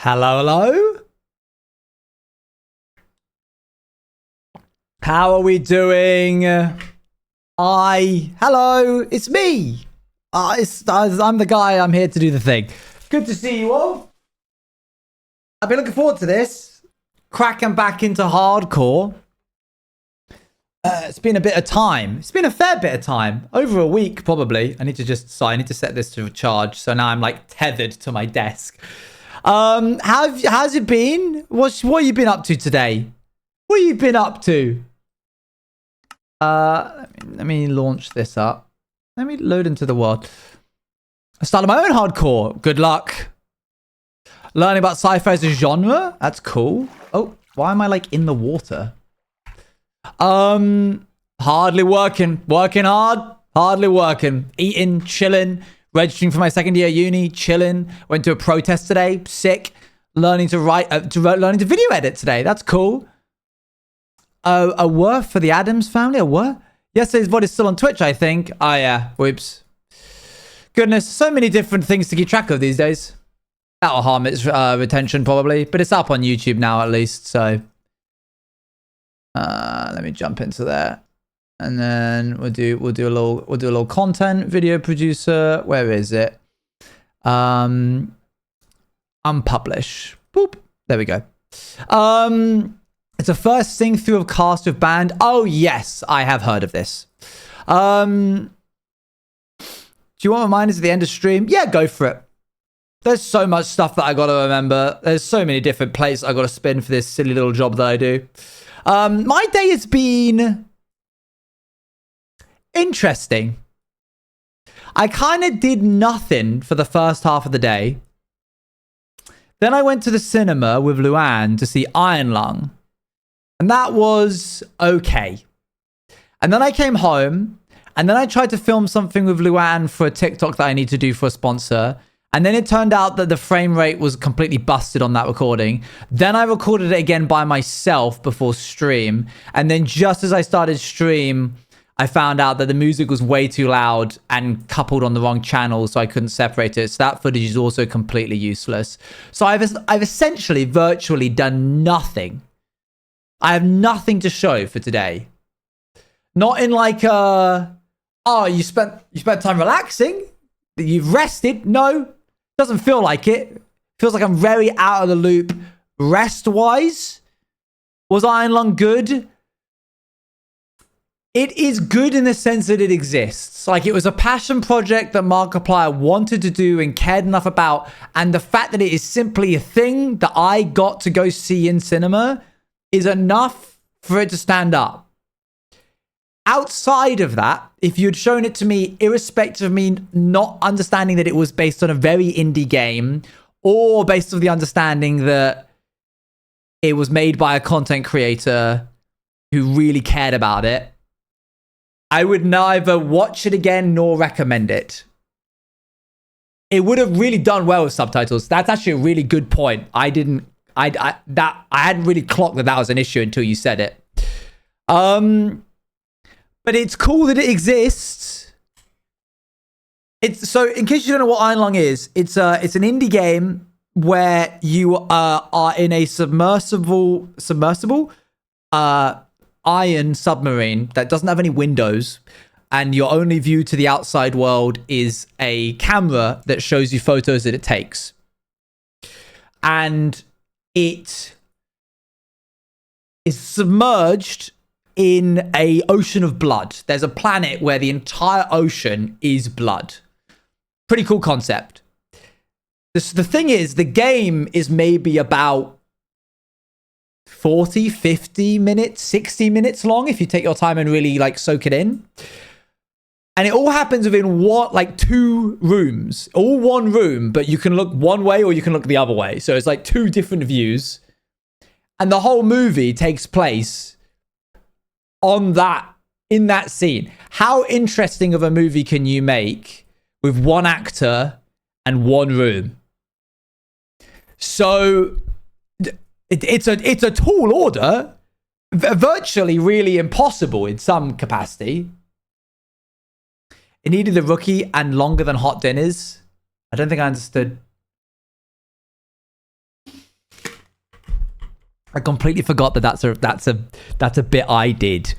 Hello, hello. How are we doing? Hello, it's me. I'm the guy. I'm here to do the thing. Good to see you all. I've been looking forward to this. Cracking back into hardcore. It's been a bit of time. It's been a fair bit of time. Over a week, probably. I need to set this to charge. So now I'm like tethered to my desk. How's it been? What have you been up to today? What have you been up to? Let me launch this up. Let me load into the world. I started my own hardcore. Good luck. Learning about sci-fi as a genre. That's cool. Oh, why am I like in the water? Hardly working. Working hard. Hardly working. Eating, chilling. Registering for my second year uni, chilling. Went to a protest today, sick. Learning to learning to video edit today. That's cool. A worth for the Addams family. A what? Yesterday's VOD is still on Twitch, I think. Oh yeah. Whoops. Goodness, so many different things to keep track of these days. That'll harm its retention probably, but it's up on YouTube now at least. So let me jump into there. And then we'll do a little content video producer. Where is it? Unpublish. Boop. There we go. It's a first sing through of cast with band. Oh yes, I have heard of this. Do you want reminders at the end of stream? Yeah, go for it. There's so much stuff that I gotta remember. There's so many different plates I gotta spin for this silly little job that I do. My day has been interesting. I kind of did nothing for the first half of the day. Then I went to the cinema with Luann to see Iron Lung. And that was okay. And then I came home. And then I tried to film something with Luann for a TikTok that I need to do for a sponsor. And then it turned out that the frame rate was completely busted on that recording. Then I recorded it again by myself before stream. And then just as I started stream, I found out that the music was way too loud and coupled on the wrong channel, so I couldn't separate it. So that footage is also completely useless. So I've essentially virtually done nothing. I have nothing to show for today. Not in like oh, you spent time relaxing? You've rested? No, doesn't feel like it. Feels like I'm very out of the loop rest-wise. Was Iron Lung good? It is good in the sense that it exists. Like, it was a passion project that Markiplier wanted to do and cared enough about. And the fact that it is simply a thing that I got to go see in cinema is enough for it to stand up. Outside of that, if you had shown it to me, irrespective of me not understanding that it was based on a very indie game, or based on the understanding that it was made by a content creator who really cared about it, I would neither watch it again nor recommend it. It would have really done well with subtitles. That's actually a really good point. I hadn't really clocked that was an issue until you said it. But it's cool that it exists. So in case you don't know what Iron Lung is, it's an indie game where you are in a submersible iron submarine that doesn't have any windows, and your only view to the outside world is a camera that shows you photos that it takes. And it is submerged in a ocean of blood. There's a planet where the entire ocean is blood. Pretty cool concept. The thing is, the game is maybe about 40, 50 minutes, 60 minutes long if you take your time and really like soak it in. And it all happens within like 2 rooms, all one room, but you can look one way or you can look the other way. So it's like 2 different views. And the whole movie takes place in that scene. How interesting of a movie can you make with one actor and one room? So it's a tall order, virtually really impossible in some capacity. It needed the rookie and longer than hot dinners. I don't think I understood. I completely forgot that that's a bit I did.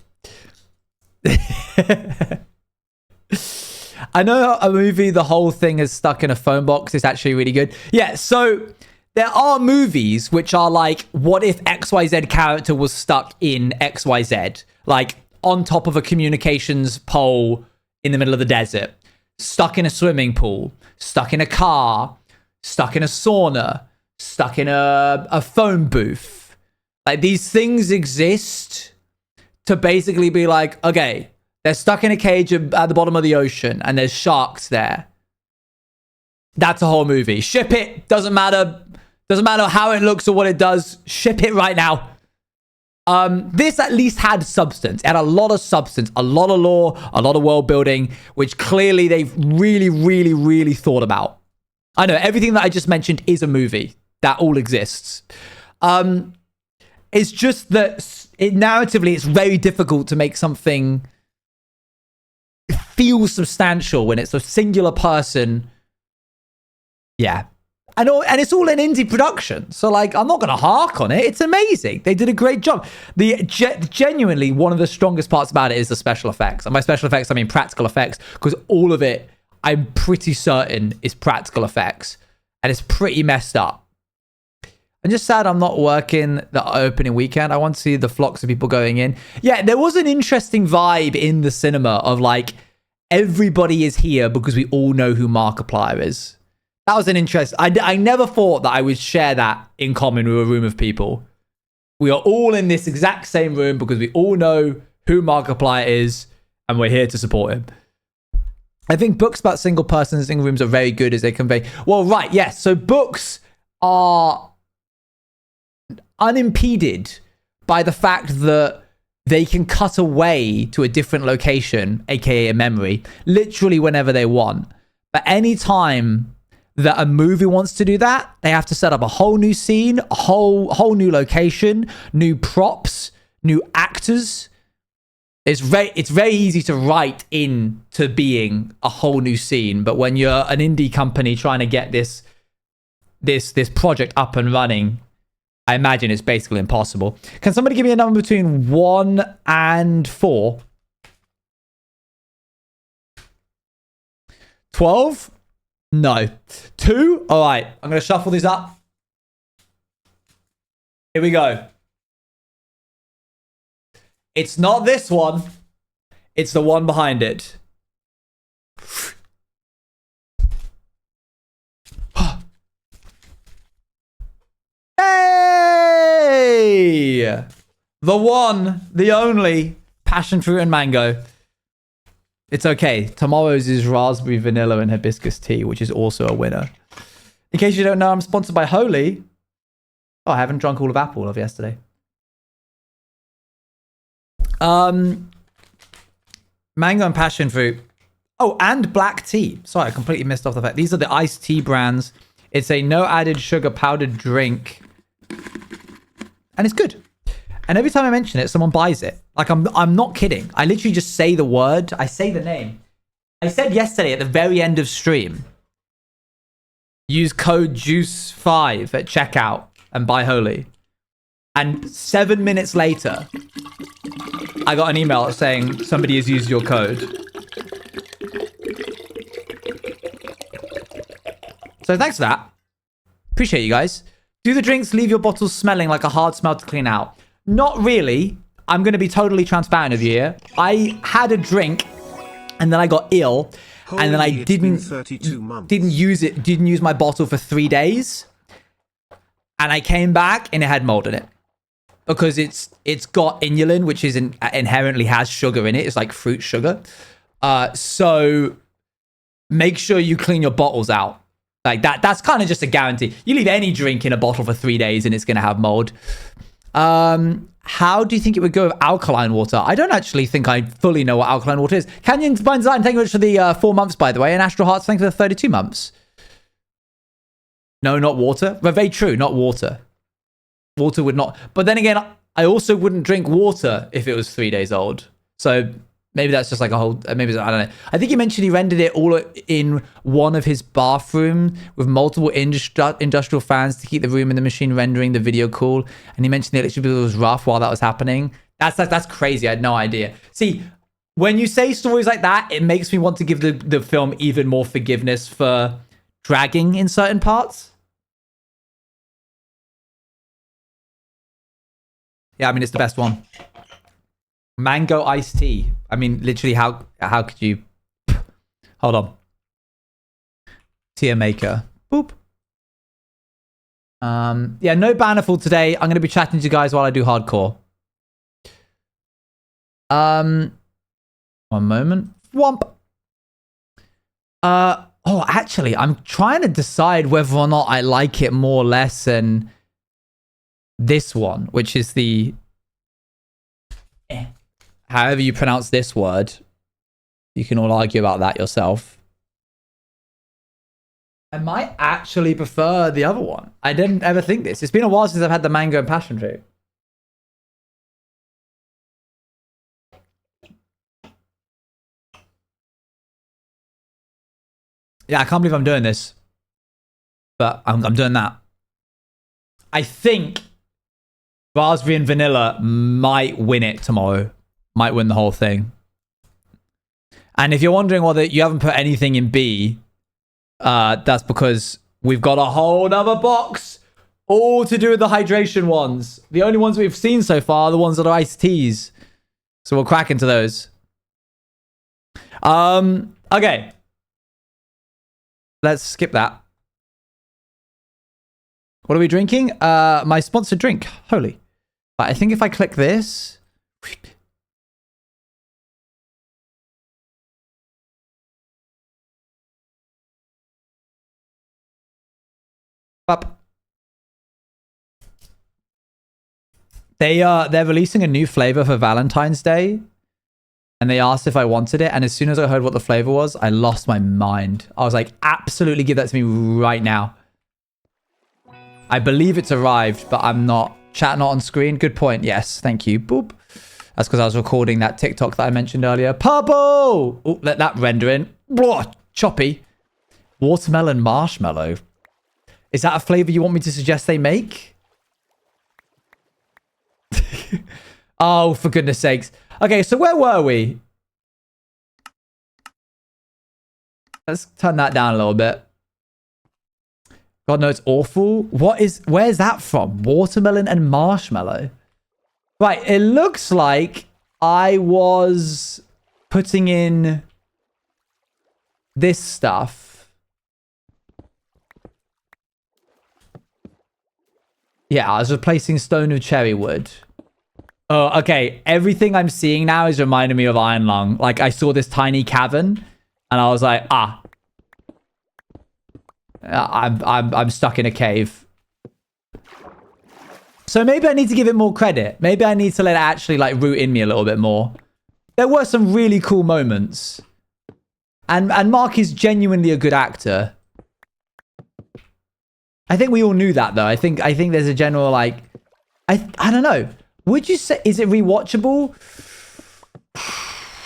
I know a movie, the whole thing is stuck in a phone box. It's actually really good. Yeah, so there are movies which are like, what if XYZ character was stuck in XYZ? Like on top of a communications pole in the middle of the desert, stuck in a swimming pool, stuck in a car, stuck in a sauna, stuck in a phone booth. Like these things exist to basically be like, okay, they're stuck in a cage at the bottom of the ocean and there's sharks there. That's a whole movie. Ship it. Doesn't matter. Doesn't matter how it looks or what it does. Ship it right now. This at least had substance. It had a lot of substance, a lot of lore, a lot of world building, which clearly they've really, really, really thought about. I know everything that I just mentioned is a movie. That all exists. It's just that narratively, it's very difficult to make something feel substantial when it's a singular person. Yeah. And it's all an indie production. So, like, I'm not going to hark on it. It's amazing. They did a great job. Genuinely, one of the strongest parts about it is the special effects. And by special effects, I mean practical effects. Because all of it, I'm pretty certain, is practical effects. And it's pretty messed up. I'm just sad I'm not working the opening weekend. I want to see the flocks of people going in. Yeah, there was an interesting vibe in the cinema of, like, everybody is here because we all know who Markiplier is. That was an interest. I never thought that I would share that in common with a room of people. We are all in this exact same room because we all know who Markiplier is and we're here to support him. I think books about single persons in rooms are very good as they convey. Well, right, yes. So books are unimpeded by the fact that they can cut away to a different location, aka a memory, literally whenever they want. But anytime that a movie wants to do that, they have to set up a whole new scene, a whole new location, new props, new actors. It's very easy to write into being a whole new scene, but when you're an indie company trying to get this project up and running, I imagine it's basically impossible. Can somebody give me a number between 1 and 4? 12? No. 2? All right. I'm going to shuffle these up. Here we go. It's not this one. It's the one behind it. Hey! The one, the only, passion fruit and mango. It's okay. Tomorrow's is raspberry, vanilla, and hibiscus tea, which is also a winner. In case you don't know, I'm sponsored by Holy. Oh, I haven't drunk all of apple of yesterday. Mango and passion fruit. Oh, and black tea. Sorry, I completely missed off the fact. These are the iced tea brands. It's a no added sugar powdered drink. And it's good. And every time I mention it, someone buys it. Like, I'm not kidding. I literally just say the word. I say the name. I said yesterday at the very end of stream, use code JUICE5 at checkout and buy Holy. And 7 minutes later, I got an email saying somebody has used your code. So thanks for that. Appreciate you guys. Do the drinks leave your bottles smelling like a hard smell to clean out? Not really. I'm going to be totally transparent with you here. I had a drink and then I got ill. And then I didn't use my bottle for 3 days. And I came back and it had mold in it. Because it's got inulin, which is inherently has sugar in it. It's like fruit sugar. So make sure you clean your bottles out. Like that's kind of just a guarantee. You leave any drink in a bottle for 3 days and it's going to have mold. How do you think it would go with alkaline water? I don't actually think I fully know what alkaline water is. Canyon by Design, thank you very much for the 4 months, by the way. And Astral Hearts, thank you for the 32 months. No, not water. But very true, not water. Water would not. But then again, I also wouldn't drink water if it was 3 days old. So maybe that's just like a whole, maybe, I don't know. I think he mentioned he rendered it all in one of his bathroom with multiple industrial fans to keep the room and the machine rendering the video cool. And he mentioned the electricity bill was rough while that was happening. That's crazy. I had no idea. See, when you say stories like that, it makes me want to give the film even more forgiveness for dragging in certain parts. Yeah, I mean, it's the best one. Mango iced tea. I mean, literally, how could you... Hold on. Tier maker. Boop. Yeah, no Bannerful today. I'm going to be chatting to you guys while I do hardcore. One moment. Whomp. Oh, actually, I'm trying to decide whether or not I like it more or less than this one, which is the... However you pronounce this word. You can all argue about that yourself. I might actually prefer the other one. I didn't ever think this. It's been a while since I've had the mango and passion fruit. Yeah, I can't believe I'm doing this. But I'm doing that. I think raspberry and vanilla might win it tomorrow. Might win the whole thing. And if you're wondering whether you haven't put anything in B, that's because we've got a whole other box all to do with the hydration ones. The only ones we've seen so far are the ones that are iced teas. So we'll crack into those. Okay. Let's skip that. What are we drinking? My sponsored drink. Holy. But I think if I click this... Up. They're releasing a new flavor for Valentine's Day. And they asked if I wanted it. And as soon as I heard what the flavor was, I lost my mind. I was like, absolutely give that to me right now. I believe it's arrived, but I'm not. Chat not on screen. Good point. Yes, thank you. Boop. That's because I was recording that TikTok that I mentioned earlier. Purple! Oh, let that render in. Blah, choppy. Watermelon marshmallow. Is that a flavor you want me to suggest they make? Oh, for goodness sakes. Okay, so where were we? Let's turn that down a little bit. God, no, it's awful. Where's that from? Watermelon and marshmallow. Right, it looks like I was putting in this stuff. Yeah, I was replacing stone with cherry wood. Oh, okay. Everything I'm seeing now is reminding me of Iron Lung. Like, I saw this tiny cavern, and I was like, I'm stuck in a cave. So maybe I need to give it more credit. Maybe I need to let it actually, like, root in me a little bit more. There were some really cool moments. And Mark is genuinely a good actor. I think we all knew that, though. I think there's a general, like... I don't know. Would you say... Is it rewatchable?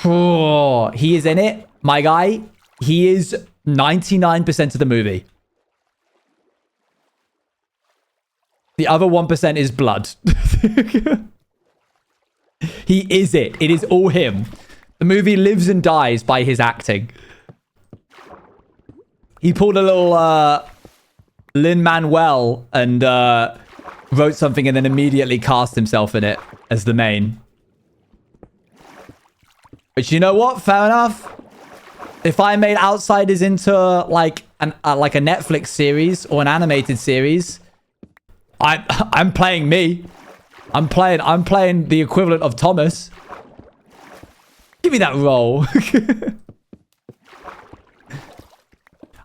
Oh, he is in it. My guy. He is 99% of the movie. The other 1% is blood. He is it. It is all him. The movie lives and dies by his acting. He pulled a little... Lin-Manuel and wrote something and then immediately cast himself in it as the main. Which, you know what? Fair enough. If I made Outsiders into like a Netflix series or an animated series, I'm playing me. I'm playing the equivalent of Thomas. Give me that role.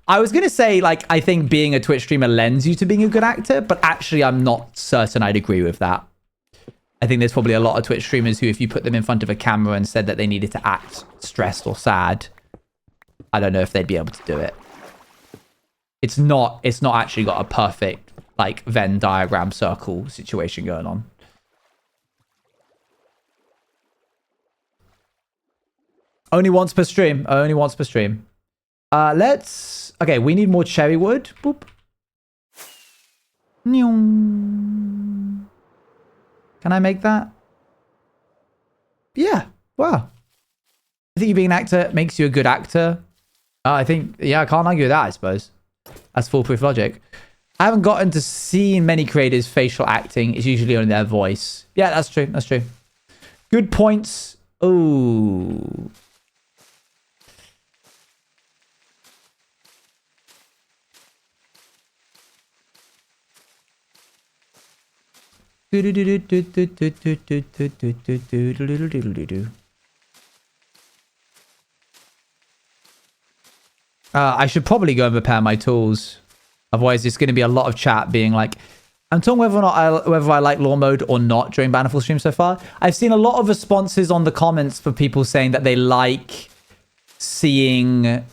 I was gonna say, like, I think being a Twitch streamer lends you to being a good actor, but actually I'm not certain I'd agree with that. I think there's probably a lot of Twitch streamers who, if you put them in front of a camera and said that they needed to act stressed or sad, I don't know if they'd be able to do it. It's not actually got a perfect, like, Venn diagram circle situation going on. Only once per stream. Only once per stream. Okay, we need more cherry wood. Boop. Can I make that? Yeah. Wow. I think you being an actor makes you a good actor. I think, yeah, I can't argue with that, I suppose. That's foolproof logic. I haven't gotten to see many creators' facial acting. It's usually only their voice. Yeah, that's true. That's true. Good points. Ooh. I should probably go and repair my tools. Otherwise, it's going to be a lot of chat being like, I'm talking whether or not whether I like law mode or not during Bannerful stream so far. I've seen a lot of responses on the comments for people saying that they like seeing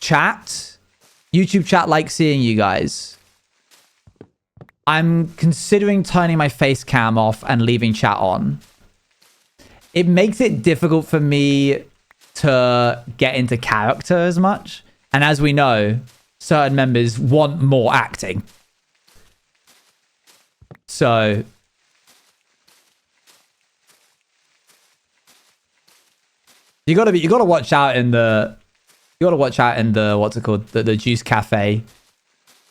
chat. YouTube chat likes seeing you guys. I'm considering turning my face cam off and leaving chat on. It makes it difficult for me to get into character as much. And as we know, certain members want more acting. So you gotta watch out in the what's it called? The Juice Cafe.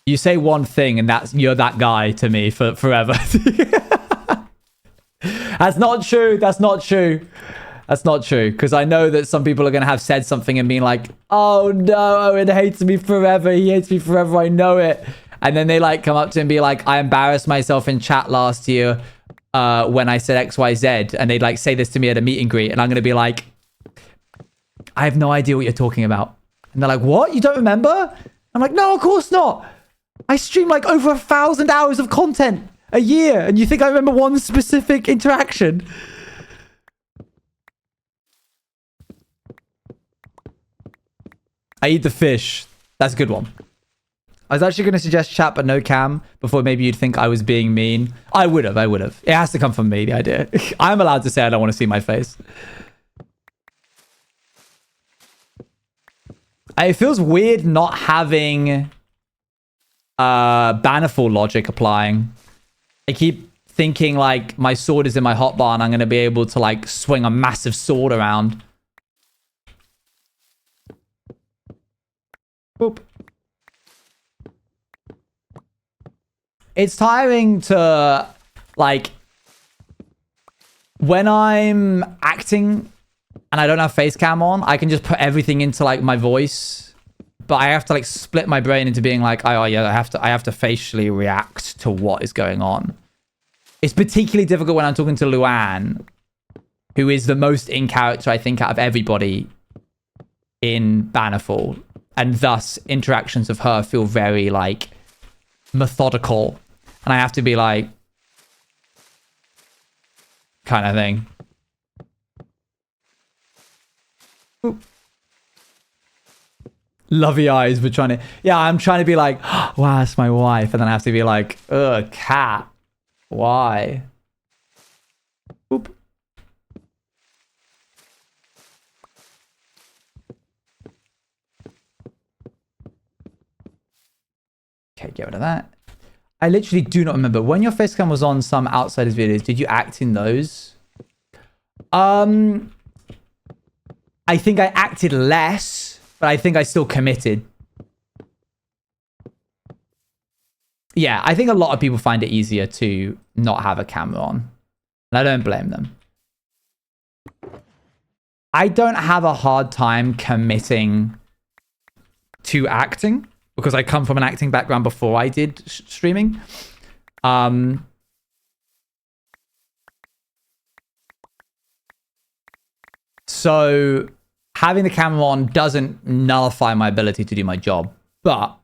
You say one thing and you're that guy to me for forever. That's not true. That's not true. That's not true. Because I know that some people are going to have said something and being like, oh no, Owen hates me forever. He hates me forever. I know it. And then they like come up to him and be like, I embarrassed myself in chat last year when I said XYZ. And they'd like say this to me at a meet and greet. And I'm going to be like, I have no idea what you're talking about. And they're like, what? You don't remember? I'm like, no, of course not. I stream like over 1,000 hours of content a year. And you think I remember one specific interaction? I eat the fish. That's a good one. I was actually going to suggest chat, but no cam, before maybe you'd think I was being mean. I would have. It has to come from me, the idea. I'm allowed to say I don't want to see my face. It feels weird not having Bannerful logic applying. I keep thinking like my sword is in my hotbar and I'm going to be able to like swing a massive sword around. Boop. It's tiring to like when I'm acting and I don't have face cam on, I can just put everything into like my voice, but I have to like split my brain into being like, oh yeah, I have to facially react to what is going on. It's particularly difficult when I'm talking to Luann, who is the most in character, I think, out of everybody in Bannerfall. And thus interactions of her feel very like methodical. And I have to be like, kind of thing. Oop. Lovey eyes, but trying to... Yeah, I'm trying to be like, oh, wow, that's my wife. And then I have to be like, ugh, cat. Why? Oop. Okay, get rid of that. I literally do not remember. When your facecam was on some Outsiders videos, did you act in those? I think I acted less, but I think I still committed. Yeah, I think a lot of people find it easier to not have a camera on. And I don't blame them. I don't have a hard time committing to acting because I come from an acting background before I did streaming. So having the camera on doesn't nullify my ability to do my job, but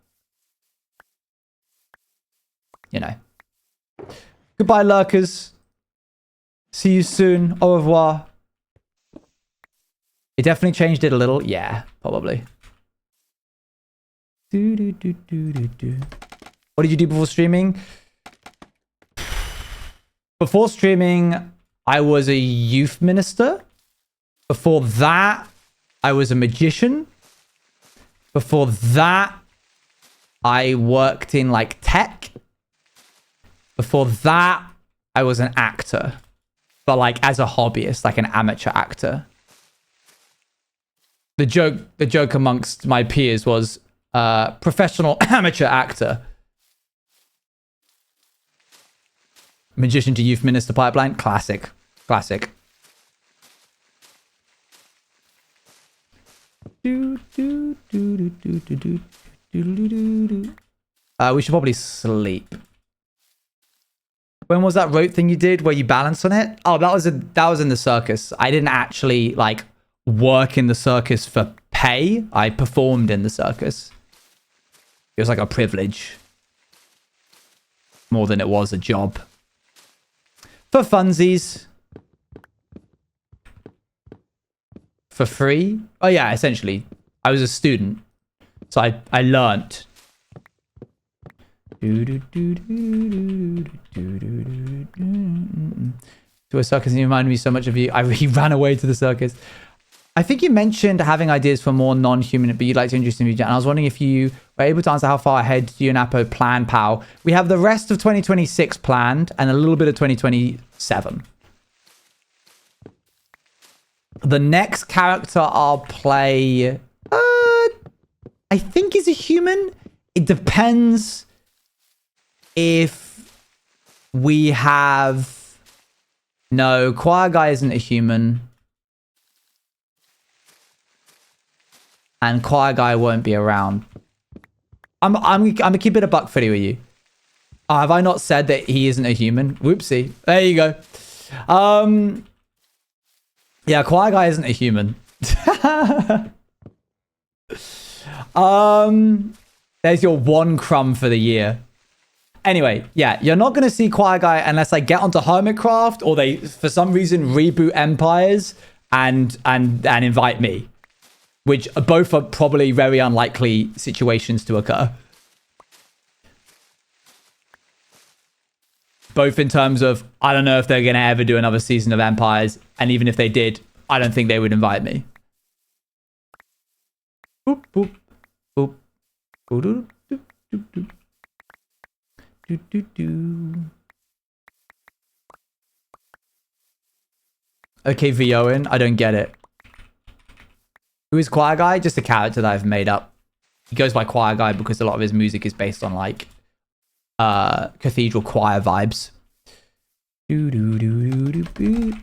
you know. Goodbye, lurkers. See you soon. Au revoir. It definitely changed it a little. Yeah, probably. What did you do before streaming? Before streaming, I was a youth minister. Before that, I was a magician. Before that, I worked in like tech. Before that, I was an actor. But like as a hobbyist, like an amateur actor. The joke amongst my peers was professional amateur actor. Magician to youth minister pipeline. Classic. Classic. We should probably sleep. When was that rope thing you did where you balanced on it? Oh, that was in the circus. I didn't actually like work in the circus for pay. I performed in the circus. It was like a privilege more than it was a job. For funsies. For free? Oh yeah, essentially. I was a student. So I learnt. To a circus, and you remind me so much of you. He ran away to the circus. I think you mentioned having ideas for more non-human, but you'd like to introduce me. And I was wondering if you were able to answer how far ahead do you and Apo plan, pal? We have the rest of 2026 planned and a little bit of 2027. The next character I'll play, I think is a human. It depends if we have... No, Choir Guy isn't a human. And Choir Guy won't be around. I'm gonna keep it a buck footy with you. Have I not said that he isn't a human? Whoopsie. There you go. Yeah, Choir Guy isn't a human. There's your one crumb for the year. Anyway, yeah, you're not going to see Choir Guy unless I get onto Hermitcraft or they, for some reason, reboot Empires and invite me. Which both are probably very unlikely situations to occur. Both in terms of, I don't know if they're going to ever do another season of Empires. And even if they did, I don't think they would invite me. Boop, boop, boop. Boop, doop, doop, doop. Do, do, do. Okay, V. Owen, I don't get it. Who is Choir Guy? Just a character that I've made up. He goes by Choir Guy because a lot of his music is based on like cathedral choir vibes. They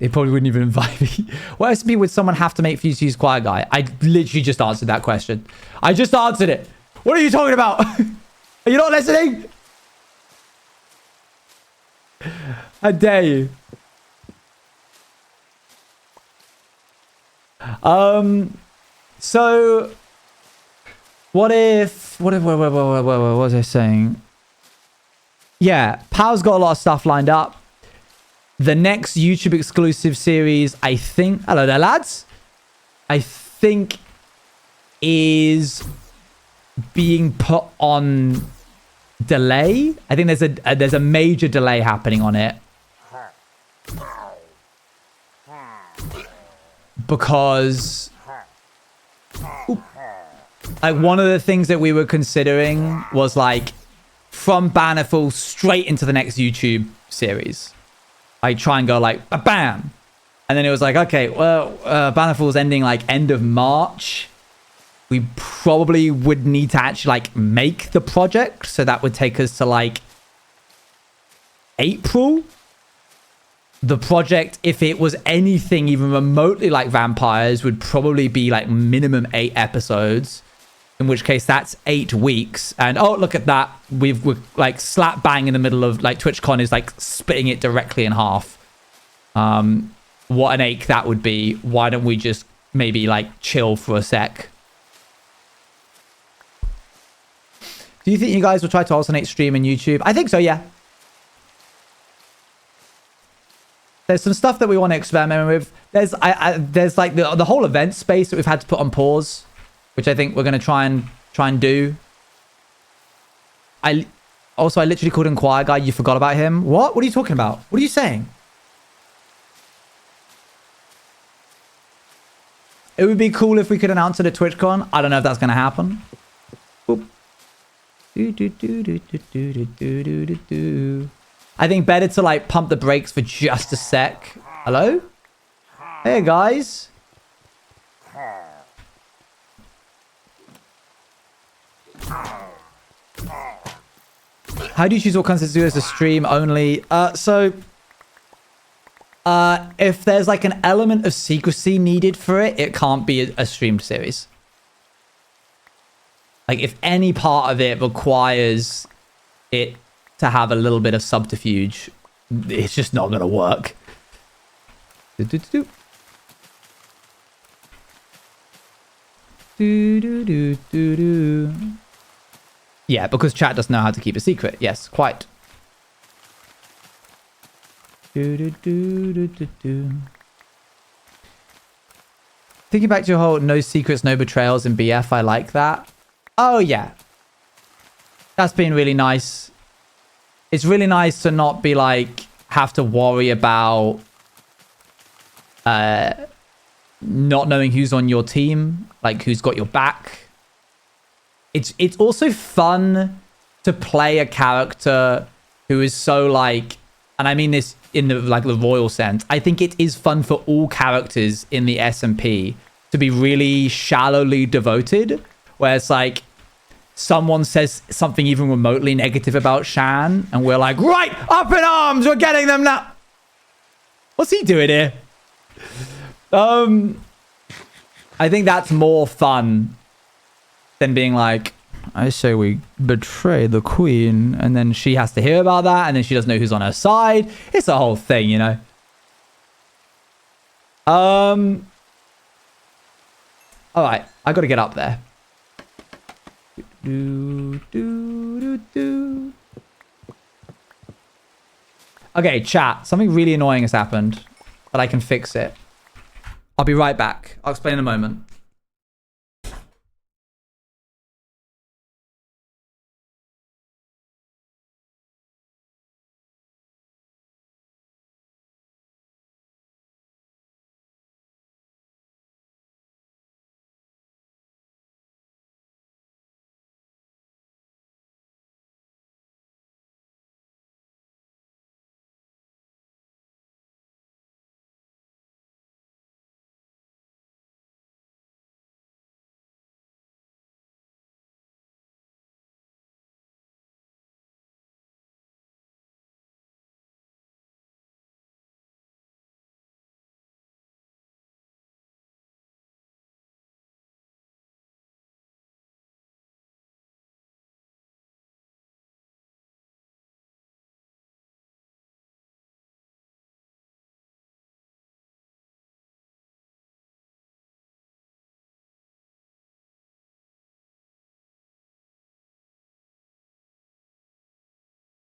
probably wouldn't even invite me. What recipe would someone have to make for you to use Choir Guy? I literally just answered that question. I just answered it. What are you talking about? Are you not listening? How dare you? So what was I saying? Yeah, Pal's got a lot of stuff lined up. The next YouTube exclusive series, I think... Hello there, lads. I think is being put on delay. I think there's a major delay happening on it. Because... like, one of the things that we were considering was, like, from Bannerful straight into the next YouTube series. I try and go, like, bam! And then it was like, okay, well, Bannerful's ending, like, end of March. We probably would need to actually, like, make the project. So that would take us to, like, April. the project, if it was anything even remotely like vampires, would probably be like minimum 8 episodes, in which case that's 8 weeks. And oh, look at that, we're like slap bang in the middle of like TwitchCon is like splitting it directly in half. What an ache that would be. Why don't we just maybe like chill for a sec? Do you think you guys will try to alternate stream and YouTube? I think so, yeah. There's some stuff that we want to experiment with. There's like the whole event space that we've had to put on pause, which I think we're going to try and do. I literally called Inquire Guy. You forgot about him. What are you talking about? What are you saying? It would be cool if we could announce it at TwitchCon. I don't know if that's going to happen. Boop. I think better to like pump the brakes for just a sec. Hello? Hey guys. How do you choose what content to do as a stream only? If there's like an element of secrecy needed for it, it can't be a streamed series. Like if any part of it requires it to have a little bit of subterfuge, it's just not gonna work. Yeah, because chat doesn't know how to keep a secret. Yes, quite. Thinking back to your whole no secrets, no betrayals in BF, I like that. Oh yeah, that's been really nice. It's really nice to not be like have to worry about not knowing who's on your team, like who's got your back. It's also fun to play a character who is so like, and I mean this in the like the royal sense. I think it is fun for all characters in the SMP to be really shallowly devoted, where it's like someone says something even remotely negative about Shan, and we're like, right, up in arms, we're getting them now. What's he doing here? I think that's more fun than being like, I say we betray the queen, and then she has to hear about that, and then she doesn't know who's on her side. It's a whole thing, you know? All right, I got to get up there. Okay, chat. Something really annoying has happened, but I can fix it. I'll be right back. I'll explain in a moment.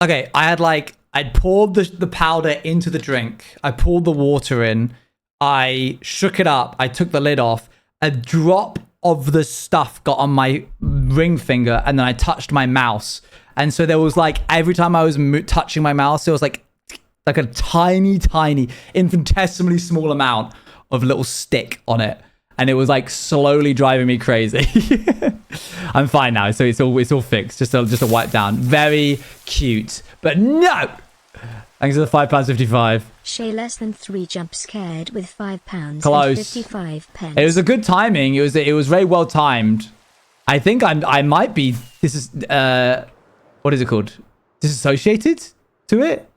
Okay, I'd poured the powder into the drink. I poured the water in. I shook it up. I took the lid off. A drop of the stuff got on my ring finger, and then I touched my mouse. And so there was like, every time I was touching my mouse, there was like a tiny, infinitesimally small amount of little stick on it. And it was like slowly driving me crazy. I'm fine now, so it's all fixed. Just a wipe down. Very cute, but no. Thanks for the £5.55. Shay less than 3 jump scared with £5 Close. and 55 pence. It was a good timing. It was very well timed. I think I might be. This is what is it called? Disassociated to it.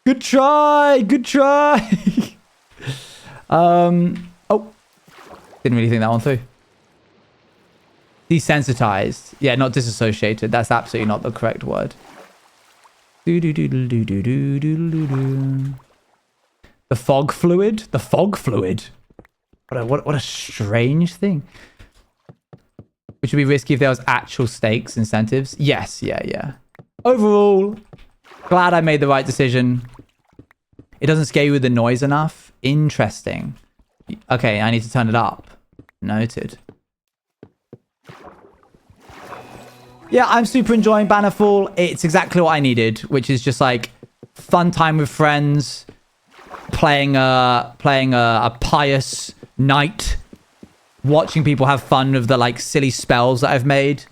Good try. Good try. Oh. Didn't really think that one through. Desensitized. Yeah, not disassociated. That's absolutely not the correct word. The fog fluid? The fog fluid? What a strange thing. Which would be risky if there was actual stakes incentives. Yes, yeah. Overall, glad I made the right decision. It doesn't scare you with the noise enough. Interesting. Okay, I need to turn it up. Noted. Yeah, I'm super enjoying Bannerfall. It's exactly what I needed, which is just like fun time with friends, playing a pious knight, watching people have fun with the like silly spells that I've made.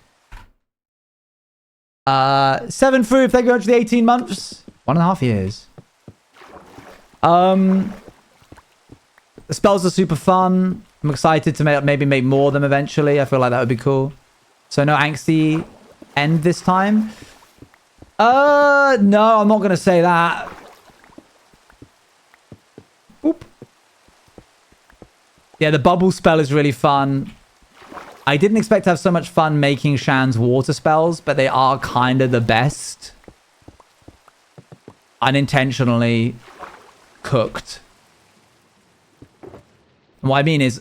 7 through, thank you very much for the 18 months. 1.5 years. The spells are super fun. I'm excited to maybe make more of them eventually. I feel like that would be cool. So no angsty end this time. No, I'm not gonna say that. Oop. Yeah, the bubble spell is really fun. I didn't expect to have so much fun making Shan's water spells, but they are kind of the best. Unintentionally cooked. And what I mean is,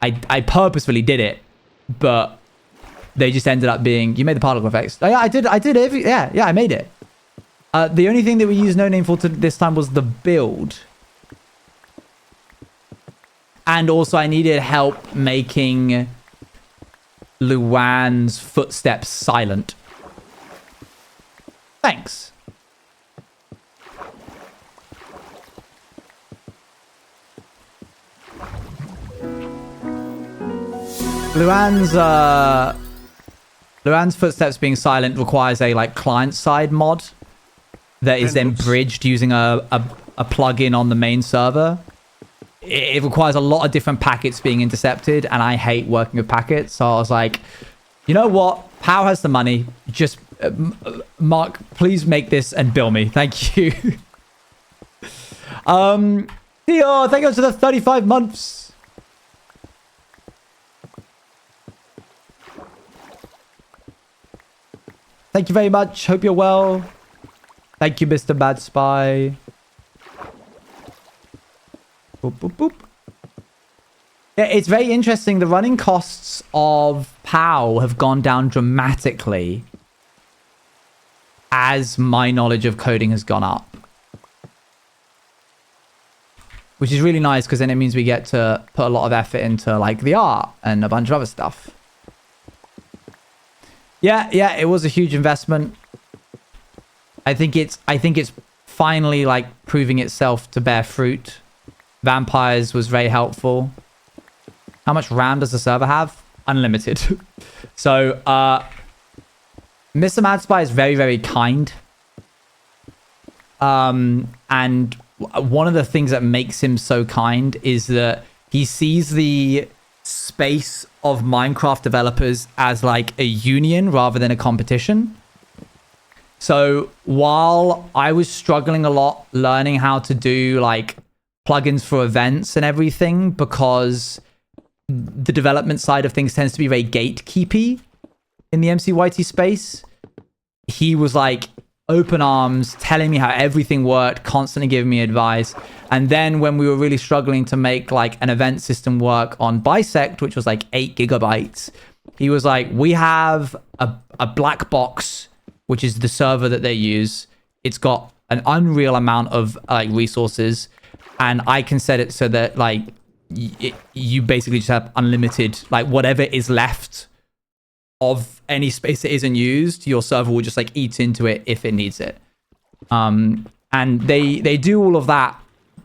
I purposefully did it, but they just ended up being... You made the particle effects. Oh, yeah, I did every... Yeah, I made it. The only thing that we used no name for this time was the build. And also I needed help making Luan's footsteps silent. Thanks. Luan's footsteps being silent requires a like client-side mod that is then bridged using a plugin on the main server. It requires a lot of different packets being intercepted, and I hate working with packets. So I was like, you know what? Pow has the money. Just Mark, please make this and bill me. Thank you. Theo, thank you for the 35 months. Thank you very much. Hope you're well. Thank you, Mr. Bad Spy. Boop, boop, boop. Yeah, it's very interesting. The running costs of POW have gone down dramatically as my knowledge of coding has gone up. Which is really nice because then it means we get to put a lot of effort into like the art and a bunch of other stuff. Yeah, it was a huge investment. I think it's finally like proving itself to bear fruit. Vampires was very helpful. How much RAM does the server have? Unlimited. So, Mr. Mad Spy is very, very kind. And one of the things that makes him so kind is that he sees the space of Minecraft developers as like a union rather than a competition. So while I was struggling a lot learning how to do like plugins for events and everything, because the development side of things tends to be very gatekeepy in the MCYT space, he was like open arms, telling me how everything worked, constantly giving me advice. And then when we were really struggling to make like an event system work on Bisect, which was like 8 gigabytes, he was like, we have a black box, which is the server that they use. It's got an unreal amount of like resources, and I can set it so that like you basically just have unlimited, like whatever is left of any space that isn't used, your server will just like eat into it if it needs it. And they do all of that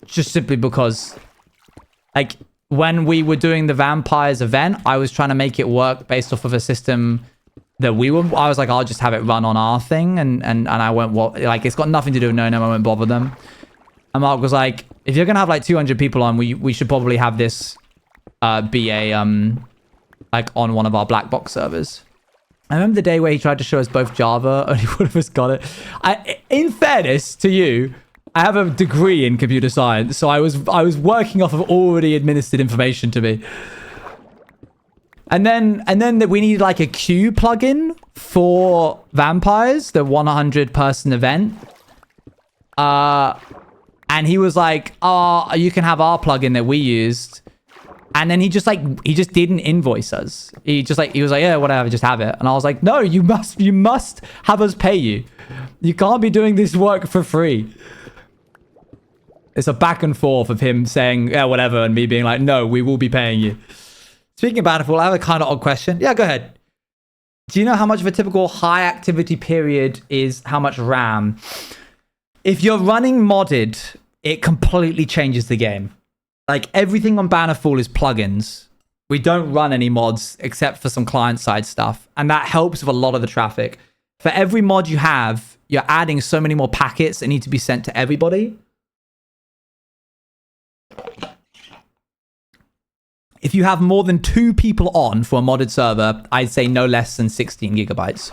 just simply because like when we were doing the vampires event, I was trying to make it work based off of a system that I was like, I'll just have it run on our thing. And I went, well, like it's got nothing to do with no, I won't bother them. And Mark was like, if you're going to have like 200 people on, we should probably have this be a, like on one of our black box servers. I remember the day where he tried to show us both Java, only one of us got it. In fairness to you, I have a degree in computer science, so I was working off of already administered information to me. And then that we needed like a queue plugin for vampires, the 100 person event. And he was like, "Oh, you can have our plugin that we used." And then he just didn't invoice us. He was like, "Yeah, whatever, just have it." And I was like, "No, you must have us pay you. You can't be doing this work for free." It's a back and forth of him saying, "Yeah, whatever," and me being like, "No, we will be paying you." Speaking of Battlefield, I have a kind of odd question. Yeah, go ahead. Do you know how much of a typical high activity period is how much RAM? If you're running modded, it completely changes the game. Like, everything on Bannerfall is plugins. We don't run any mods except for some client-side stuff, and that helps with a lot of the traffic. For every mod you have, you're adding so many more packets that need to be sent to everybody. If you have more than 2 people on for a modded server, I'd say no less than 16 gigabytes.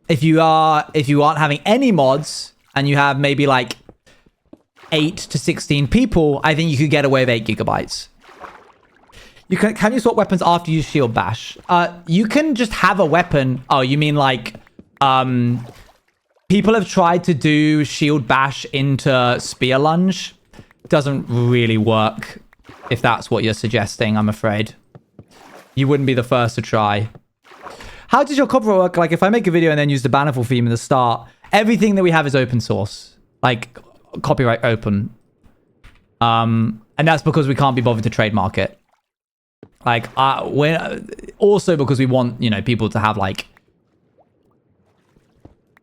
If you aren't having any mods and you have maybe like 8 to 16 people, I think you could get away with 8 gigabytes. Can you swap weapons after you shield bash? You can just have a weapon. Oh, you mean like people have tried to do shield bash into spear lunge. Doesn't really work, if that's what you're suggesting, I'm afraid. You wouldn't be the first to try. How does your copyright work? Like, if I make a video and then use the Bannerfall theme in the start, everything that we have is open source. Like, copyright open. And that's because we can't be bothered to trademark it. Like, we're also because we want, you know, people to have, like...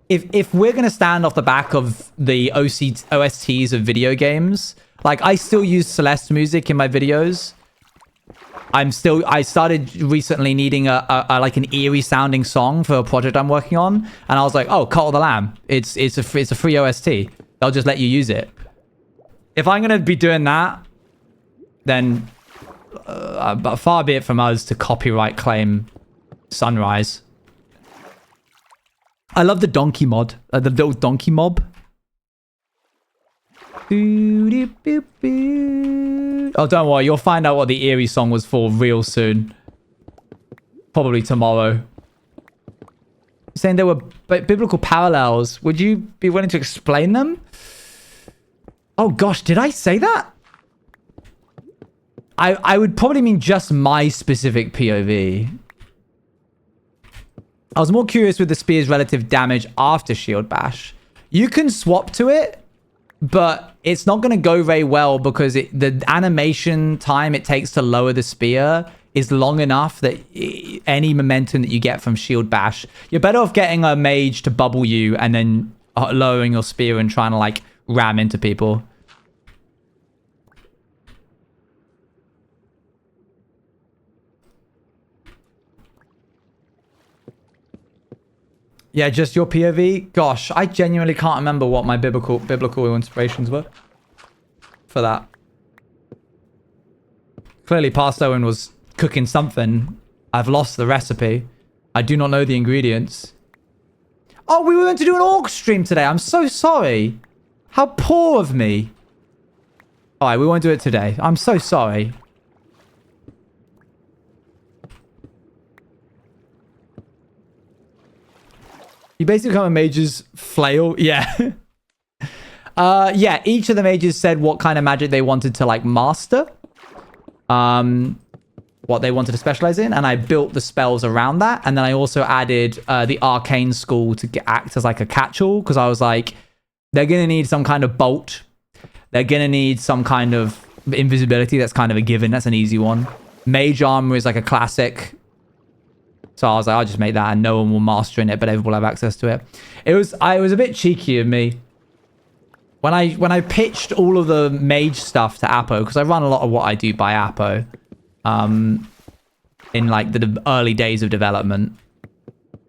If we're going to stand off the back of the OSTs of video games, like, I still use Celeste music in my videos. I started recently needing a like an eerie sounding song for a project I'm working on, and I was like, "Oh, Cult of the Lamb! It's a free OST. They'll just let you use it." If I'm gonna be doing that, then far be it from us to copyright claim Sunrise. I love the donkey mod, the little donkey mob. Oh, don't worry. You'll find out what the eerie song was for real soon. Probably tomorrow. Saying there were biblical parallels. Would you be willing to explain them? Oh, gosh. Did I say that? I would probably mean just my specific POV. I was more curious with the spear's relative damage after shield bash. You can swap to it, but it's not going to go very well because the animation time it takes to lower the spear is long enough that any momentum that you get from shield bash, you're better off getting a mage to bubble you and then lowering your spear and trying to like ram into people. Yeah, just your POV? Gosh, I genuinely can't remember what my biblical inspirations were for that. Clearly, Past Owen was cooking something. I've lost the recipe. I do not know the ingredients. Oh, we were meant to do an orc stream today. I'm so sorry. How poor of me. All right, we won't do it today. I'm so sorry. You basically become a mage's flail. Yeah. Yeah, each of the mages said what kind of magic they wanted to, like, master. What they wanted to specialize in. And I built the spells around that. And then I also added the arcane school to act as, like, a catch-all. Because I was like, they're going to need some kind of bolt. They're going to need some kind of invisibility. That's kind of a given. That's an easy one. Mage armor is, like, a classic. So I was like, I'll just make that and no one will master in it, but everyone will have access to it. It was a bit cheeky of me. When I pitched all of the mage stuff to Apo, because I run a lot of what I do by Apo, in like the early days of development,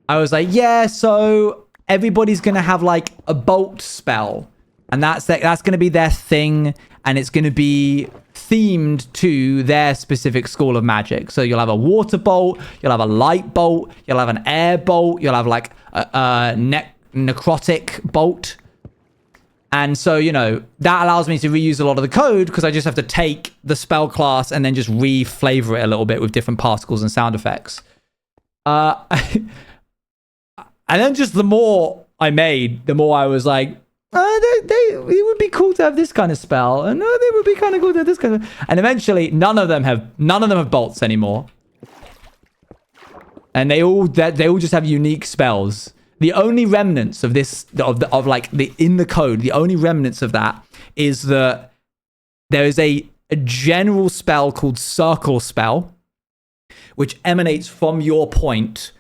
I was like, yeah, so everybody's going to have like a bolt spell. And that's going to be their thing. And it's going to be themed to their specific school of magic. So you'll have a water bolt, you'll have a light bolt, you'll have an air bolt, you'll have like a necrotic bolt. And so, you know, that allows me to reuse a lot of the code because I just have to take the spell class and then just re-flavor it a little bit with different particles and sound effects. And then just the more I made, the more I was like, it would be cool to have this kind of spell, and they would be kind of cool to have this kind of. And eventually, none of them have bolts anymore, and they all just have unique spells. The only remnants of this in the code, the only remnants of that is that there is a general spell called Circle Spell, which emanates from your point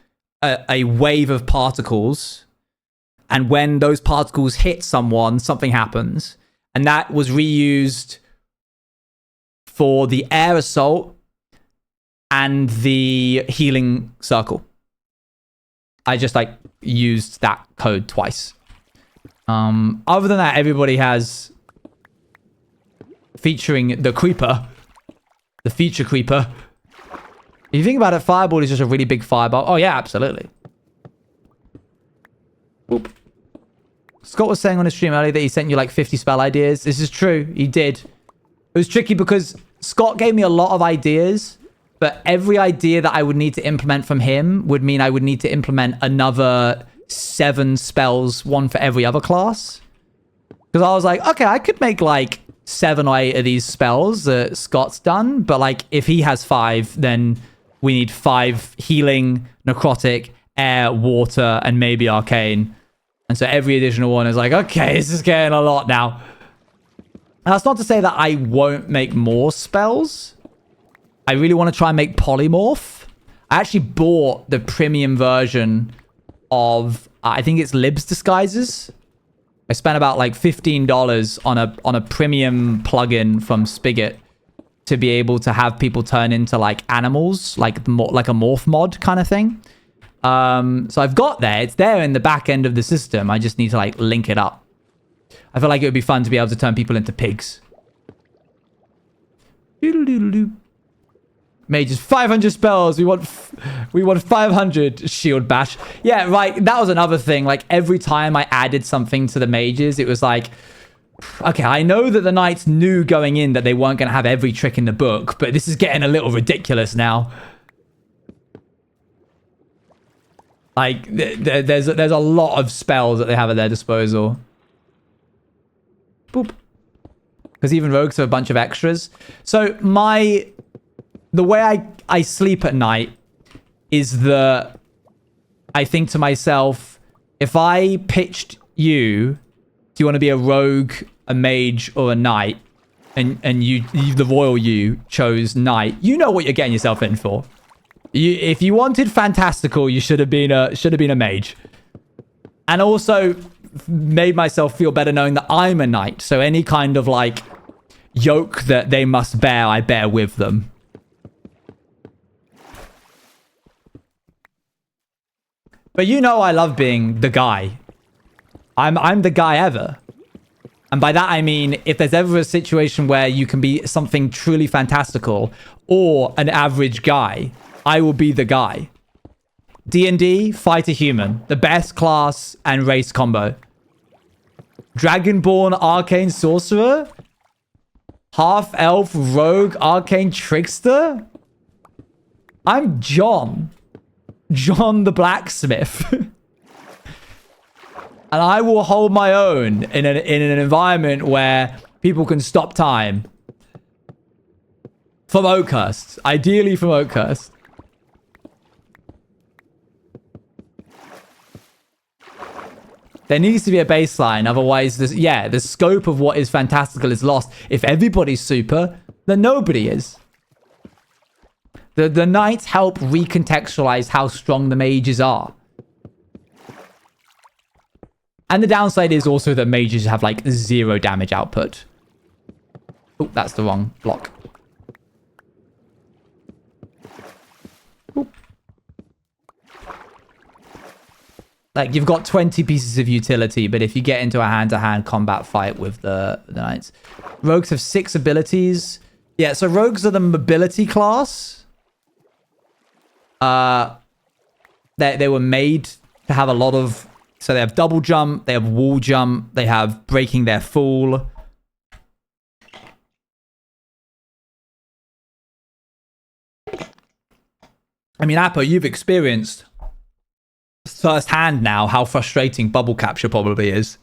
a wave of particles. And when those particles hit someone, something happens. And that was reused for the air assault and the healing circle. I just used that code twice. Other than that, everybody has featuring the creeper, the feature creeper. If you think about it, fireball is just a really big fireball. Oh yeah, absolutely. Boop. Scott was saying on his stream earlier that he sent you like 50 spell ideas. This is true. He did. It was tricky because Scott gave me a lot of ideas, but every idea that I would need to implement from him would mean I would need to implement another 7 spells, one for every other class. Because I was like, okay, I could make like 7 or 8 of these spells that Scott's done, but like if he has 5, then we need 5 healing, necrotic, air, water, and maybe arcane. And so every additional one is like, okay, this is getting a lot now. And that's not to say that I won't make more spells. I really want to try and make polymorph. I actually bought the premium version of, I think it's Lib's Disguises. I spent about like $15 on a premium plugin from Spigot to be able to have people turn into like animals, like a morph mod kind of thing. So I've got there. It's there in the back end of the system. I just need to like link it up. I feel like it would be fun to be able to turn people into pigs. Mages, 500 spells. We want 500 shield bash. Yeah, right. That was another thing. Like every time I added something to the mages, it was like, okay, I know that the knights knew going in that they weren't going to have every trick in the book, but this is getting a little ridiculous now. Like, there's a lot of spells that they have at their disposal. Boop. Because even rogues have a bunch of extras. So the way I sleep at night is that I think to myself, if I pitched you, do you want to be a rogue, a mage, or a knight? And you, the royal you, chose knight. You know what you're getting yourself in for. If you wanted fantastical, you should have been a mage. And also made myself feel better knowing that I'm a knight. So any kind of like yoke that they must bear, I bear with them. But you know I love being the guy. I'm the guy ever. And by that I mean, if there's ever a situation where you can be something truly fantastical or an average guy, I will be the guy. D&D, fighter human. The best class and race combo. Dragonborn arcane sorcerer? Half-elf rogue arcane trickster? I'm John. John the blacksmith. And I will hold my own in an environment where people can stop time. From Oakhurst. Ideally from Oakhurst. There needs to be a baseline, otherwise, the scope of what is fantastical is lost. If everybody's super, then nobody is. The knights help recontextualize how strong the mages are. And the downside is also that mages have like 0 damage output. Oh, that's the wrong block. Oop. Like, you've got 20 pieces of utility, but if you get into a hand-to-hand combat fight with the knights. Rogues have 6 abilities. Yeah, so rogues are the mobility class. They were made to have a lot of... So they have double jump, they have wall jump, they have breaking their fall. I mean, Appo, you've experienced firsthand now how frustrating bubble capture probably is.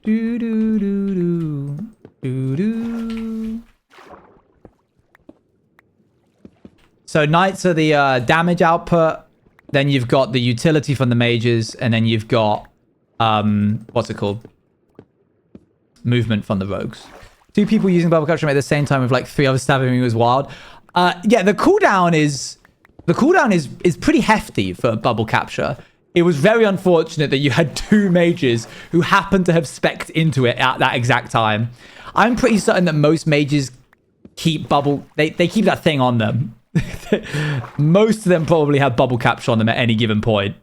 Do do do do do do. So knights are the damage output. Then you've got the utility from the mages, and then you've got what's it called? Movement from the rogues. 2 people using bubble capture at the same time with like 3 others stabbing me was wild. Yeah, the cooldown is pretty hefty for bubble capture. It was very unfortunate that you had 2 mages who happened to have specced into it at that exact time. I'm pretty certain that most mages keep bubble... They keep that thing on them. Most of them probably have bubble capture on them at any given point.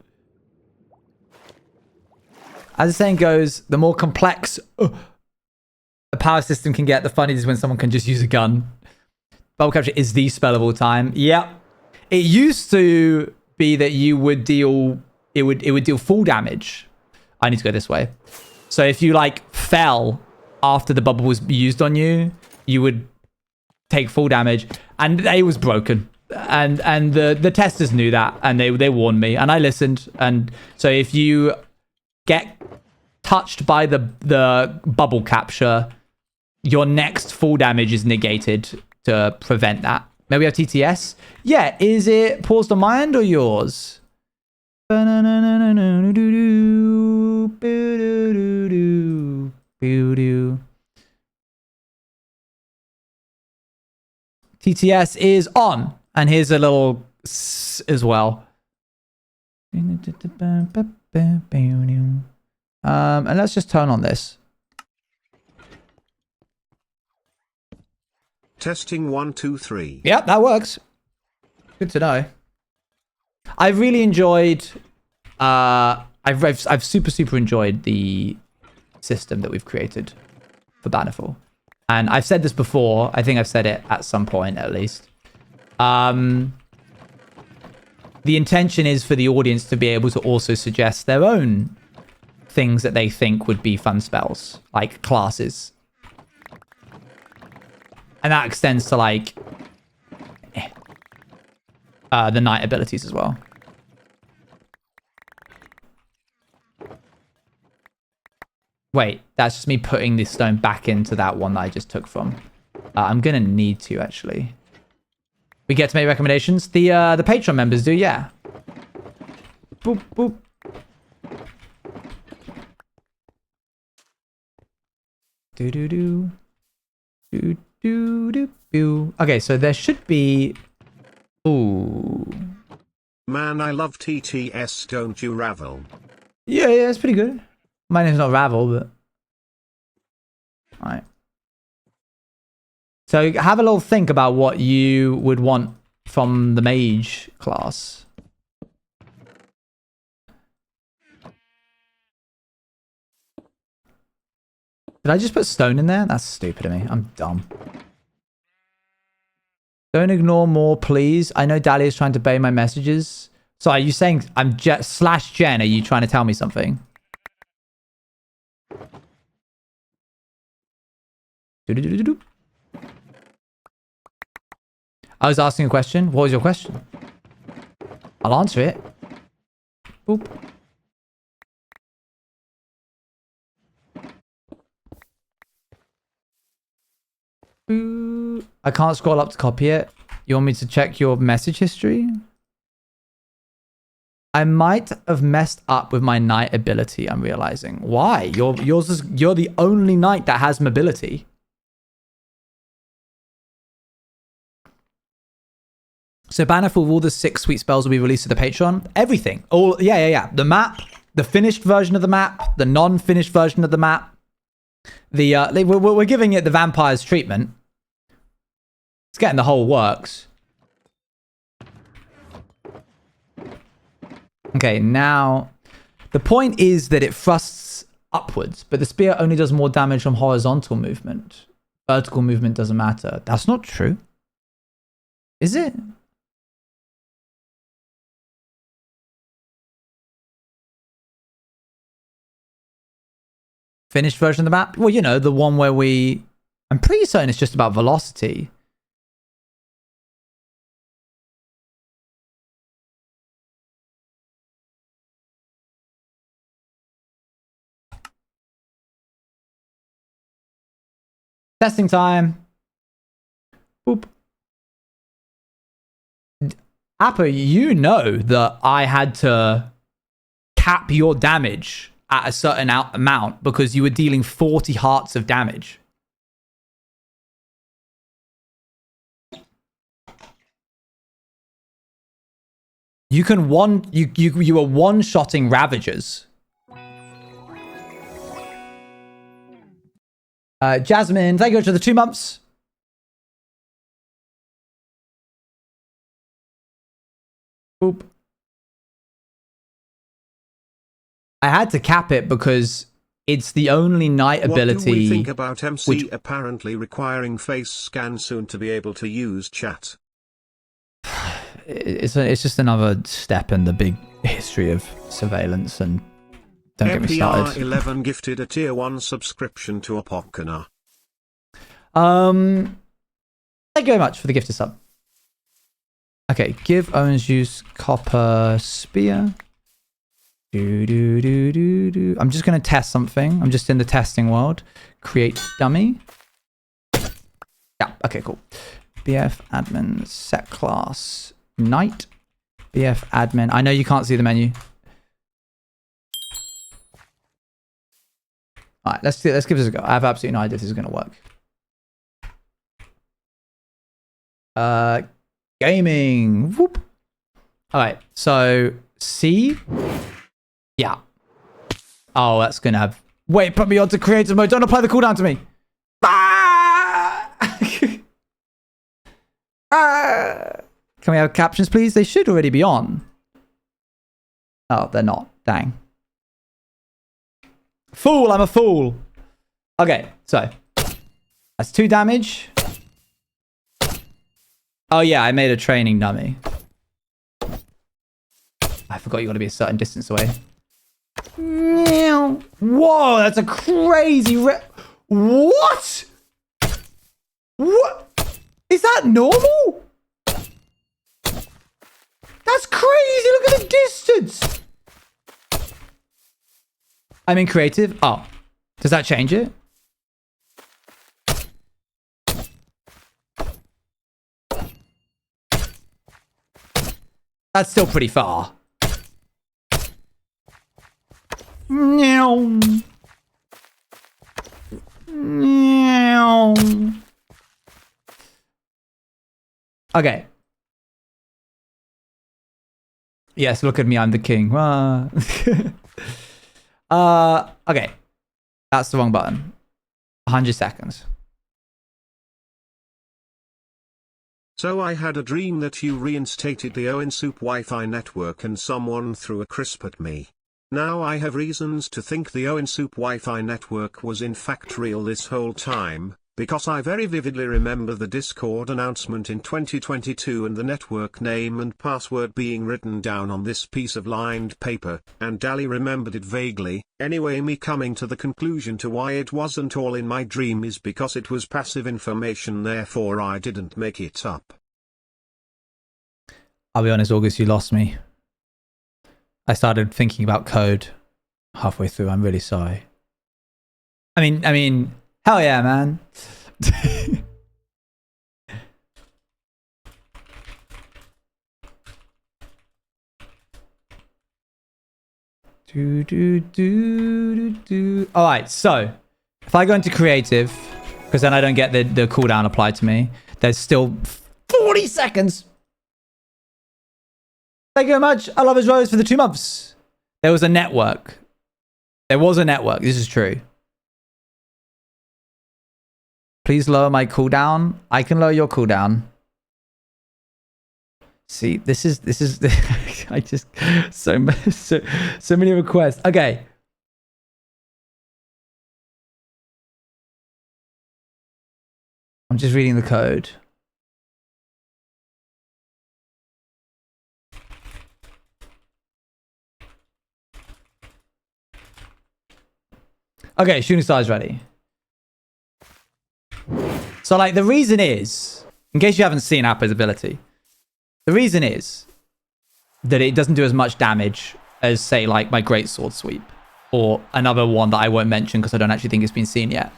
As the saying goes, the more complex a power system can get, the funnier it is when someone can just use a gun. Bubble capture is the spell of all time. Yep. It used to be that you would deal... It would deal full damage. I need to go this way. So if you like fell after the bubble was used on you, you would take full damage, and it was broken. And the testers knew that, and they warned me, and I listened. And so if you get touched by the bubble capture, your next full damage is negated to prevent that. Maybe we have TTS. Yeah, is it paused on my end or yours? TTS is on, and here's a little s as well. And let's just turn on this. Testing 1 2 3. Yep, that works. Good to know. I really enjoyed. I've super enjoyed the system that we've created for Bannerful, and I've said this before. I think I've said it at some point at least. The intention is for the audience to be able to also suggest their own things that they think would be fun spells, like classes, and that extends to like the knight abilities as well. Wait, that's just me putting this stone back into that one that I just took from. I'm gonna need to actually. We get to make recommendations. The Patreon members do, yeah. Boop boop. Do do do. Do do do do. Okay, so there should be. Ooh. Man, I love TTS, don't you, Ravel? Yeah, it's pretty good. My name's not Ravel, but... Alright. So have a little think about what you would want from the mage class. Did I just put stone in there? That's stupid of me. I'm dumb. Don't ignore more, please. I know Dahlia's trying to bait my messages. So are you saying I'm slash Jen? Are you trying to tell me something? I was asking a question. What was your question? I'll answer it. Boop. I can't scroll up to copy it. You want me to check your message history? I might have messed up with my knight ability, I'm realizing. Why? You're the only knight that has mobility. So Bannerful, all the 6 sweet spells will be released to the Patreon. Everything. All, yeah. The map, the finished version of the map, the non-finished version of the map. We're giving it the vampires treatment. It's getting the whole works. Okay, now the point is that it thrusts upwards, but the spear only does more damage from horizontal movement. Vertical movement doesn't matter. That's not true. Is it? Finished version of the map? Well, you know, the one where I'm pretty certain it's just about velocity. Testing time. Boop. Appa, you know that I had to cap your damage at a certain amount because you were dealing 40 hearts of damage. You can you were one-shotting Ravagers. Jasmine, thank you for the 2 months. Boop. I had to cap it because it's the only night ability. What do we think about MC apparently requiring face scan soon to be able to use chat? It's just another step in the big history of surveillance, and don't get me started. MPR11 gifted a tier 1 subscription to Apokana. Thank you very much for the gifted sub. Okay, give Owen's use copper spear. I'm just going to test something. I'm just in the testing world. Create dummy. Yeah, okay, cool. BF admin set class knight. BF admin. I know you can't see the menu. All right, let's give this a go. I have absolutely no idea if this is going to work. Gaming. Whoop. All right, so C. Yeah. Oh, that's going to have... Wait, put me onto creative mode. Don't apply the cooldown to me. Ah! Can we have captions, please? They should already be on. Oh, they're not. Dang. Fool, I'm a fool. Okay, so. That's 2 damage. Oh, yeah, I made a training dummy. I forgot you got to be a certain distance away. Whoa, that's a crazy what? What? Is that normal? That's crazy. Look at the distance. I'm in creative. Oh, does that change it? That's still pretty far. Meow. Meow. Okay. Yes, look at me, I'm the king. Okay. That's the wrong button. 100 seconds. So I had a dream that you reinstated the Owen Soup Wi-Fi network and someone threw a crisp at me. Now I have reasons to think the Owen Soup Wi-Fi network was in fact real this whole time, because I very vividly remember the Discord announcement in 2022 and the network name and password being written down on this piece of lined paper, and Dali remembered it vaguely. Anyway, me coming to the conclusion to why it wasn't all in my dream is because it was passive information, therefore I didn't make it up. I'll be honest, August, you lost me. I started thinking about code halfway through. I'm really sorry. I mean, hell yeah, man. All right, so if I go into creative, because then I don't get the cooldown applied to me, there's still 40 seconds. Thank you very much. I love his rose for the 2 months. There was a network. There was a network. This is true. Please lower my cooldown. I can lower your cooldown. See, this is I just so many requests. Okay. I'm just reading the code. Okay, shooting star is ready. So, like, the reason is, in case you haven't seen Appa's ability, the reason is that it doesn't do as much damage as, say, like, my Great Sword Sweep, or another one that I won't mention because I don't actually think it's been seen yet,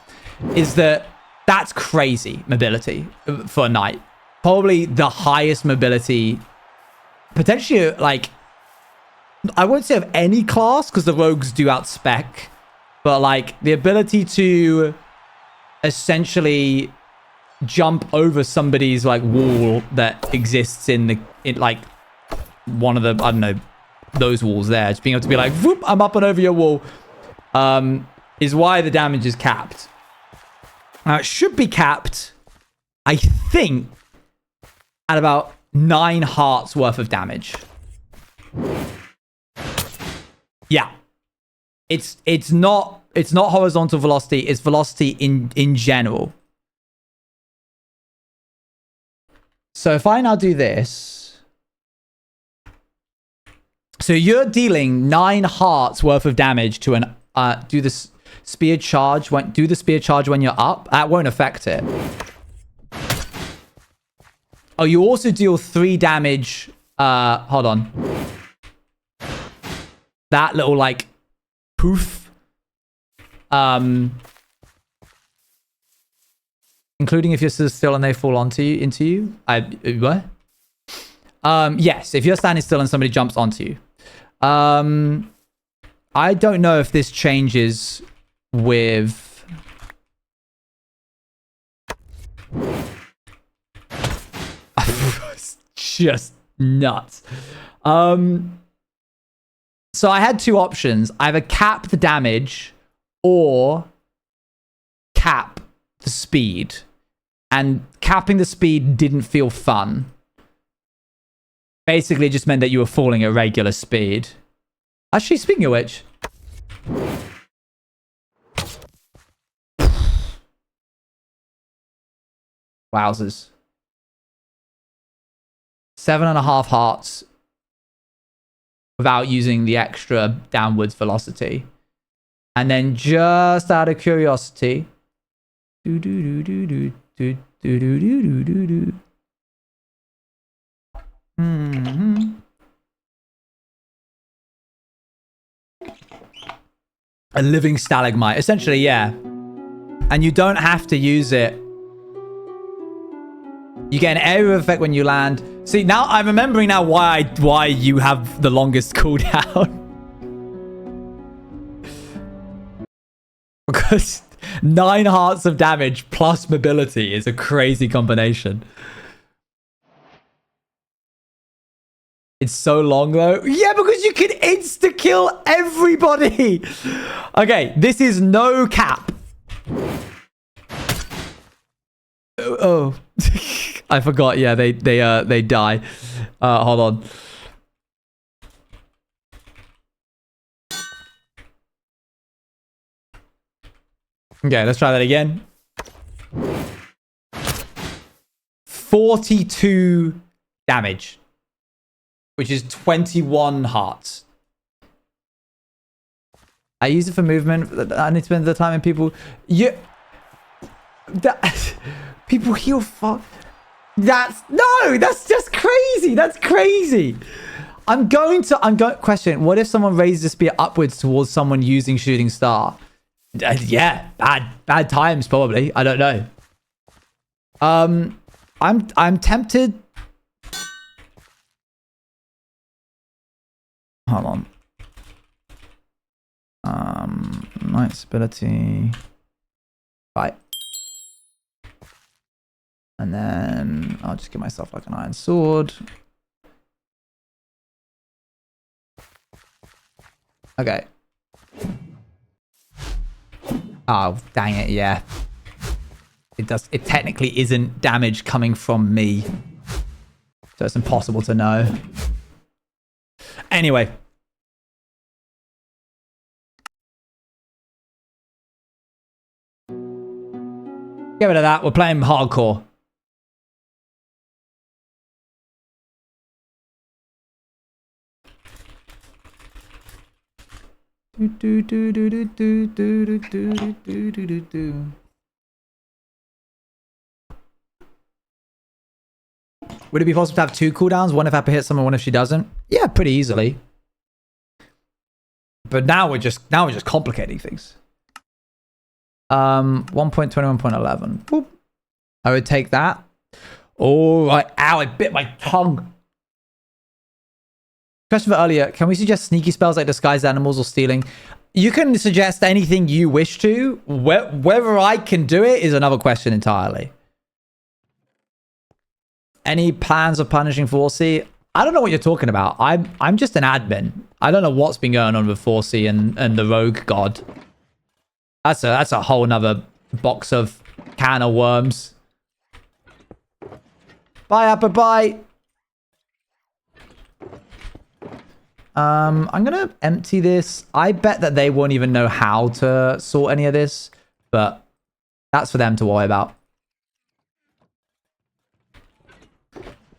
is that that's crazy mobility for a knight. Probably the highest mobility, potentially, like, I won't say of any class, because the rogues do outspec, but, like, the ability to essentially jump over somebody's, like, wall that exists in like, one of the, I don't know, those walls there. Just being able to be like, whoop, I'm up and over your wall, is why the damage is capped. Now, it should be capped, I think, at about 9 hearts worth of damage. Yeah. It's not horizontal velocity, it's velocity in general. So if I now do this, so you're dealing 9 hearts worth of damage to an do this spear charge when you're up. That won't affect it. Oh, you also deal 3 damage. Hold on. That little, like, poof. Including if you're still and they fall into you. What? Yes, if you're standing still and somebody jumps onto you. I don't know if this changes with... It's just nuts. So I had 2 options. Either cap the damage or cap the speed. And capping the speed didn't feel fun. Basically, it just meant that you were falling at regular speed. Actually, speaking of which... Wowzers. 7.5 hearts without using the extra downwards velocity. And then just out of curiosity... A living stalagmite. Essentially, yeah. And you don't have to use it. You get an area effect when you land. See, now I'm remembering now why you have the longest cooldown. Because 9 hearts of damage plus mobility is a crazy combination. It's so long though. Yeah, because you can insta-kill everybody. Okay, this is no cap. Oh. I forgot. Yeah, they die. Hold on. Okay, let's try that again. 42 damage. Which is 21 hearts. I use it for movement. I need to spend the time in people. Yeah. People heal for... That's just crazy. That's crazy. Question. What if someone raises a spear upwards towards someone using shooting star? Yeah, bad times probably. I don't know. I'm tempted. Hold on. Knight's ability. Right. And then I'll just give myself like an iron sword. Okay. Oh, dang it, yeah. It technically isn't damage coming from me. So it's impossible to know. Anyway. Get rid of that. We're playing hardcore. Would it be possible to have 2 cooldowns? One if Appa hits someone, one if she doesn't? Yeah, pretty easily. But now we're just complicating things. 1.21.11. Boop. I would take that. Oh, ow, I bit my tongue. Question for earlier, can we suggest sneaky spells like disguised animals or stealing? You can suggest anything you wish to. Whether I can do it is another question entirely. Any plans of punishing 4C? I don't know what you're talking about. I'm just an admin. I don't know what's been going on with 4C and the rogue god. That's a whole nother box of can of worms. Bye, Appa, bye. I'm gonna empty this. I bet that they won't even know how to sort any of this, but that's for them to worry about.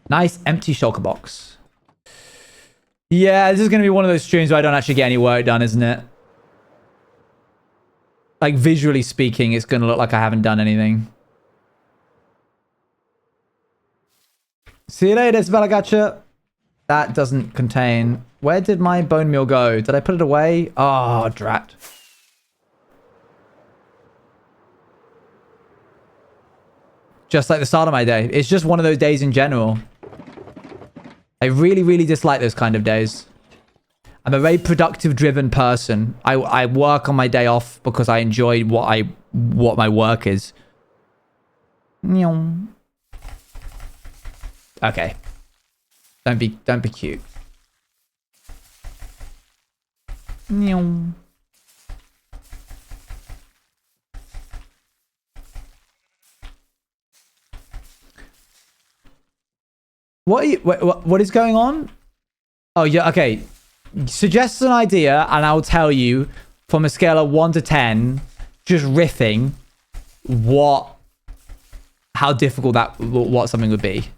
Nice empty shulker box. Yeah, this is gonna be one of those streams where I don't actually get any work done, isn't it? Like, visually speaking, it's gonna look like I haven't done anything. See you later, Spellagacha. That doesn't contain... Where did my bone meal go? Did I put it away? Oh, drat. Just like the start of my day. It's just one of those days in general. I really, really dislike those kind of days. I'm a very productive, driven person. I work on my day off because I enjoy what my work is. Okay. Don't be cute. What is going on? Oh yeah, okay. Suggest an idea and I'll tell you from a scale of 1 to 10, just riffing, how difficult what something would be.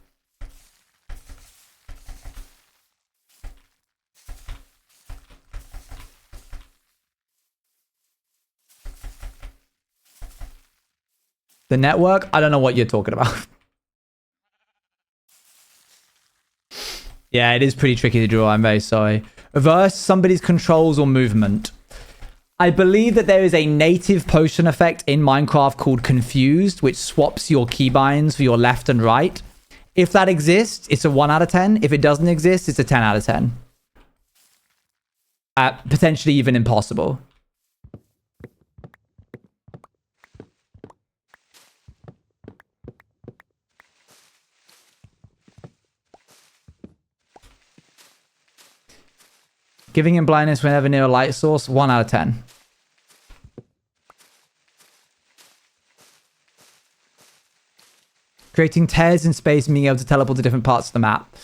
The network? I don't know what you're talking about. Yeah, it is pretty tricky to draw. I'm very sorry. Reverse somebody's controls or movement. I believe that there is a native potion effect in Minecraft called Confused, which swaps your keybinds for your left and right. If that exists, it's a 1 out of 10. If it doesn't exist, it's a 10 out of 10. Potentially even impossible. Giving him blindness whenever near a light source, 1 out of 10. Creating tears in space and being able to teleport to different parts of the map,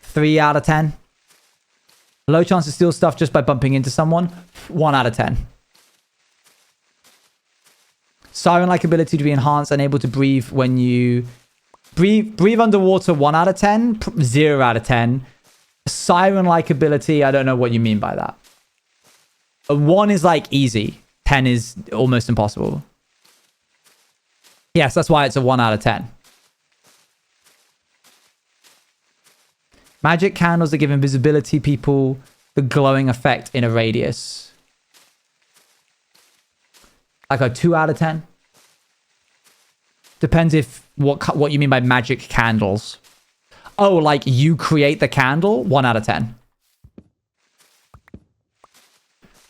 3 out of 10. Low chance to steal stuff just by bumping into someone, 1 out of 10. Siren-like ability to be enhanced and able to breathe when you... Breathe underwater, 1 out of 10, 0 out of 10. Siren-like ability, I don't know what you mean by that. 1 is like easy. 10 is almost impossible. Yes, that's why it's a 1 out of 10. Magic candles that give invisibility people the glowing effect in a radius. Like a 2 out of 10. Depends if what you mean by magic candles. Oh, like you create the candle? 1 out of 10.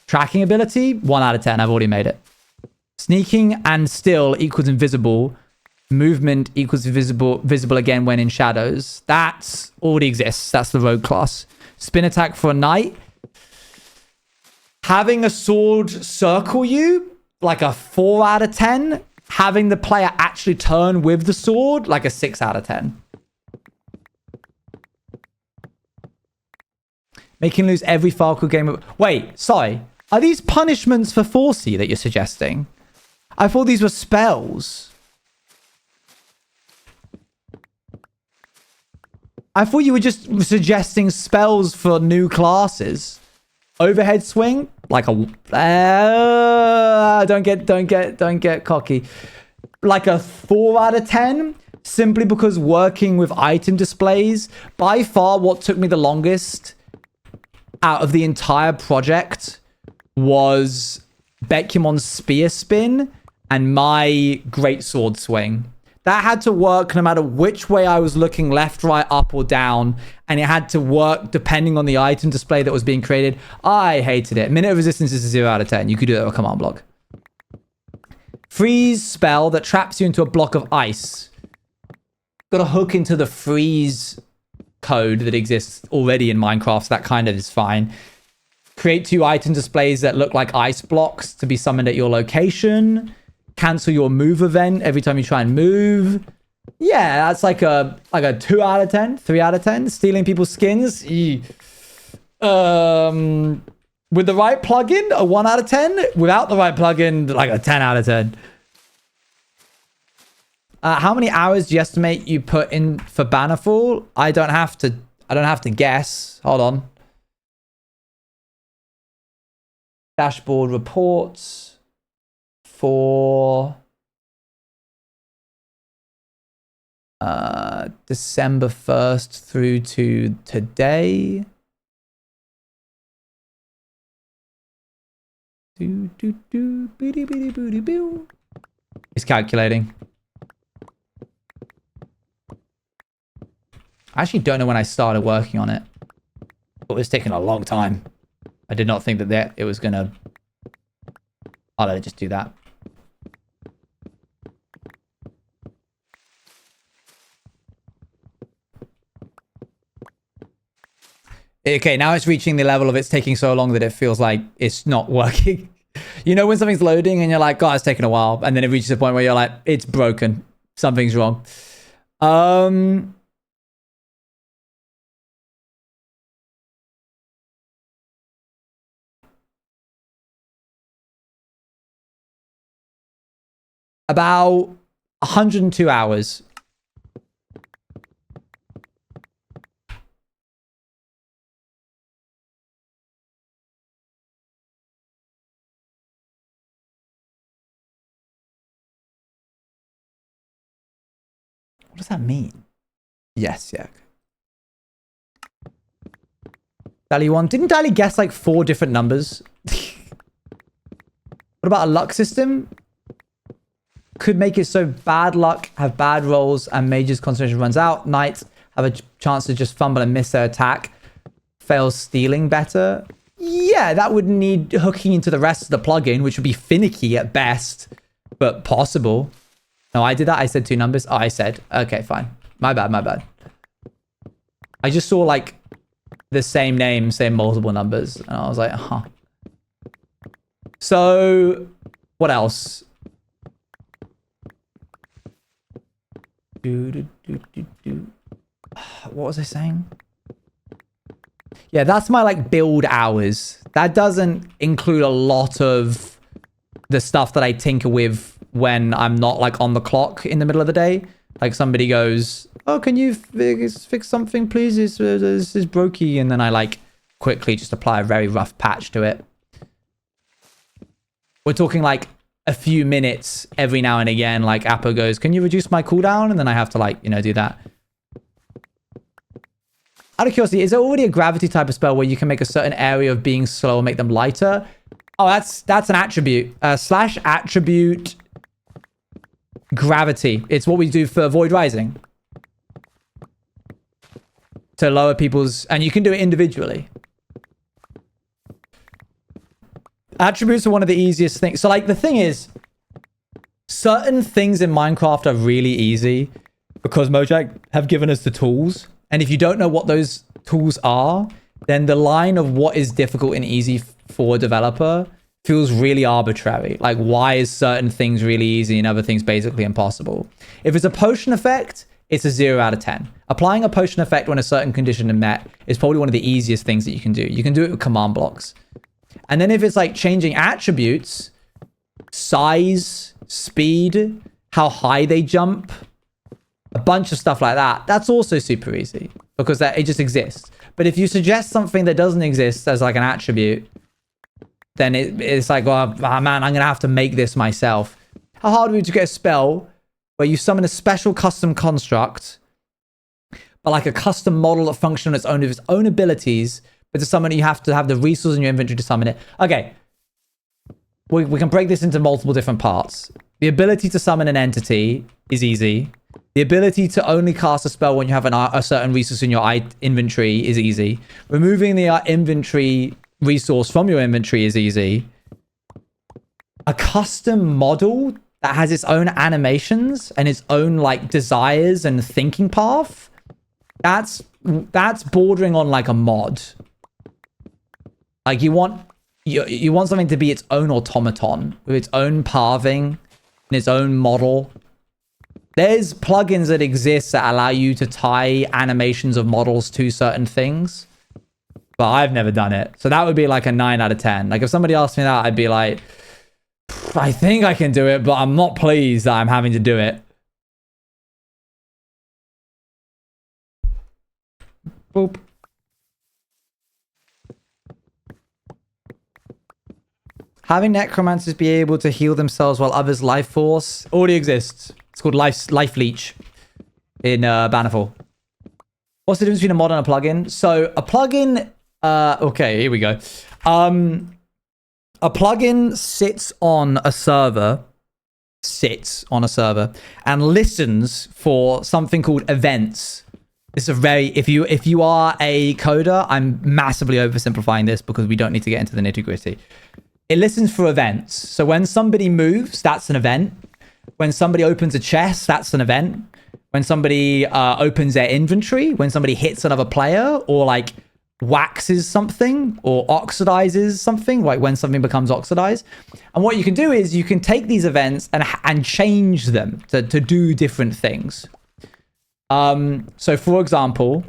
Tracking ability? 1 out of 10. I've already made it. Sneaking and still equals invisible. Movement equals visible again when in shadows. That already exists. That's the rogue class. Spin attack for a knight. Having a sword circle you? Like a 4 out of 10. Having the player actually turn with the sword? Like a 6 out of 10. Making lose every Falco game. Wait, sorry. Are these punishments for 4C that you're suggesting? I thought these were spells. I thought you were just suggesting spells for new classes. Overhead swing, like a don't get cocky. Like a 4 out of 10, simply because working with item displays, by far what took me the longest out of the entire project was Bekymon's spear spin and my greatsword swing. That had to work no matter which way I was looking, left, right, up, or down. And it had to work depending on the item display that was being created. I hated it. Minute of resistance is a 0 out of 10. You could do that with a command block. Freeze spell that traps you into a block of ice. Got to hook into the freeze code that exists already in Minecraft. So that kind of is fine. Create 2 item displays that look like ice blocks to be summoned at your location. Cancel your move event every time you try and move. Yeah, that's like a 2 out of 10, 3 out of 10. Stealing people's skins. With the right plugin, a 1 out of 10. Without the right plugin, like a 10 out of 10. How many hours do you estimate you put in for Bannerfall? I don't have to guess. Hold on. Dashboard reports. For December 1st through to today. It's calculating. I actually don't know when I started working on it. But it's taken a long time. I did not think that it was gonna... I'll let it just do that. Okay, now it's reaching the level of it's taking so long that it feels like it's not working. You know when something's loading and you're like, God, it's taking a while. And then it reaches a point where you're like, it's broken. Something's wrong. About 102 hours. What does that mean? Yes, yeah. Dali 1. Didn't Dali guess like 4 different numbers? What about a luck system? Could make it so bad luck have bad rolls and mages concentration runs out. Knights have a chance to just fumble and miss their attack. Fails stealing better. Yeah, that would need hooking into the rest of the plugin, which would be finicky at best, but possible. No, I did that. I said 2 numbers. Oh, I said. Okay, fine. My bad, my bad. I just saw like the same name, same multiple numbers. And I was like, huh. So what else? What was I saying? Yeah, that's my like build hours. That doesn't include a lot of the stuff that I tinker with when I'm not like on the clock in the middle of the day. Like somebody goes, oh, can you fix something, please? This is brokey. And then I like quickly just apply a very rough patch to it. We're talking like a few minutes every now and again. Like Apple goes, can you reduce my cooldown? And then I have to like, you know, do that. Out of curiosity, is there already a gravity type of spell where you can make a certain area of being slow and make them lighter? Oh, that's an attribute. Slash attribute gravity. It's what we do for Void Rising. To lower people's... And you can do it individually. Attributes are one of the easiest things. So like the thing is, certain things in Minecraft are really easy because Mojang have given us the tools. And if you don't know what those tools are, then the line of what is difficult and easy for a developer feels really arbitrary. Like, why is certain things really easy and other things basically impossible? If it's a potion effect, it's a 0 out of 10. Applying a potion effect when a certain condition is met is probably one of the easiest things that you can do. You can do it with command blocks. And then if it's like changing attributes, size, speed, how high they jump, a bunch of stuff like that, that's also super easy. because it just exists. But if you suggest something that doesn't exist as like an attribute, then it's like, well, man, I'm going to have to make this myself. How hard would it be to get a spell where you summon a special custom construct, but like a custom model that functions on its own abilities, but to summon it, you have to have the resource in your inventory to summon it. Okay. We can break this into multiple different parts. The ability to summon an entity is easy. The ability to only cast a spell when you have a certain resource in your inventory is easy. Removing the inventory resource from your inventory is easy. A custom model that has its own animations and its own like desires and thinking path, that's bordering on like a mod. Like you want something to be its own automaton with its own pathing and its own model. There's plugins that exist that allow you to tie animations of models to certain things, but I've never done it. So that would be like a 9 out of 10. Like if somebody asked me that, I'd be like, I think I can do it, but I'm not pleased that I'm having to do it. Boop. Having necromancers be able to heal themselves while others' life force already exists. It's called life leech in Bannerfall. What's the difference between a mod and a plugin? So a plugin, okay, here we go. A plugin sits on a server, and listens for something called events. This is a very, if you are a coder, I'm massively oversimplifying this because we don't need to get into the nitty gritty. It listens for events. So when somebody moves, that's an event. When somebody opens a chest, that's an event. When somebody opens their inventory, when somebody hits another player, or like waxes something or oxidizes something, like when something becomes oxidized. And what you can do is you can take these events and change them to do different things. So for example,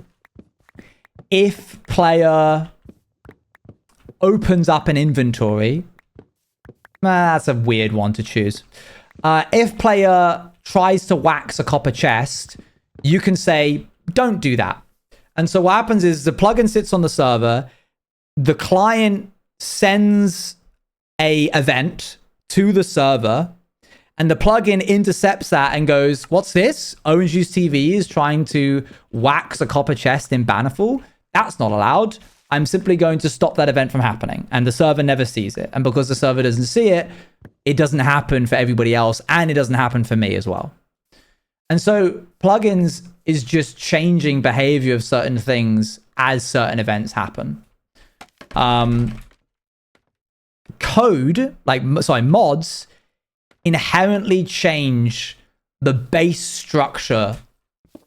if player opens up an inventory, that's a weird one to choose. If player tries to wax a copper chest, you can say, don't do that. And so what happens is the plugin sits on the server, the client sends a event to the server, and the plugin intercepts that and goes, what's this? Owen's Use TV is trying to wax a copper chest in Bannerfall. That's not allowed. I'm simply going to stop that event from happening. And the server never sees it. And because the server doesn't see it, it doesn't happen for everybody else. And it doesn't happen for me as well. And so plugins is just changing behavior of certain things as certain events happen. Mods inherently change the base structure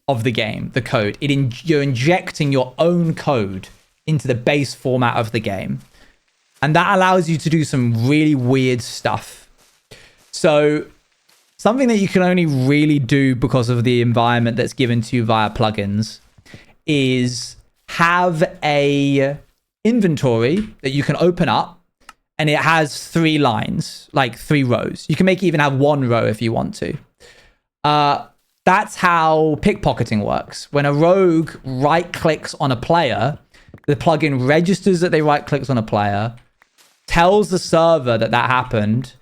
of the game, the code. You're injecting your own code into the base format of the game. And that allows you to do some really weird stuff. So something that you can only really do because of the environment that's given to you via plugins is have a inventory that you can open up, and it has 3 lines, like 3 rows. You can make it even have 1 row if you want to. That's how pickpocketing works. When a rogue right-clicks on a player, the plugin registers that they right-clicked on a player, tells the server that happened,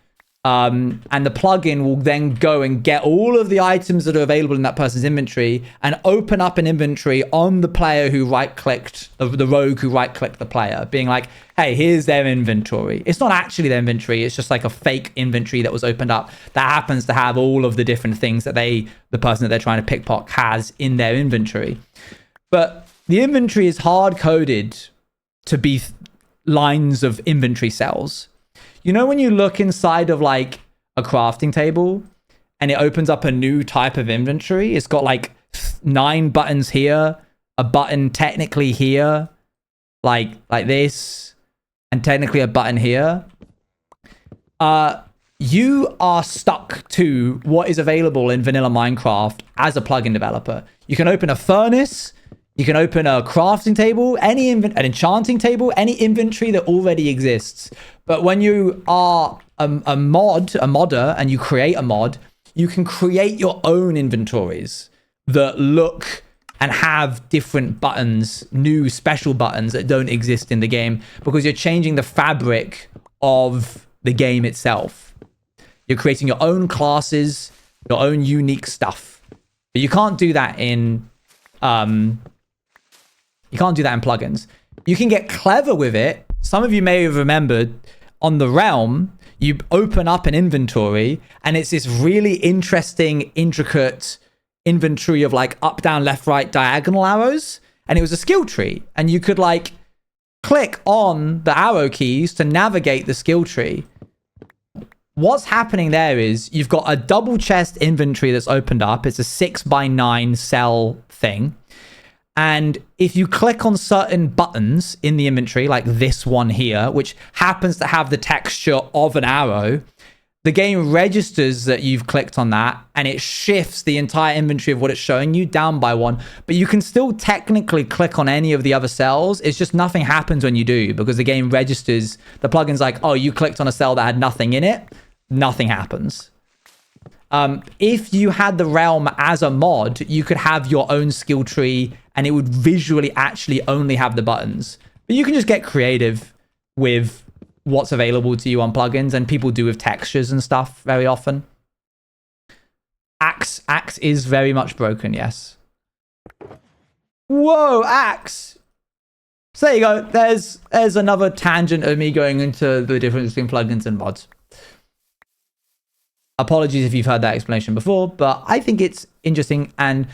and the plugin will then go and get all of the items that are available in that person's inventory and open up an inventory on the player who right-clicked, the rogue who right-clicked the player, being like, hey, here's their inventory. It's not actually their inventory. It's just like a fake inventory that was opened up that happens to have all of the different things that the person that they're trying to pickpocket has in their inventory. But the inventory is hard-coded to be lines of inventory cells. You know when you look inside of like a crafting table and it opens up a new type of inventory? It's got like 9 buttons here, a button technically here, like this, and technically a button here. You are stuck to what is available in vanilla Minecraft as a plugin developer. You can open a furnace, you can open a crafting table, an enchanting table, any inventory that already exists. But when you are a modder, and you create a mod, you can create your own inventories that look and have different buttons, new special buttons that don't exist in the game, because you're changing the fabric of the game itself. You're creating your own classes, your own unique stuff. But you can't do that in plugins. You can get clever with it. Some of you may have remembered on the Realm, you open up an inventory and it's this really interesting, intricate inventory of like up, down, left, right, diagonal arrows. And it was a skill tree. And you could like click on the arrow keys to navigate the skill tree. What's happening there is you've got a double chest inventory that's opened up. It's a 6x9 cell thing. And if you click on certain buttons in the inventory, like this one here, which happens to have the texture of an arrow, the game registers that you've clicked on that and it shifts the entire inventory of what it's showing you down by one. But you can still technically click on any of the other cells. It's just nothing happens when you do, because the game registers, the plugin's like, oh, you clicked on a cell that had nothing in it. Nothing happens. If you had the Realm as a mod, you could have your own skill tree and it would visually actually only have the buttons. But you can just get creative with what's available to you on plugins, and people do with textures and stuff very often. Axe is very much broken, yes. Whoa, Axe! So there you go. There's another tangent of me going into the difference between plugins and mods. Apologies if you've heard that explanation before, but I think it's interesting, and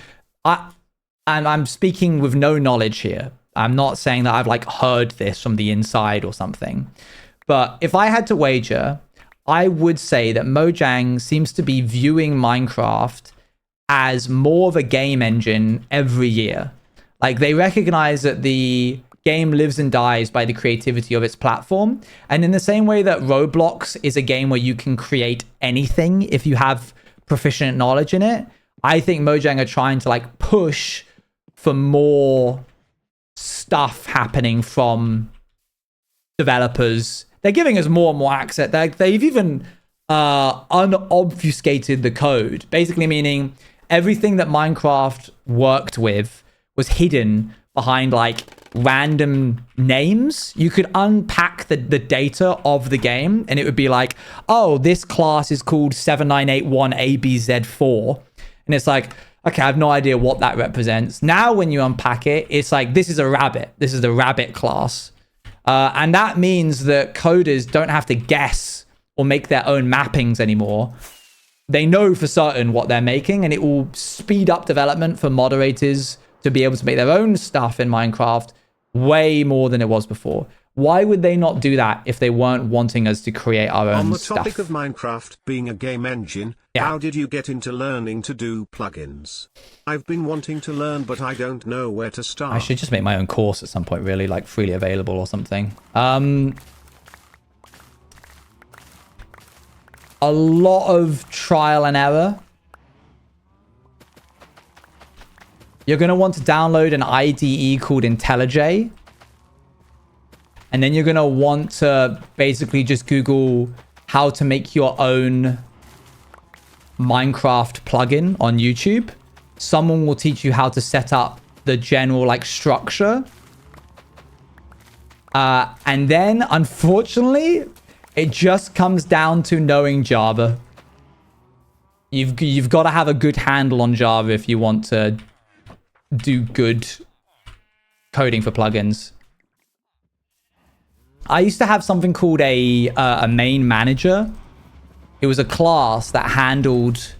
I'm speaking with no knowledge here. I'm not saying that I've like heard this from the inside or something. But if I had to wager, I would say that Mojang seems to be viewing Minecraft as more of a game engine every year. Like, they recognize that the game lives and dies by the creativity of its platform. And in the same way that Roblox is a game where you can create anything if you have proficient knowledge in it, I think Mojang are trying to like push for more stuff happening from developers. They're giving us more and more access. They've even unobfuscated the code, basically meaning everything that Minecraft worked with was hidden behind like random names. You could unpack the data of the game and it would be like, oh, this class is called 7981ABZ4. And it's like, okay, I have no idea what that represents. Now, when you unpack it, it's like, this is a rabbit. This is the rabbit class. And that means that coders don't have to guess or make their own mappings anymore. They know for certain what they're making, and it will speed up development for moderators to be able to make their own stuff in Minecraft way more than it was before. Why would they not do that if they weren't wanting us to create our own stuff? On the topic of Minecraft being a game engine, how did you get into learning to do plugins? I've been wanting to learn, but I don't know where to start. I should just make my own course at some point, really, like freely available or something. A lot of trial and error. You're going to want to download an IDE called IntelliJ. And then you're going to want to basically just Google how to make your own Minecraft plugin on YouTube. Someone will teach you how to set up the general like structure. And then, unfortunately, it just comes down to knowing Java. You've got to have a good handle on Java if you want to do good coding for plugins. I used to have something called a main manager. It was a class that handled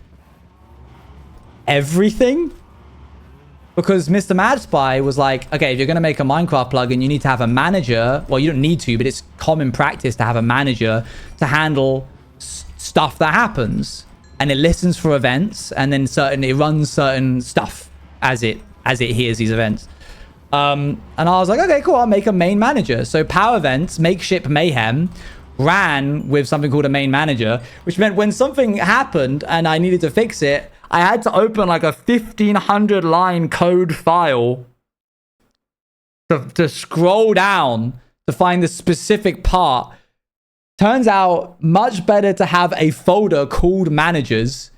everything. Because Mr. Mad Spy was like, okay, if you're going to make a Minecraft plugin, you need to have a manager. Well, you don't need to, but it's common practice to have a manager to handle stuff that happens. And it listens for events, and then it runs certain stuff as it hears these events. And I was like, okay, cool, I'll make a main manager. So Power Events, Makeship Mayhem, ran with something called a main manager, which meant when something happened and I needed to fix it, I had to open like a 1,500 line code file to scroll down to find the specific part. Turns out much better to have a folder called managers,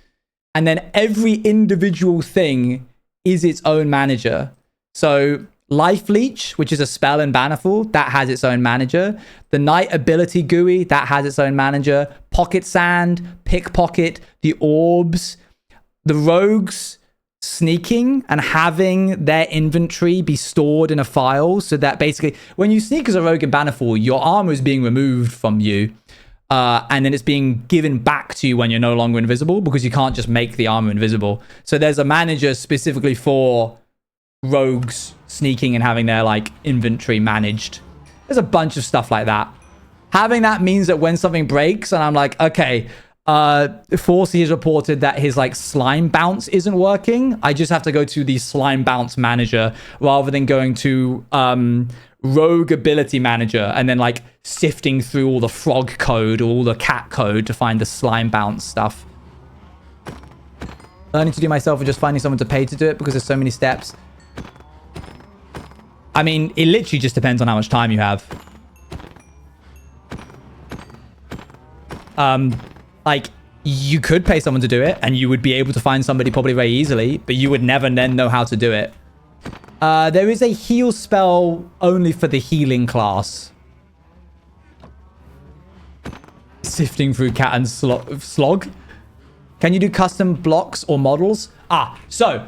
and then every individual thing is its own manager. So Life Leech, which is a spell in Bannerful, that has its own manager. The Knight Ability GUI, that has its own manager. Pocket Sand, Pickpocket, the Orbs, the Rogues sneaking and having their inventory be stored in a file, so that basically when you sneak as a rogue in Bannerfall, your armor is being removed from you, and then it's being given back to you when you're no longer invisible, because you can't just make the armor invisible. So there's a manager specifically for rogues sneaking and having their like inventory managed. There's a bunch of stuff like that. Having that means that when something breaks and I'm like, okay, Forsey has reported that his like slime bounce isn't working, I just have to go to the slime bounce manager rather than going to rogue ability manager and then like sifting through all the frog code or all the cat code to find the slime bounce stuff. Learning to do myself or just finding someone to pay to do it because there's so many steps. I mean, it literally just depends on how much time you have. Like, you could pay someone to do it, and you would be able to find somebody probably very easily, but you would never then know how to do it. There is a heal spell only for the healing class. Sifting through cat and slog. Can you do custom blocks or models? So...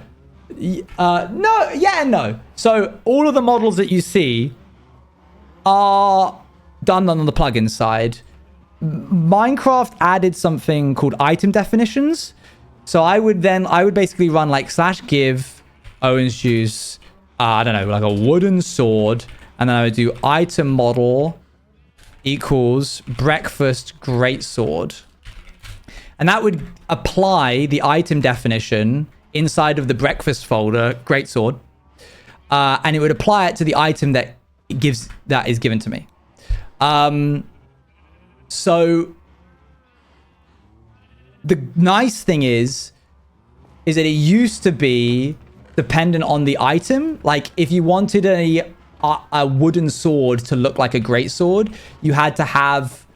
no, yeah and no. So all of the models that you see are done on the plugin side. Minecraft added something called item definitions. So I would basically run like /give Owen's juice, I don't know, like a wooden sword, and then I would do item model equals breakfast greatsword. And that would apply the item definition inside of the breakfast folder, greatsword, and it would apply it to the item that is given to me. So the nice thing is that it used to be dependent on the item. Like if you wanted a wooden sword to look like a greatsword, you had to have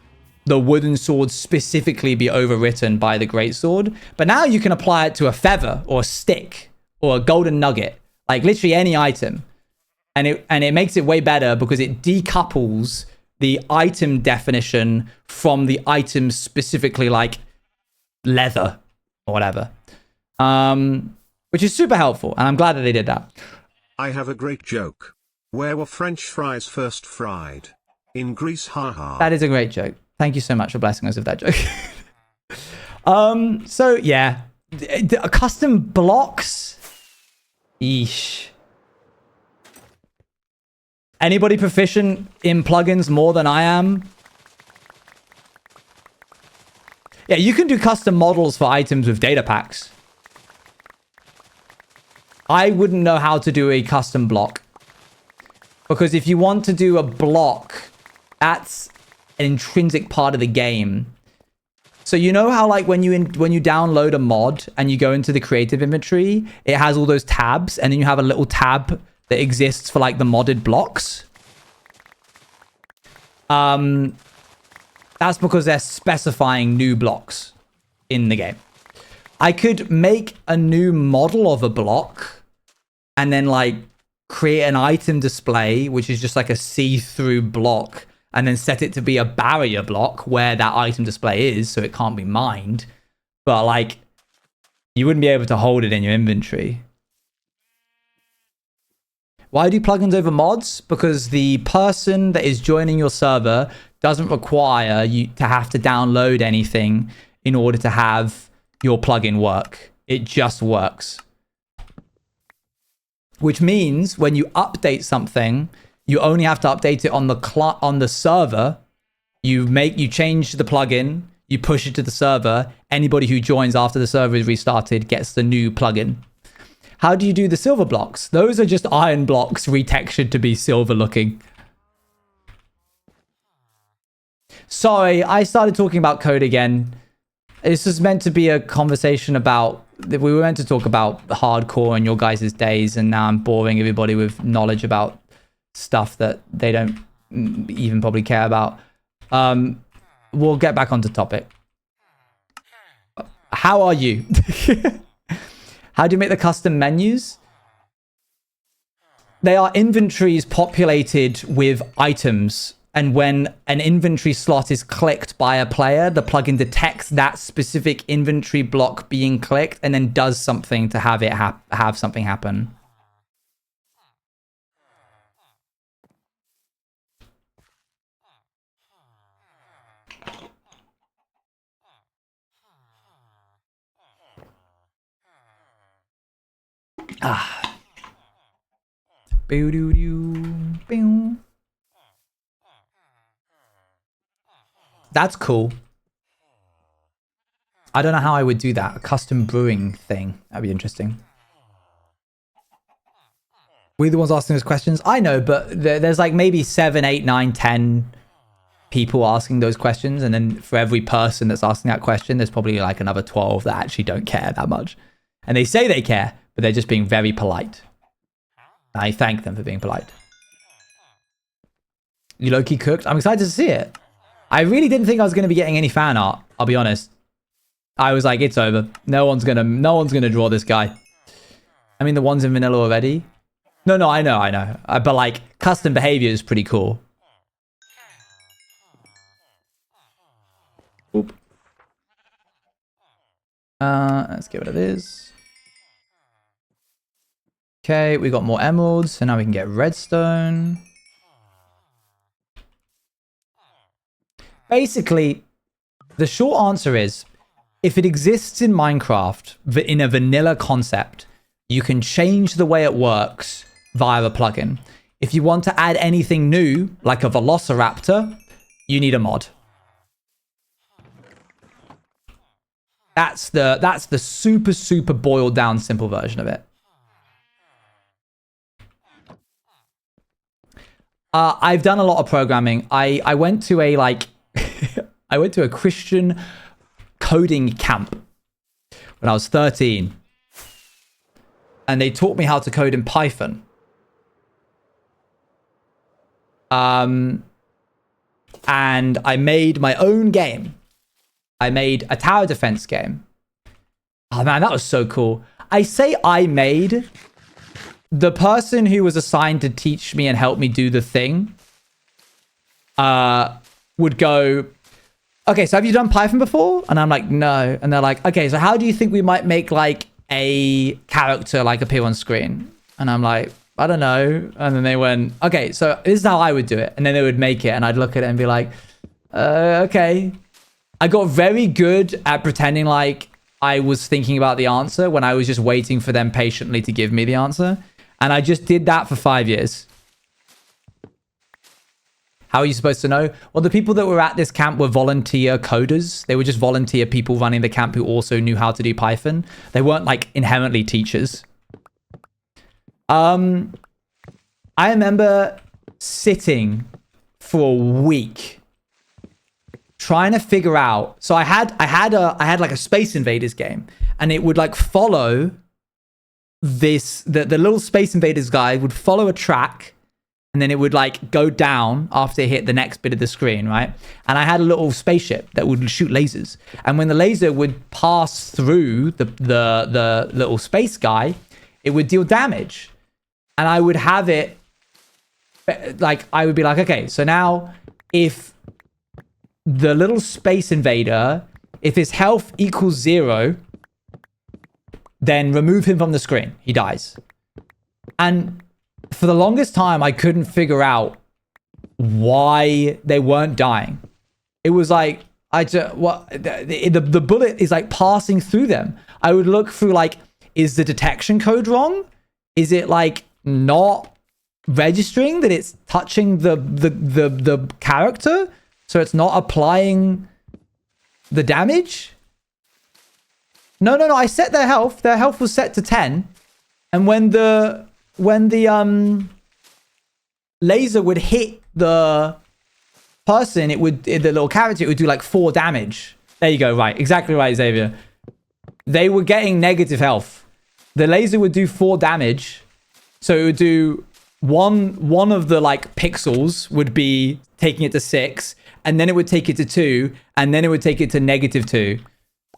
the wooden sword specifically be overwritten by the greatsword. But now you can apply it to a feather or a stick or a golden nugget, like literally any item. And it makes it way better because it decouples the item definition from the item specifically like leather or whatever. Which is super helpful. And I'm glad that they did that. I have a great joke. Where were French fries first fried? In Greece, haha. That is a great joke. Thank you so much for blessing us with that joke. So yeah, custom blocks. Eesh. Anybody proficient in plugins more than I am? Yeah, you can do custom models for items with data packs. I wouldn't know how to do a custom block. Because if you want to do a block, that's an intrinsic part of the game. So you know how like when you download a mod and you go into the creative inventory, it has all those tabs, and then you have a little tab that exists for like the modded blocks. That's because they're specifying new blocks in the game. I could make a new model of a block and then like create an item display, which is just like a see-through block, and then set it to be a barrier block where that item display is, so it can't be mined. But like, you wouldn't be able to hold it in your inventory. Why do plugins over mods? Because the person that is joining your server doesn't require you to have to download anything in order to have your plugin work. It just works. Which means when you update something, you only have to update it on the server. You change the plugin, you push it to the server. Anybody who joins after the server is restarted gets the new plugin. How do you do the silver blocks? Those are just iron blocks retextured to be silver looking. Sorry, I started talking about code again. This was meant to be a conversation about... We were meant to talk about hardcore and your guys' days, and now I'm boring everybody with knowledge about stuff that they don't even probably care about. We'll get back onto topic. How are you? How do you make the custom menus? they are inventories populated with items. And when an inventory slot is clicked by a player, the plugin detects that specific inventory block being clicked and then does something to have it have something happen. Ah. Boo-doo-doo. That's cool. I don't know how I would do that. A custom brewing thing. That'd be interesting. We're the ones asking those questions. I know, but there's like maybe 7, 8, 9, 10 people asking those questions. And then for every person that's asking that question, there's probably like another 12 that actually don't care that much. And they say they care, but they're just being very polite. I thank them for being polite. You low-key cooked? I'm excited to see it. I really didn't think I was going to be getting any fan art. I'll be honest. I was like, it's over. No one's gonna draw this guy. I mean, the one's in vanilla already. No, I know. But like, custom behavior is pretty cool. Oop. Let's get rid of this. Okay, we got more emeralds, so now we can get redstone. Basically, the short answer is, if it exists in Minecraft in a vanilla concept, you can change the way it works via a plugin. If you want to add anything new, like a velociraptor, you need a mod. That's the super boiled down simple version of it. I've done a lot of programming. I went to a I went to a Christian coding camp when I was 13. And they taught me how to code in Python. And I made my own game. I made a tower defense game. Oh man, that was so cool. I say I made. The person who was assigned to teach me and help me do the thing would go, okay, so have you done Python before? And I'm like, no. And they're like, okay, so how do you think we might make like a character like appear on screen? And I'm like, I don't know. And then they went, okay, so this is how I would do it. And then they would make it and I'd look at it and be like, okay. I got very good at pretending like I was thinking about the answer when I was just waiting for them patiently to give me the answer. And I just did that for 5 years. How are you supposed to know? Well, the people that were at this camp were volunteer coders. They were just volunteer people running the camp who also knew how to do Python. They weren't like inherently teachers. I remember sitting for a week trying to figure out. So I had like a Space Invaders game, and it would like follow this. The little Space Invaders guy would follow a track. And then it would like go down after it hit the next bit of the screen, right? And I had a little spaceship that would shoot lasers. And when the laser would pass through the little space guy, it would deal damage. And I would have it, like, I would be like, okay, so now if the little space invader, if his health equals 0, then remove him from the screen. He dies. And for the longest time, I couldn't figure out why they weren't dying. It was like, the bullet is like passing through them. I would look through like, is the detection code wrong? Is it like not registering that it's touching the character? So it's not applying the damage? No. I set their health. Their health was set to 10. And when the laser would hit the person, the little character, it would do like 4 damage. There you go. Right. Exactly right, Xavier. They were getting negative health. The laser would do 4 damage. So it would do one of the like pixels would be taking it to 6, and then it would take it to 2, and then it would take it to -2.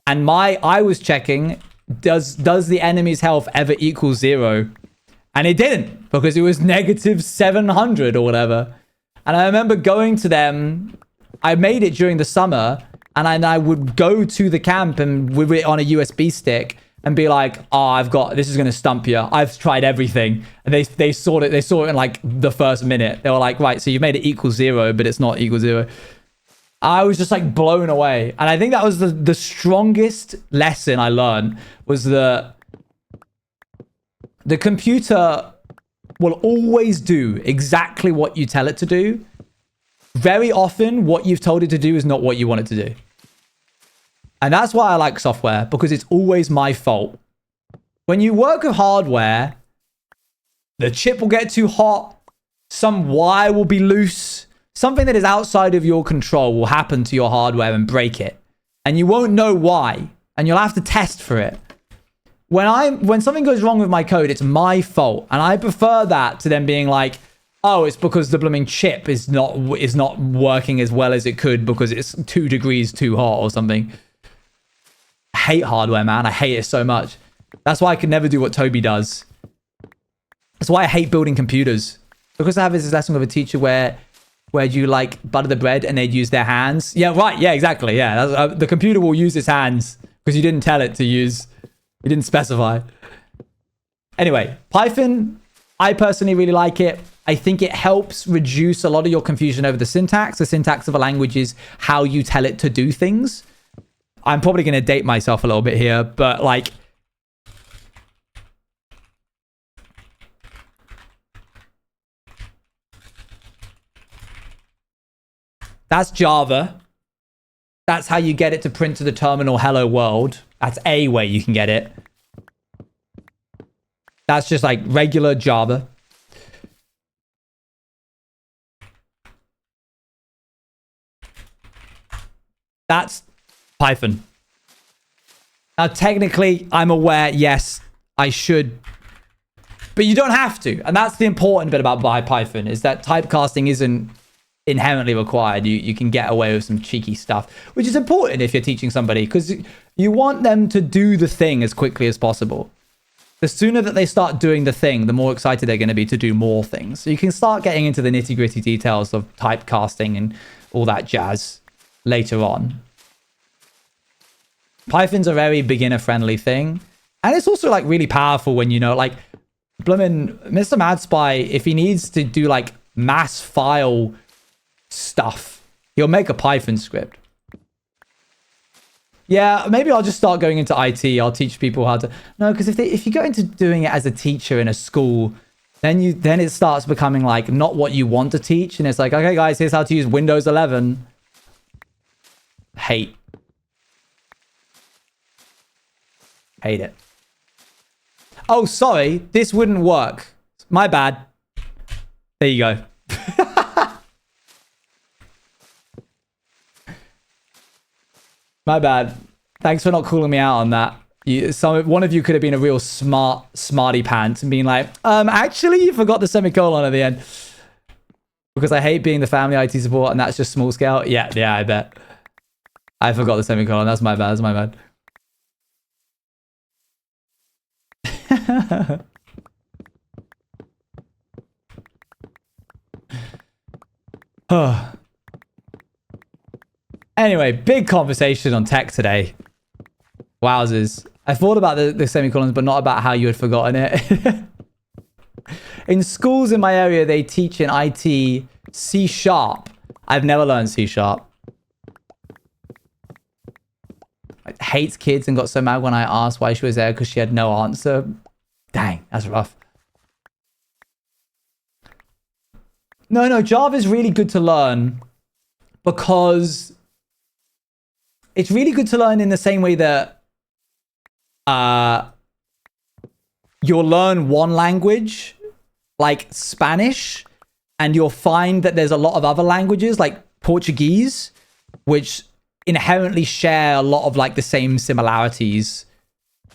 And I was checking, does the enemy's health ever equal 0? And it didn't, because it was negative 700 or whatever. And I remember going to them. I made it during the summer, and I would go to the camp and with it on a USB stick and be like, oh, this is going to stump you. I've tried everything. And they saw it in like the first minute. They were like, right, so you made it equal 0, but it's not equal 0. I was just like blown away. And I think that was the strongest lesson I learned, was the computer will always do exactly what you tell it to do. Very often, what you've told it to do is not what you want it to do. And that's why I like software, because it's always my fault. When you work with hardware, the chip will get too hot, some wire will be loose, something that is outside of your control will happen to your hardware and break it. And you won't know why, and you'll have to test for it. When something goes wrong with my code, it's my fault. And I prefer that to them being like, oh, it's because the blooming chip is not working as well as it could because it's 2 degrees too hot or something. I hate hardware, man. I hate it so much. That's why I could never do what Toby does. That's why I hate building computers. Because I have this lesson with a teacher where you like butter the bread and they'd use their hands. Yeah, right. Yeah, exactly. Yeah, the computer will use its hands because you didn't tell it to use. You didn't specify. Anyway, Python, I personally really like it. I think it helps reduce a lot of your confusion over the syntax. The syntax of a language is how you tell it to do things. I'm probably going to date myself a little bit here, but like, that's Java. That's how you get it to print to the terminal hello world. That's a way you can get it. That's just like regular Java. That's Python. Now, technically, I'm aware, yes, I should. But you don't have to. And that's the important bit about Python, is that typecasting isn't inherently required. You can get away with some cheeky stuff, which is important if you're teaching somebody, because you want them to do the thing as quickly as possible. The sooner that they start doing the thing, the more excited they're going to be to do more things. So you can start getting into the nitty-gritty details of typecasting and all that jazz later on. Python's a very beginner-friendly thing. And it's also like really powerful when, you know, like bloomin' Mr. Mad Spy, if he needs to do like mass file stuff, he'll make a Python script. Yeah, maybe I'll just start going into IT. I'll teach people how to... No, because if you go into doing it as a teacher in a school, then it starts becoming like not what you want to teach. And it's like, okay, guys, here's how to use Windows 11. Hate it. Oh, sorry. This wouldn't work. My bad. There you go. My bad. Thanks for not calling me out on that. One of you could have been a real smarty pants and being like, actually, you forgot the semicolon at the end. Because I hate being the family IT support and that's just small scale. Yeah, I bet. I forgot the semicolon. That's my bad. Anyway, big conversation on tech today. Wowzers. I thought about the semicolons, but not about how you had forgotten it. In schools in my area, they teach in IT C#. I've never learned C#. I hates kids and got so mad when I asked why she was there because she had no answer. Dang, that's rough. No, Java is really good to learn because it's really good to learn in the same way that you'll learn one language, like Spanish, and you'll find that there's a lot of other languages, like Portuguese, which inherently share a lot of like the same similarities.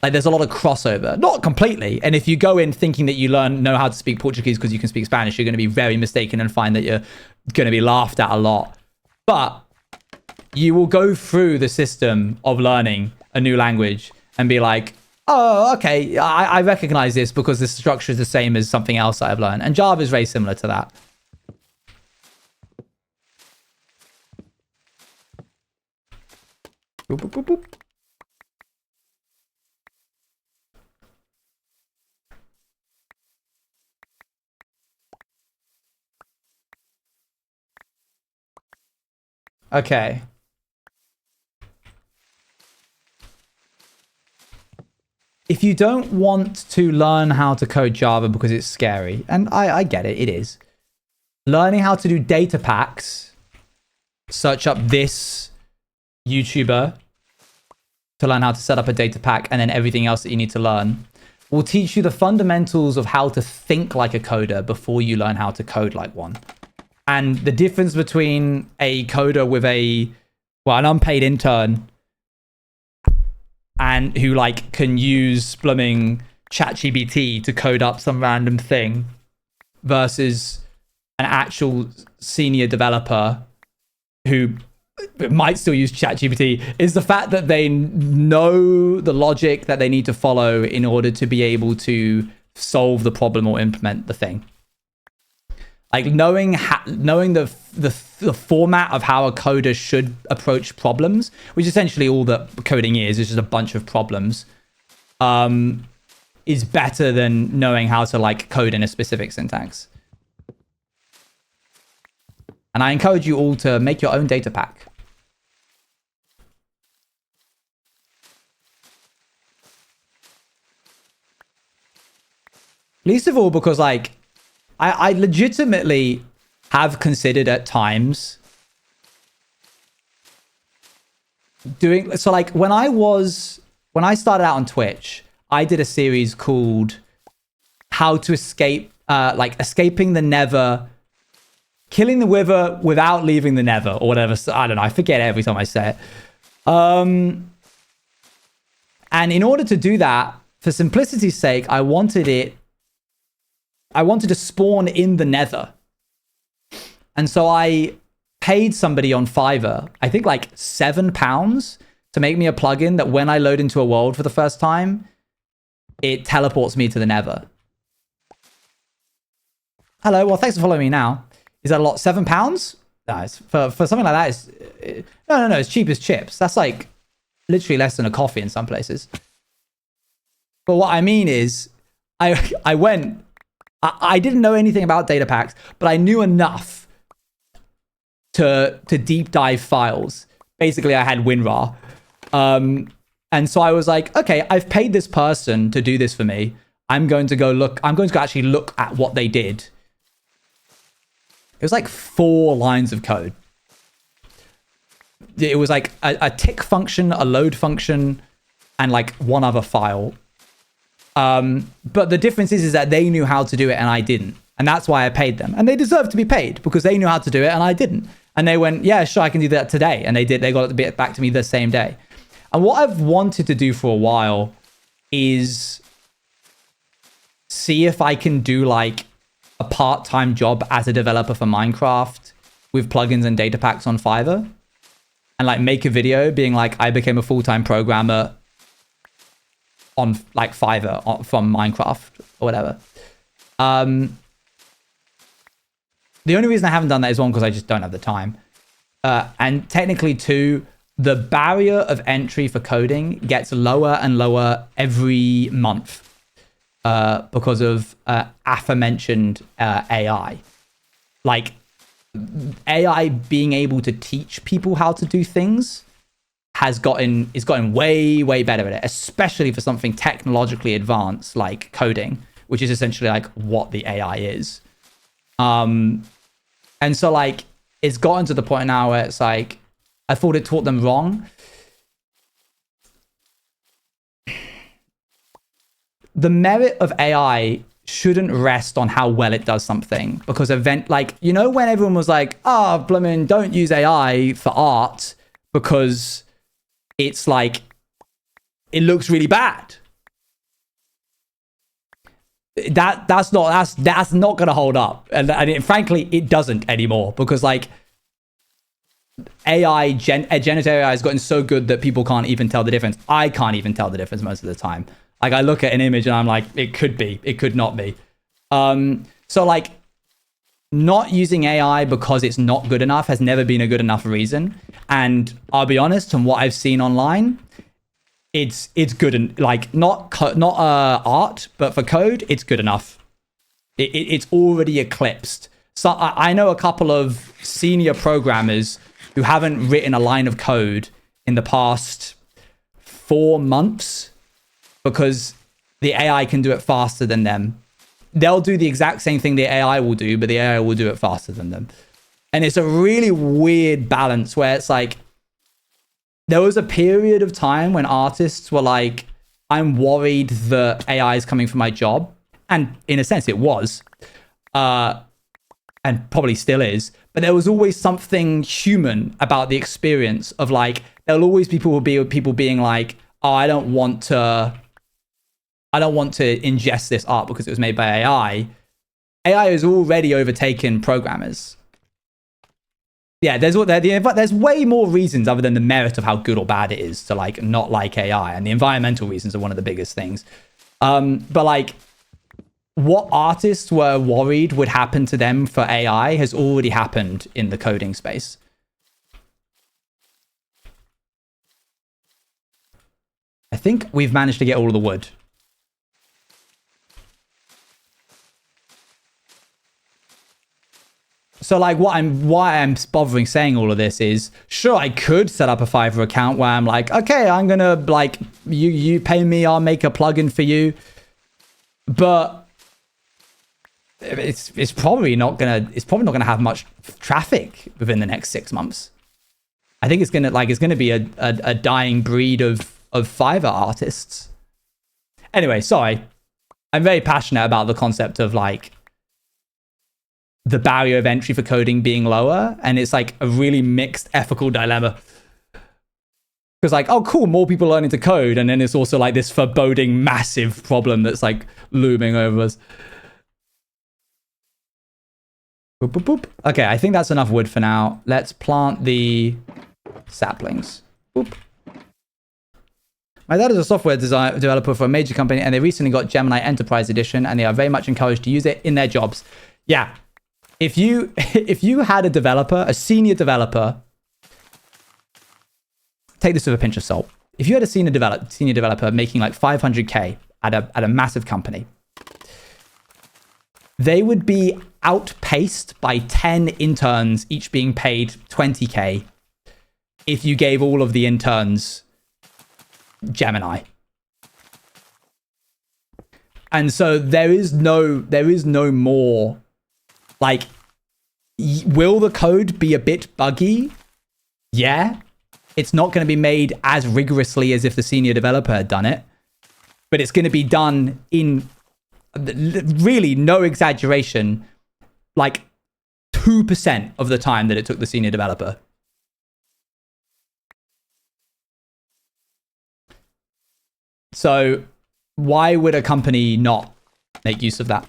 Like there's a lot of crossover, not completely. And if you go in thinking that you know how to speak Portuguese because you can speak Spanish, you're going to be very mistaken and find that you're going to be laughed at a lot. But you will go through the system of learning a new language and be like, Oh, okay. I recognize this because the structure is the same as something else that I've learned. And Java is very similar to that. Boop, boop, boop, boop. Okay. If you don't want to learn how to code Java because it's scary, and I get it, it is. Learning how to do data packs, search up this YouTuber to learn how to set up a data pack, and then everything else that you need to learn will teach you the fundamentals of how to think like a coder before you learn how to code like one. And the difference between a coder with an unpaid intern and who like can use blooming ChatGPT to code up some random thing versus an actual senior developer who might still use ChatGPT is the fact that they know the logic that they need to follow in order to be able to solve the problem or implement the thing. Like knowing the format of how a coder should approach problems, which essentially all that coding is just a bunch of problems, is better than knowing how to like code in a specific syntax. And I encourage you all to make your own data pack. Least of all because like I legitimately have considered at times doing so. Like when I started out on Twitch, I did a series called How to Escape, Escaping the Nether, Killing the Wither Without Leaving the Nether, or whatever. So, I don't know. I forget every time I say it. And in order to do that, for simplicity's sake, I wanted to spawn in the Nether. And so I paid somebody on Fiverr, I think like £7 to make me a plugin that when I load into a world for the first time, it teleports me to the Nether. Hello, well, thanks for following me now. Is that a lot? £7? No, it's, for something like that, no, it's cheap as chips. That's like literally less than a coffee in some places. But what I mean is, I went... I didn't know anything about data packs, but I knew enough to deep dive files. Basically, I had WinRAR. And so I was like, okay, I've paid this person to do this for me. I'm going to actually look at what they did. It was like 4 lines of code. It was like a tick function, a load function, and like one other file. But the difference is that they knew how to do it and I didn't. And that's why I paid them. And they deserve to be paid because they knew how to do it and I didn't. And they went, yeah, sure, I can do that today. And they did. They got it back to me the same day. And what I've wanted to do for a while is see if I can do like a part-time job as a developer for Minecraft with plugins and data packs on Fiverr. And like make a video being like, I became a full-time programmer on like Fiverr from Minecraft or whatever. The only reason I haven't done that is one, because I just don't have the time. And technically two, the barrier of entry for coding gets lower and lower every month because of aforementioned AI. Like AI being able to teach people how to do things is gotten way better at it, especially for something technologically advanced like coding, which is essentially like what the AI is. And so like it's gotten to the point now where it's like I thought it taught them wrong. The merit of AI shouldn't rest on how well it does something, because when everyone was like, oh, blimmin', don't use AI for art because it's like it looks really bad. That's not gonna hold up, and frankly it doesn't anymore, because like generative AI has gotten so good that people can't even tell the difference. I can't even tell the difference most of the time. Like, I look at an image and I'm like, it could be, it could not be. So like, not using AI because it's not good enough has never been a good enough reason. And I'll be honest, from what I've seen online, it's good, and like not art, but for code, it's good enough. It's already eclipsed. So I know a couple of senior programmers who haven't written a line of code in the past 4 months because the AI can do it faster than them. They'll do the exact same thing the AI will do, but the AI will do it faster than them. And it's a really weird balance where it's like, there was a period of time when artists were like, I'm worried that AI is coming for my job. And in a sense, it was. And probably still is. But there was always something human about the experience of like, there'll always be people being like, oh, I don't want to ingest this art because it was made by AI. AI has already overtaken programmers. Yeah, there's way more reasons other than the merit of how good or bad it is to like not like AI, and the environmental reasons are one of the biggest things. But like, what artists were worried would happen to them for AI has already happened in the coding space. I think we've managed to get all of the wood. So like why I'm bothering saying all of this is, sure, I could set up a Fiverr account where I'm like, okay, I'm gonna like, you pay me, I'll make a plugin for you. But it's probably not gonna have much traffic within the next 6 months. I think it's gonna be a dying breed of Fiverr artists. Anyway, sorry. I'm very passionate about the concept of like the barrier of entry for coding being lower, and it's like a really mixed ethical dilemma. Because like, oh cool, more people learning to code, and then it's also like this foreboding massive problem that's like looming over us. Boop, boop, boop. Okay, I think that's enough wood for now. Let's plant the saplings. Boop. My dad is a software developer for a major company, and they recently got Gemini Enterprise Edition, and they are very much encouraged to use it in their jobs. Yeah. If you had a developer, a senior developer, take this with a pinch of salt. If you had a senior developer making like 500K at a massive company, they would be outpaced by 10 interns, each being paid 20K, if you gave all of the interns Gemini. And so there is no more. Like, will the code be a bit buggy? Yeah. It's not going to be made as rigorously as if the senior developer had done it. But it's going to be done in, really, no exaggeration, like 2% of the time that it took the senior developer. So why would a company not make use of that?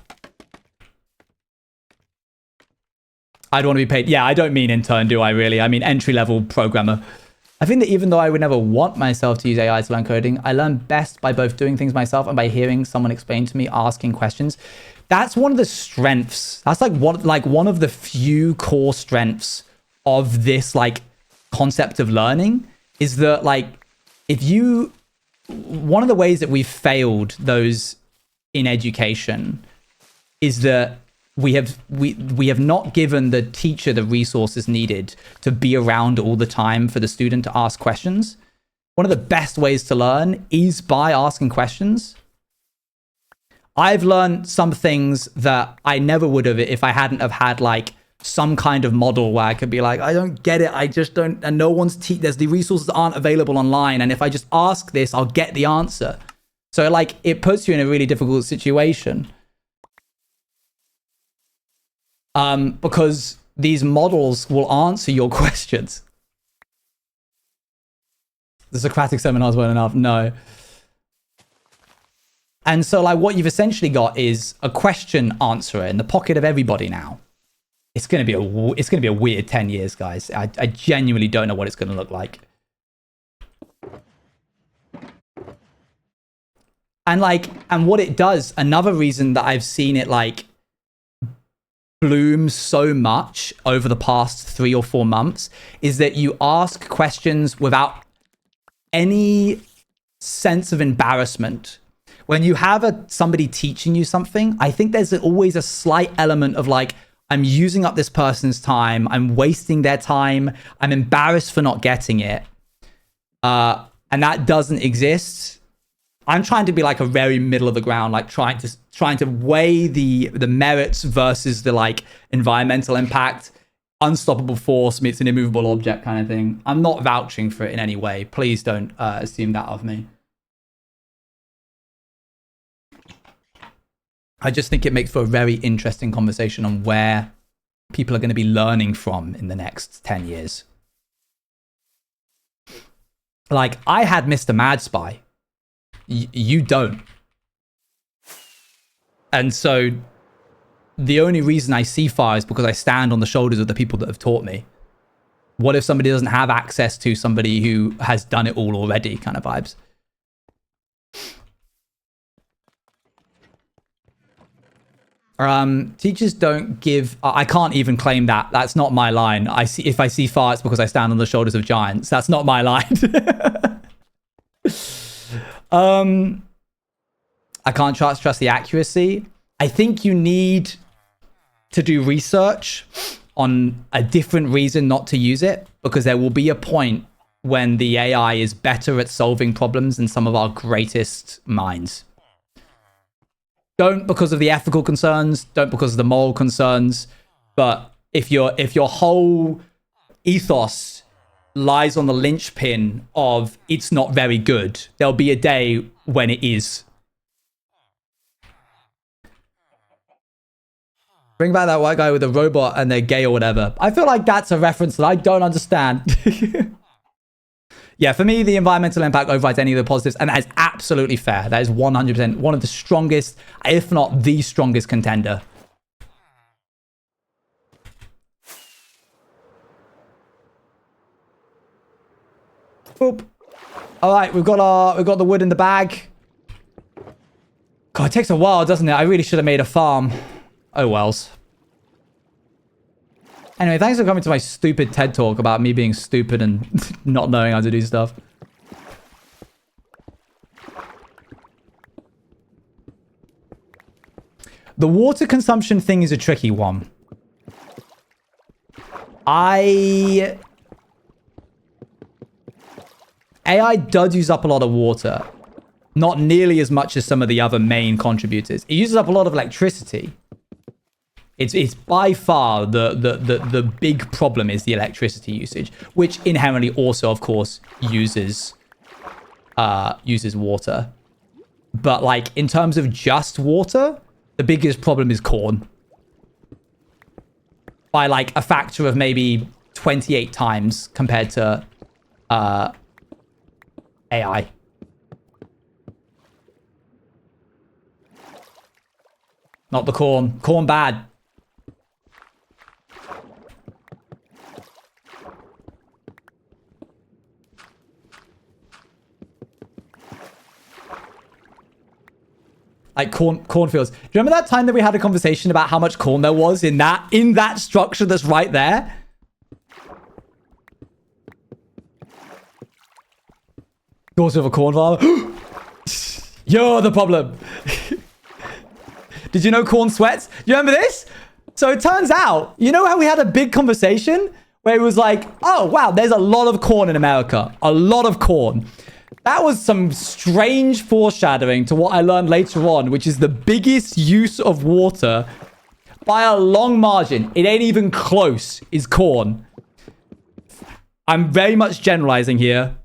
I'd want to be paid. Yeah, I don't mean intern, do I really? I mean entry-level programmer. I think that even though I would never want myself to use AI to learn coding, I learn best by both doing things myself and by hearing someone explain to me, asking questions. That's one of the strengths. That's like one of the few core strengths of this like concept of learning is that like one of the ways that we've failed those in education is that we have not given the teacher the resources needed to be around all the time for the student to ask questions. One of the best ways to learn is by asking questions. I've learned some things that I never would have if I hadn't have had like some kind of model where I could be like, I don't get it. I just don't, and no one's there's the resources aren't available online. And if I just ask this, I'll get the answer. So like it puts you in a really difficult situation. Because these models will answer your questions. The Socratic seminars weren't enough. No. And so like what you've essentially got is a question answerer in the pocket of everybody now. It's going to be a weird 10 years, guys. I genuinely don't know what it's going to look like. And like, and what it does, another reason that I've seen it like bloom so much over the past 3 or 4 months is that you ask questions without any sense of embarrassment. When you have somebody teaching you something, I think there's always a slight element of like, I'm using up this person's time, I'm wasting their time, I'm embarrassed for not getting it. And that doesn't exist. I'm trying to be like a very middle of the ground, like trying to weigh the merits versus the like environmental impact. Unstoppable force meets an immovable object kind of thing. I'm not vouching for it in any way. Please don't assume that of me. I just think it makes for a very interesting conversation on where people are going to be learning from in the next 10 years. Like, I had Mr. Mad Spy. You don't. And so the only reason I see fire is because I stand on the shoulders of the people that have taught me. What if somebody doesn't have access to somebody who has done it all already, kind of vibes? Teachers don't give... I can't even claim that. That's not my line. If I see fire, it's because I stand on the shoulders of giants. That's not my line. I can't trust the accuracy. I think you need to do research on a different reason not to use it, because there will be a point when the AI is better at solving problems than some of our greatest minds. Don't because of the ethical concerns, don't because of the moral concerns, but if your whole ethos lies on the linchpin of it's not very good, there'll be a day when it is. Bring back that white guy with a robot and they're gay or whatever. I feel like that's a reference that I don't understand. Yeah, for me, the environmental impact overrides any of the positives, and that is absolutely fair. That is 100% one of the strongest, if not the strongest contender. Boop. All right, we've got the wood in the bag. God, it takes a while, doesn't it? I really should have made a farm. Oh, wells. Anyway, thanks for coming to my stupid TED talk about me being stupid and not knowing how to do stuff. The water consumption thing is a tricky one. AI does use up a lot of water. Not nearly as much as some of the other main contributors. It uses up a lot of electricity. It's by far the big problem is the electricity usage, which inherently also, of course, uses water. But like in terms of just water, the biggest problem is corn. By like a factor of maybe 28 times compared to AI. Not the corn. Corn bad. Like cornfields. Do you remember that time that we had a conversation about how much corn there was in that structure that's right there? Daughter of a corn farmer. You're the problem. Did you know corn sweats? You remember this? So it turns out, you know how we had a big conversation where it was like, oh, wow, there's a lot of corn in America. A lot of corn. That was some strange foreshadowing to what I learned later on, which is the biggest use of water by a long margin. It ain't even close, is corn. I'm very much generalizing here.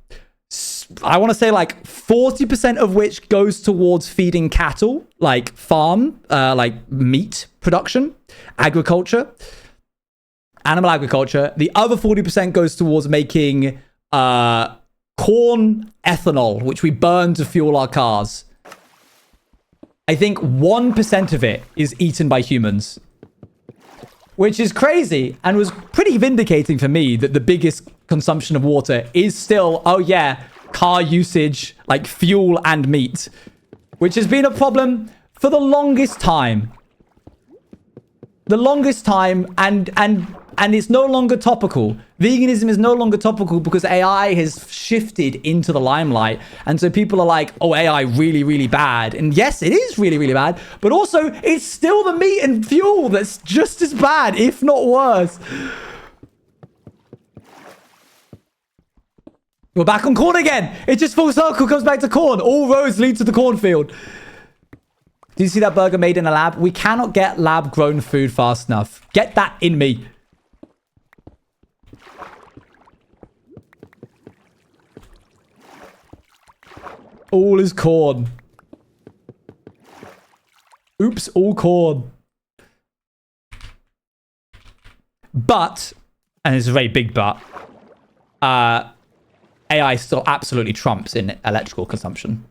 I want to say like 40% of which goes towards feeding cattle, like farm, like meat production, agriculture, animal agriculture. The other 40% goes towards making corn ethanol, which we burn to fuel our cars. I think 1% of it is eaten by humans, which is crazy and was pretty vindicating for me that the biggest consumption of water is still, oh yeah, car usage, like fuel and meat. which has been a problem for the longest time. And it's no longer topical. Veganism is no longer topical because AI has shifted into the limelight. And so people are like, oh, AI really, really bad. And yes, it is really, really bad. But also, it's still the meat and fuel that's just as bad, if not worse. We're back on corn again. It just full circle comes back to corn. All roads lead to the cornfield. Do you see that burger made in a lab? We cannot get lab-grown food fast enough. Get that in me. All is corn. Oops, all corn. But, and it's a very big but, AI still absolutely trumps in electrical consumption.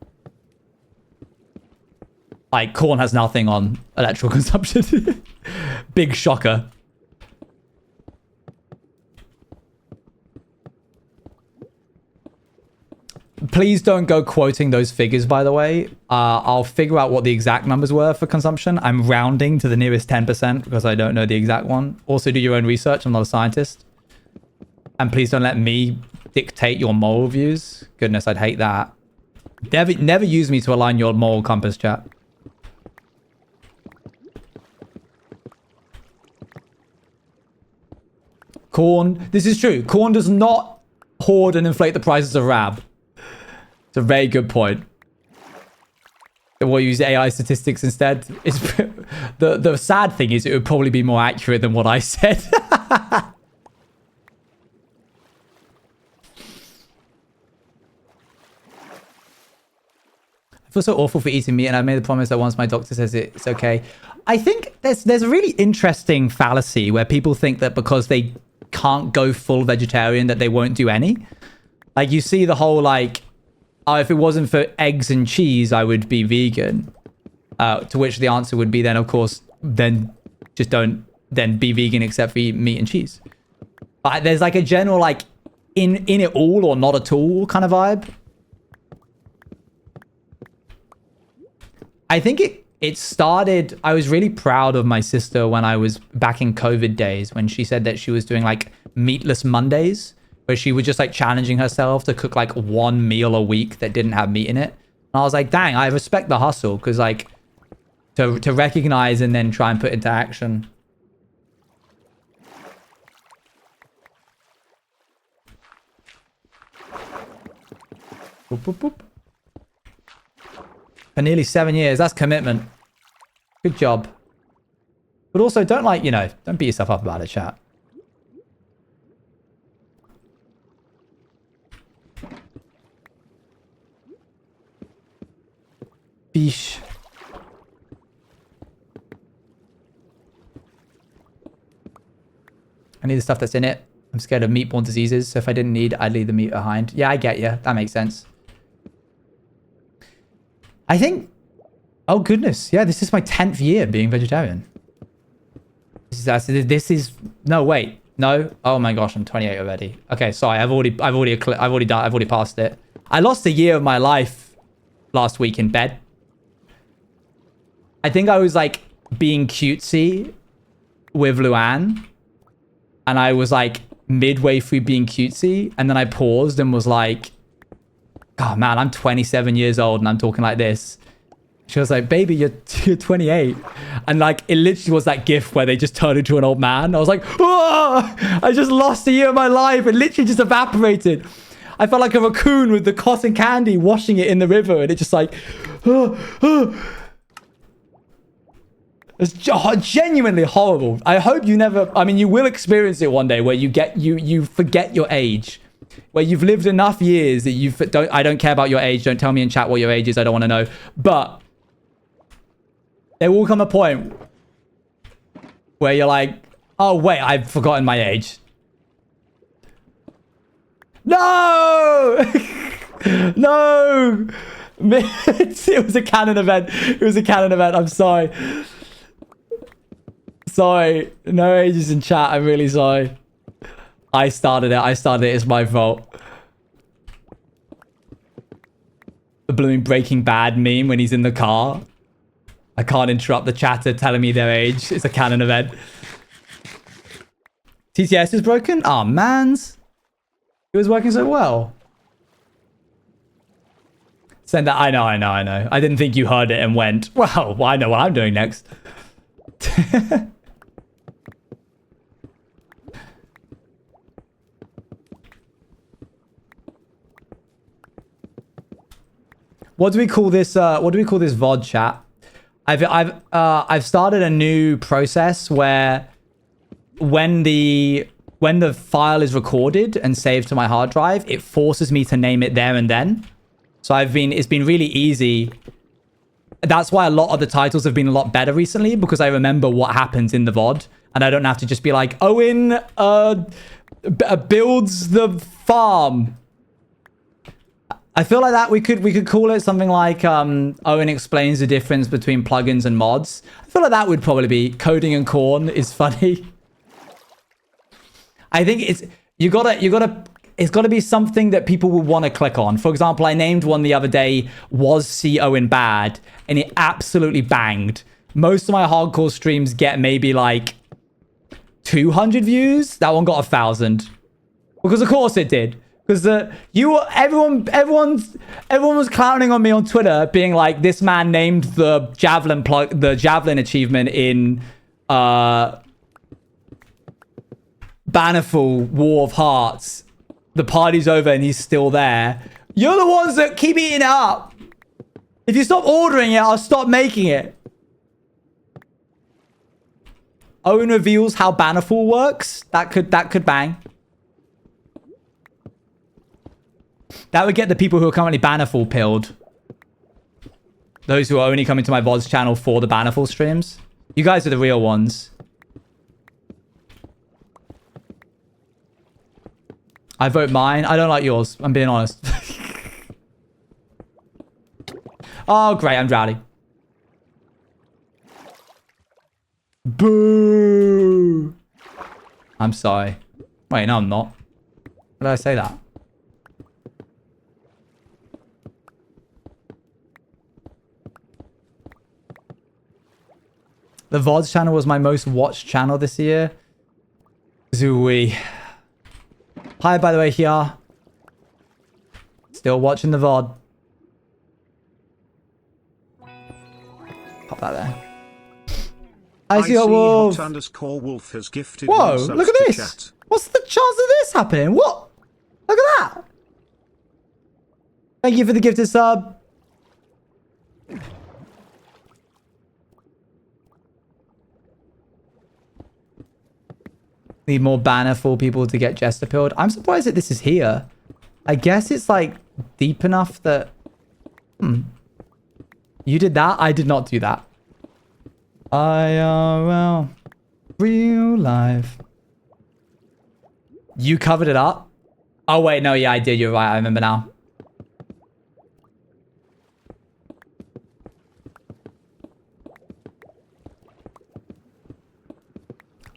Like, corn has nothing on electrical consumption. Big shocker. Please don't go quoting those figures, by the way. I'll figure out what the exact numbers were for consumption. I'm rounding to the nearest 10% because I don't know the exact one. Also, do your own research. I'm not a scientist. And please don't let me dictate your moral views. Goodness, I'd hate that. Never use me to align your moral compass, chat. Corn. This is true. Corn does not hoard and inflate the prices of rab. It's a very good point. We'll use AI statistics instead. It's, the sad thing is it would probably be more accurate than what I said. I feel so awful for eating meat, and I made the promise that once my doctor says it's okay. I think there's a really interesting fallacy where people think that because they can't go full vegetarian that they won't do any. Like, you see the whole like, oh, if it wasn't for eggs and cheese, I would be vegan. To which the answer would be then, of course, then just don't then be vegan except for eat meat and cheese. But there's like a general like in it all or not at all kind of vibe. I think it started, I was really proud of my sister when I was back in COVID days, when she said that she was doing like meatless Mondays, where she was just like challenging herself to cook like one meal a week that didn't have meat in it. And I was like, dang, I respect the hustle, because like to recognize and then try and put into action. Boop, boop, boop. For nearly 7 years. That's commitment. Good job. But also, don't like, you know, don't beat yourself up about it, chat. Beesh. I need the stuff that's in it. I'm scared of meat-borne diseases, so if I didn't need, I'd leave the meat behind. Yeah, I get you. That makes sense. I think... Oh, goodness. Yeah, this is my 10th year being vegetarian. This is... No, wait. No? Oh my gosh, I'm 28 already. Okay, sorry. I've already passed it. I lost a year of my life last week in bed. I think I was, like, being cutesy with Luann. And I was, like, midway through being cutesy. And then I paused and was like... Oh, man, I'm 27 years old and I'm talking like this. She was like, baby, you're 28. And like, it literally was that gif where they just turned into an old man. I was like, oh, I just lost a year of my life. It literally just evaporated. I felt like a raccoon with the cotton candy washing it in the river. And it just like, It's genuinely horrible. I hope you never, I mean, you will experience it one day where you forget your age. Where you've lived enough years that I don't care about your age. Don't tell me in chat what your age is. I don't want to know. But there will come a point where you're like, oh, wait, I've forgotten my age. No! No! It was a canon event. It was a canon event. I'm sorry. Sorry. No ages in chat. I'm really sorry. I started it. It's my fault. The blooming Breaking Bad meme when he's in the car. I can't interrupt the chatter telling me their age. It's a canon event. TTS is broken? Oh, mans. It was working so well. Send that. I know. I didn't think you heard it and went, well, I know what I'm doing next. What do we call this? What do we call this VOD chat? I've started a new process where when the file is recorded and saved to my hard drive, it forces me to name it there and then. So it's been really easy. That's why a lot of the titles have been a lot better recently, because I remember what happens in the VOD and I don't have to just be like, Owen builds the farm. I feel like that we could call it something like Owen explains the difference between plugins and mods. I feel like that would probably be coding and corn is funny. I think it's gotta be something that people will want to click on. For example, I named one the other day, Was See Owen Bad? And it absolutely banged. Most of my hardcore streams get maybe like 200 views. That one got 1,000. Because of course it did. Because everyone was clowning on me on Twitter, being like, this man named the javelin achievement in Bannerful War of Hearts. The party's over and he's still there. You're the ones that keep eating it up. If you stop ordering it, I'll stop making it. Owen reveals how Bannerful works. That could bang. That would get the people who are currently Bannerful pilled. Those who are only coming to my VODs channel for the Bannerful streams. You guys are the real ones. I vote mine. I don't like yours. I'm being honest. Oh, great. I'm drowning. Boo. I'm sorry. Wait, no, I'm not. Why did I say that? The VODs channel was my most watched channel this year. Zooey. Hi, by the way, here. Still watching the VOD. Pop that there. I see a wolf. _wolf has gifted Whoa, look at this. Chat. What's the chance of this happening? What? Look at that. Thank you for the gifted sub. Need more Bannerful people to get Jester pilled. I'm surprised that this is here. I guess it's like deep enough that... You did that? I did not do that. IRL. Real life. You covered it up? Oh wait, no, yeah, I did. You're right. I remember now.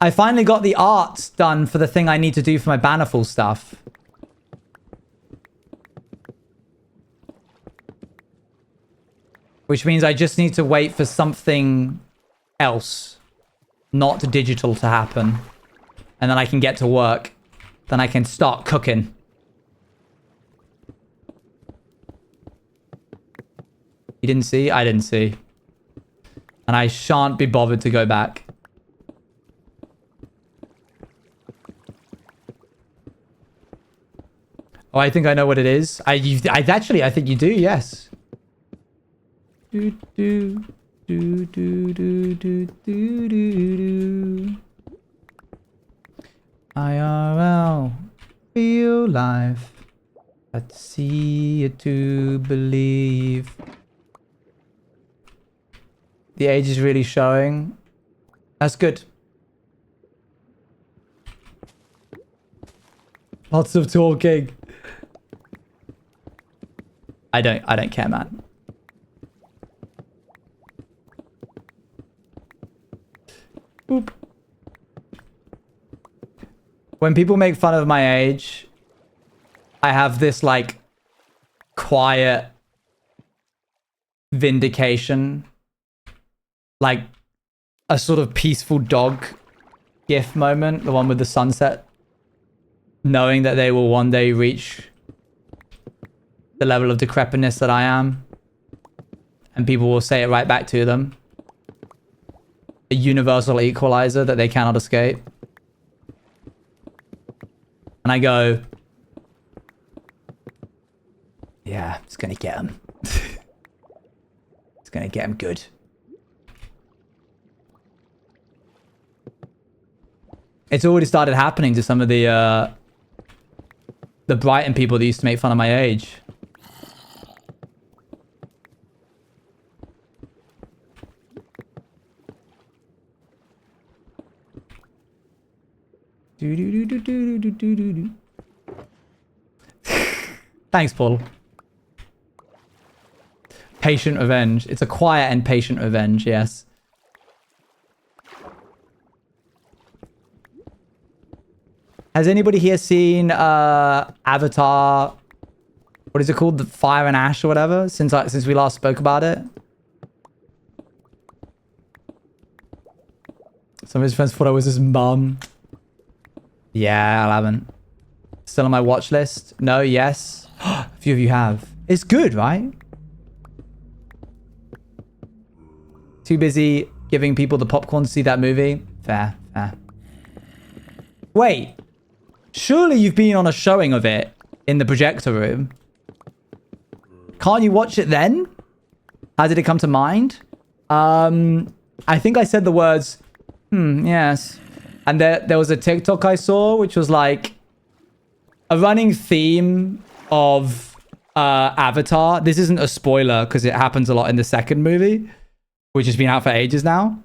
I finally got the art done for the thing I need to do for my Bannerful stuff. Which means I just need to wait for something else, not digital, to happen. And then I can get to work. Then I can start cooking. You didn't see? I didn't see. And I shan't be bothered to go back. Oh, I think I know what it is. I think you do, yes. Do, do, do, do, do, do, do, do. IRL, real life. Let's see it to believe. The age is really showing. That's good. Lots of talking. I don't care, man. Boop. When people make fun of my age, I have this like quiet vindication. Like a sort of peaceful dog gif moment, the one with the sunset. Knowing that they will one day reach the level of decrepitness that I am. And people will say it right back to them. A universal equalizer that they cannot escape. And I go, yeah, it's gonna get him. It's gonna get him good. It's already started happening to some of the Brighton people that used to make fun of my age. Thanks, Paul. Patient revenge. It's a quiet and patient revenge, yes. Has anybody here seen Avatar? What is it called? The Fire and Ash or whatever? Since we last spoke about it. Some of his friends thought I was his mum. Yeah, I haven't. Still on my watch list? No, yes. A few of you have. It's good, right? Too busy giving people the popcorn to see that movie? Fair, fair. Wait. Surely you've been on a showing of it in the projector room. Can't you watch it then? How did it come to mind? I think I said the words, yes. And there was a TikTok I saw, which was like a running theme of Avatar. This isn't a spoiler because it happens a lot in the second movie, which has been out for ages now.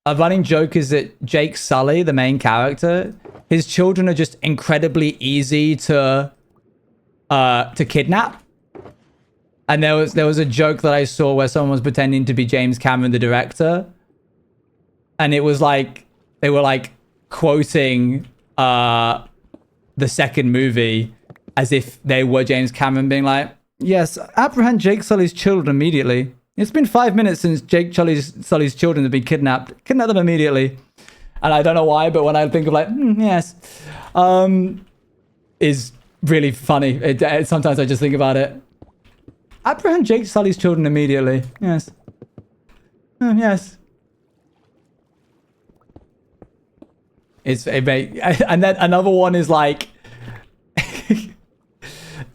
A running joke is that Jake Sully, the main character, his children are just incredibly easy to kidnap. And there was a joke that I saw where someone was pretending to be James Cameron, the director. And it was like, they were like quoting the second movie as if they were James Cameron being like, yes, apprehend Jake Sully's children immediately. It's been 5 minutes since Jake Sully's children have been kidnapped. Kidnap them immediately. And I don't know why, but when I think of like, yes, is really funny. Sometimes I just think about it. Apprehend Jake Sully's children immediately. Yes. Yes. And then another one is like,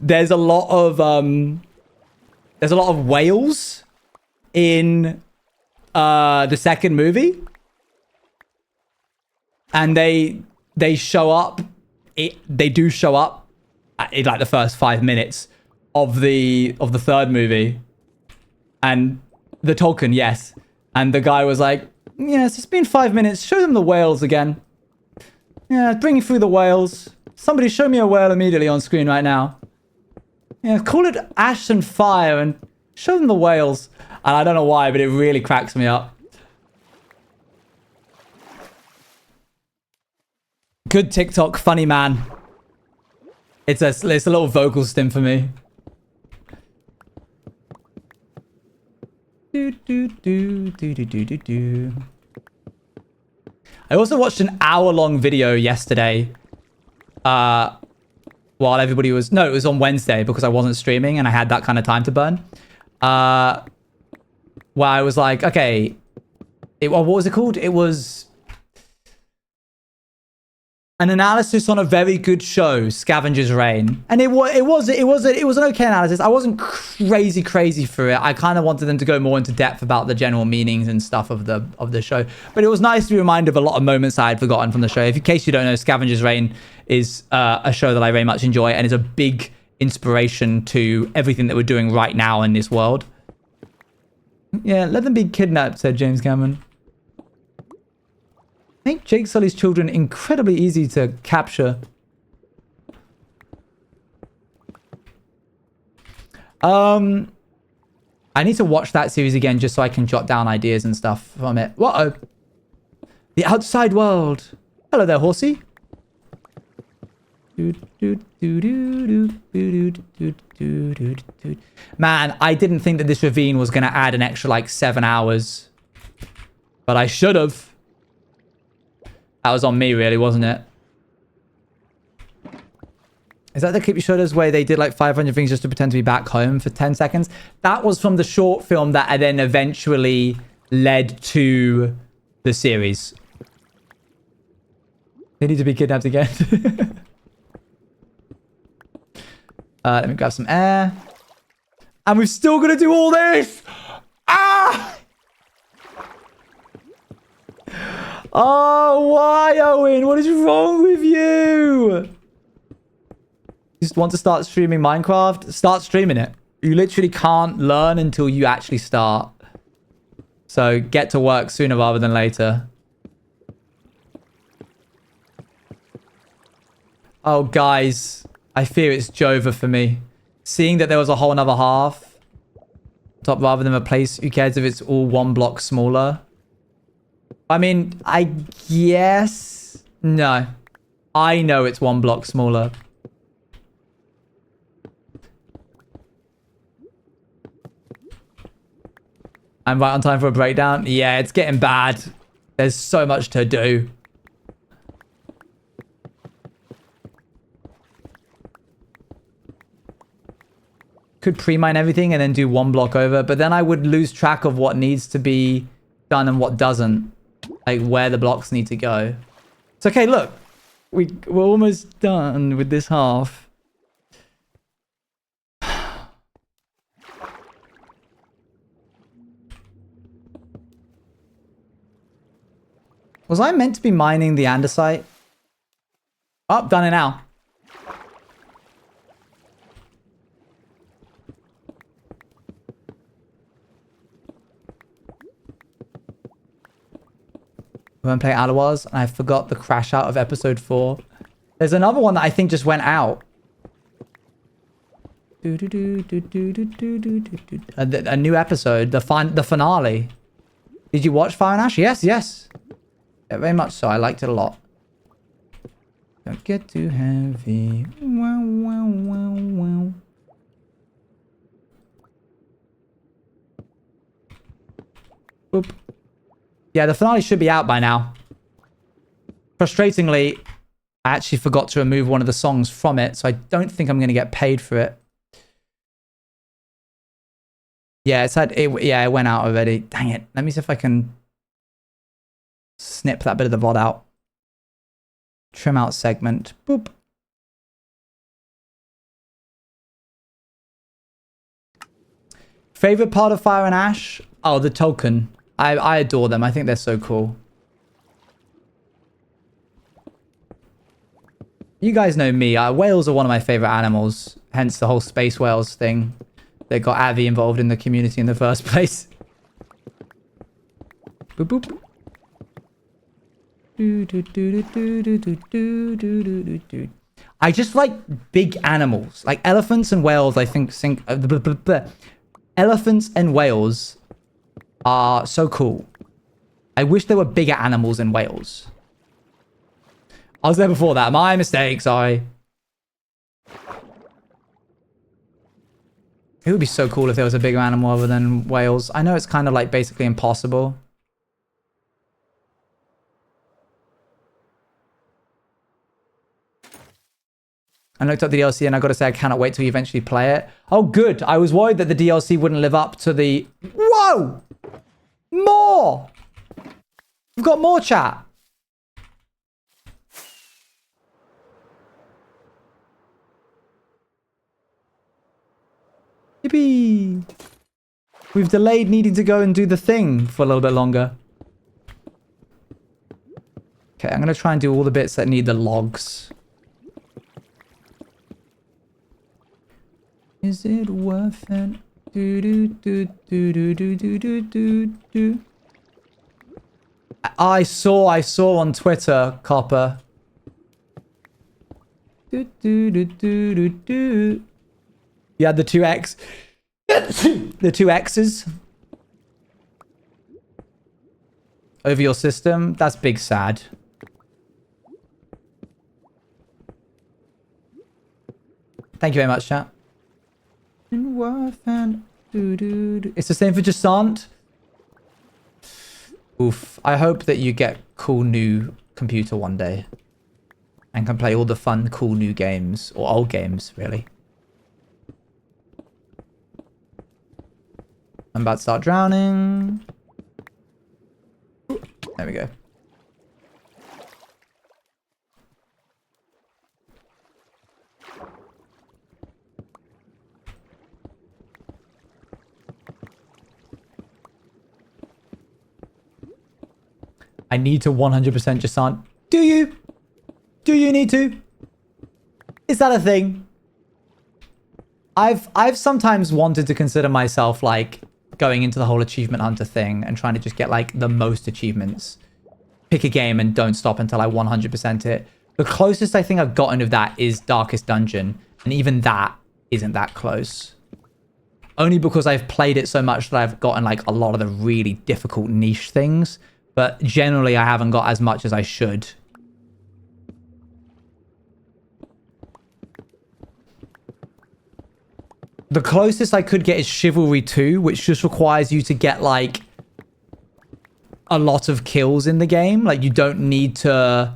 there's a lot of whales in the second movie, and they show up. They do show up in like the first 5 minutes of the third movie, and the Tolkien, yes. And the guy was like, yes, it's been 5 minutes. Show them the whales again. Yeah, bring through the whales. Somebody show me a whale immediately on screen right now. Yeah, call it Ash and Fire and show them the whales. And I don't know why, but it really cracks me up. Good TikTok, funny man. It's a little vocal stim for me. I also watched an hour-long video yesterday. While everybody was... No, it was on Wednesday because I wasn't streaming and I had that kind of time to burn. Where I was like, okay... what was it called? It was... an analysis on a very good show, Scavenger's Reign. And it was an okay analysis. I wasn't crazy for it. I kind of wanted them to go more into depth about the general meanings and stuff of the show. But it was nice to be reminded of a lot of moments I had forgotten from the show. In case you don't know, Scavenger's Reign is a show that I very much enjoy and is a big inspiration to everything that we're doing right now in this world. Yeah, let them be kidnapped, said James Cameron. Make Jake Sully's children incredibly easy to capture. I need to watch that series again just so I can jot down ideas and stuff from it. Whoa. The outside world. Hello there, horsey. Man, I didn't think that this ravine was going to add an extra like 7 hours. But I should have. That was on me, really, wasn't it? Is that the Keep Your Shoulders where they did like 500 things just to pretend to be back home for 10 seconds? That was from the short film that then eventually led to the series. They need to be kidnapped again. Let me grab some air. And we've still got to do all this! Ah! Oh, why, Owen? What is wrong with you? You just want to start streaming Minecraft? Start streaming it. You literally can't learn until you actually start. So get to work sooner rather than later. Oh, guys. I fear it's Jova for me. Seeing that there was a whole another half top rather than a place, who cares if it's all 1 block smaller? I mean, I guess... No. I know it's 1 block smaller. I'm right on time for a breakdown. Yeah, it's getting bad. There's so much to do. Could pre-mine everything and then do 1 block over, but then I would lose track of what needs to be done and what doesn't. Like where the blocks need to go. It's okay, look. We're almost done with this half. Was I meant to be mining the andesite? Oh, done it now. We won't play Alawas, and I forgot the crash out of episode 4. There's another one that I think just went out. A new episode, the finale. Did you watch Fire and Ash? Yes, yes. Yeah, very much so. I liked it a lot. Don't get too heavy. Wow, wow, wow, wow. Boop. Yeah, the finale should be out by now. Frustratingly, I actually forgot to remove one of the songs from it, so I don't think I'm going to get paid for it. Yeah, it went out already. Dang it. Let me see if I can snip that bit of the VOD out. Trim out segment. Boop. Favorite part of Fire and Ash? Oh, the token. I adore them. I think they're so cool. You guys know me. Whales are one of my favorite animals. Hence the whole space whales thing that got Avi involved in the community in the first place. Boop boop. I just like big animals. Like elephants and whales, I think elephants and whales are so cool. I wish there were bigger animals in Wales. I was there before that. My mistake, sorry. It would be so cool if there was a bigger animal other than whales. I know it's kind of like basically impossible. I looked up the DLC and I gotta say I cannot wait till you eventually play it. Oh, good. I was worried that the DLC wouldn't live up to the... Whoa! More! We've got more chat. Yippee! We've delayed needing to go and do the thing for a little bit longer. Okay, I'm gonna try and do all the bits that need the logs. Is it worth it? Do do do do do do do do do do. I saw on Twitter, Copper. Do do do do do do. You had the 2x. The 2 X's over your system. That's big sad. Thank you very much, chat. It's the same for Jasant. Oof. I hope that you get cool new computer one day. And can play all the fun, cool new games. Or old games, really. I'm about to start drowning. There we go. I need to 100% Jasant. Do you? Do you need to? Is that a thing? I've sometimes wanted to consider myself like going into the whole achievement hunter thing and trying to just get like the most achievements. Pick a game and don't stop until I 100% it. The closest I think I've gotten of that is Darkest Dungeon. And even that isn't that close. Only because I've played it so much that I've gotten like a lot of the really difficult niche things. But generally I haven't got as much as I should. The closest I could get is Chivalry 2, which just requires you to get like a lot of kills in the game. Like you don't need to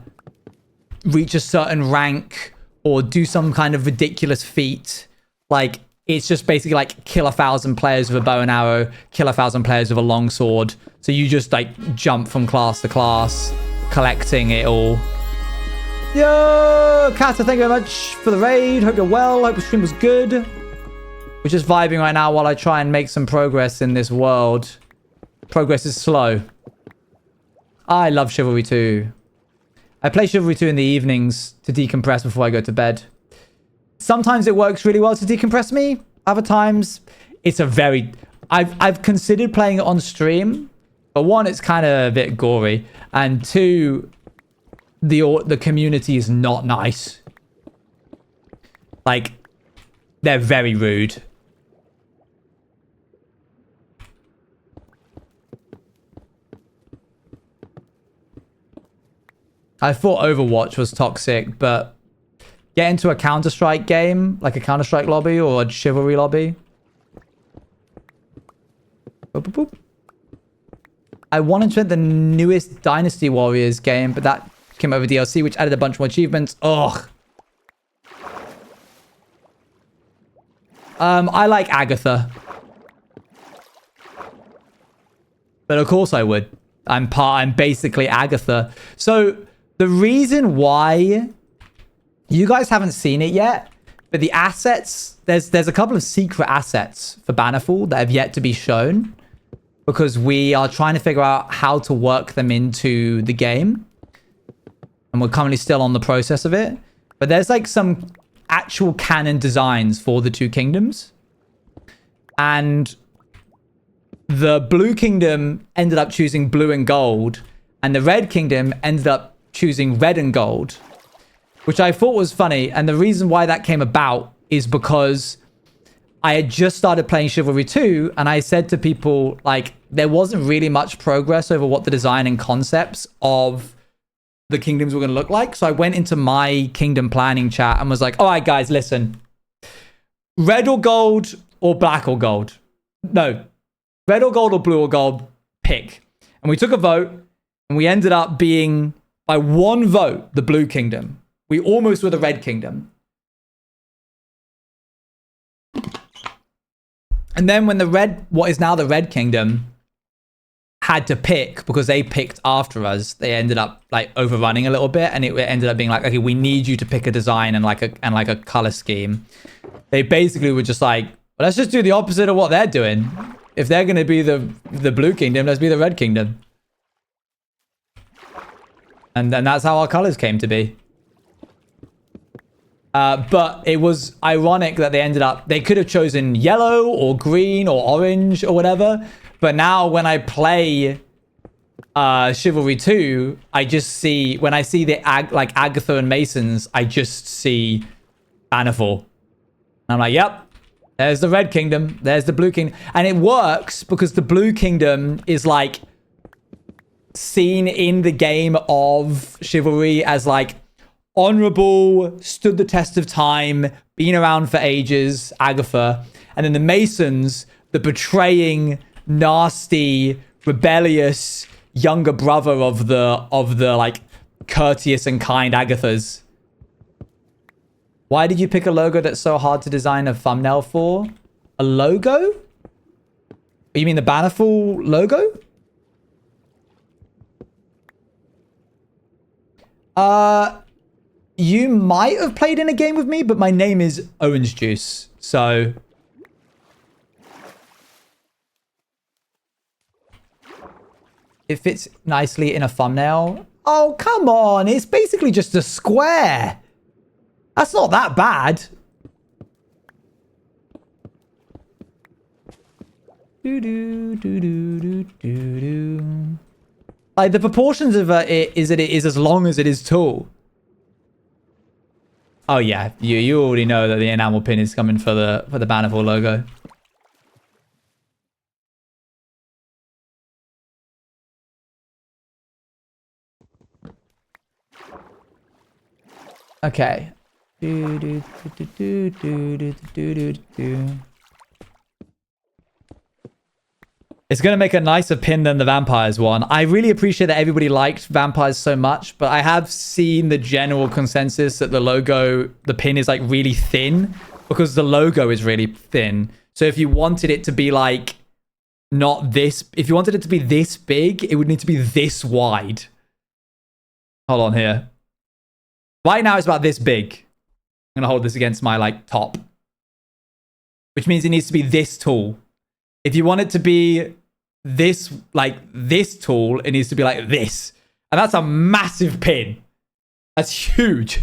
reach a certain rank or do some kind of ridiculous feat. Like it's just basically like kill 1,000 players with a bow and arrow, kill 1,000 players with a long sword. So you just like jump from class to class, collecting it all. Yo, Kata, thank you very much for the raid. Hope you're well. Hope the stream was good. We're just vibing right now while I try and make some progress in this world. Progress is slow. I love Chivalry 2. I play Chivalry 2 in the evenings to decompress before I go to bed. Sometimes it works really well to decompress me. Other times, it's a very... I've considered playing it on stream. But one, it's kind of a bit gory. And two, the community is not nice. Like, they're very rude. I thought Overwatch was toxic, but get into a Counter-Strike game, like a Counter-Strike lobby or a Chivalry lobby. Boop, boop, boop. I wanted to enter the newest Dynasty Warriors game, but that came over DLC, which added a bunch more achievements. Ugh. I like Agatha. But of course I would. I'm basically Agatha. So the reason why you guys haven't seen it yet, but the assets, there's a couple of secret assets for Bannerfall that have yet to be shown because we are trying to figure out how to work them into the game. And we're currently still on the process of it. But there's like some actual canon designs for the two kingdoms. And the Blue Kingdom ended up choosing blue and gold. And the Red Kingdom ended up choosing red and gold. Which I thought was funny. And the reason why that came about is because I had just started playing Chivalry 2. And I said to people, like, there wasn't really much progress over what the design and concepts of the kingdoms were going to look like. So I went into my kingdom planning chat and was like, all right, guys, listen. Red or gold or black or gold? No. Red or gold or blue or gold? Pick. And we took a vote and we ended up being, by one vote, the Blue Kingdom. We almost were the Red Kingdom. And then when what is now the Red Kingdom had to pick, because they picked after us, they ended up like overrunning a little bit, and it ended up being like, okay, we need you to pick a design and like a color scheme. They basically were just like, well, let's just do the opposite of what they're doing. If they're going to be the Blue Kingdom, let's be the Red Kingdom. And then that's how our colors came to be. But it was ironic that they could have chosen yellow or green or orange or whatever. But now when I play Chivalry 2, I just see, when I see the Agatha and Masons, I just see Bannerfall. And I'm like, yep, there's the Red Kingdom, there's the Blue Kingdom. And it works because the Blue Kingdom is like seen in the game of Chivalry as like honorable, stood the test of time, been around for ages, Agatha. And then the Masons, the betraying, nasty, rebellious younger brother of the like courteous and kind Agathas. Why did you pick a logo that's so hard to design a thumbnail for? A logo? You mean the Bannerful logo? You might have played in a game with me, but my name is Owen's Juice, so... It fits nicely in a thumbnail. Oh, come on. It's basically just a square. That's not that bad. Like, the proportions of it is that it is as long as it is tall. Oh, yeah. You already know that the enamel pin is coming for the Bannerful logo. Okay. It's going to make a nicer pin than the vampires one. I really appreciate that everybody liked vampires so much, but I have seen the general consensus that the logo, the pin is like really thin because the logo is really thin. So if you wanted it to be like not this, if you wanted it to be this big, it would need to be this wide. Hold on here. Right now it's about this big. I'm going to hold this against my like top, which means it needs to be this tall. If you want it to be this, like this tall, it needs to be like this. And that's a massive pin. That's huge.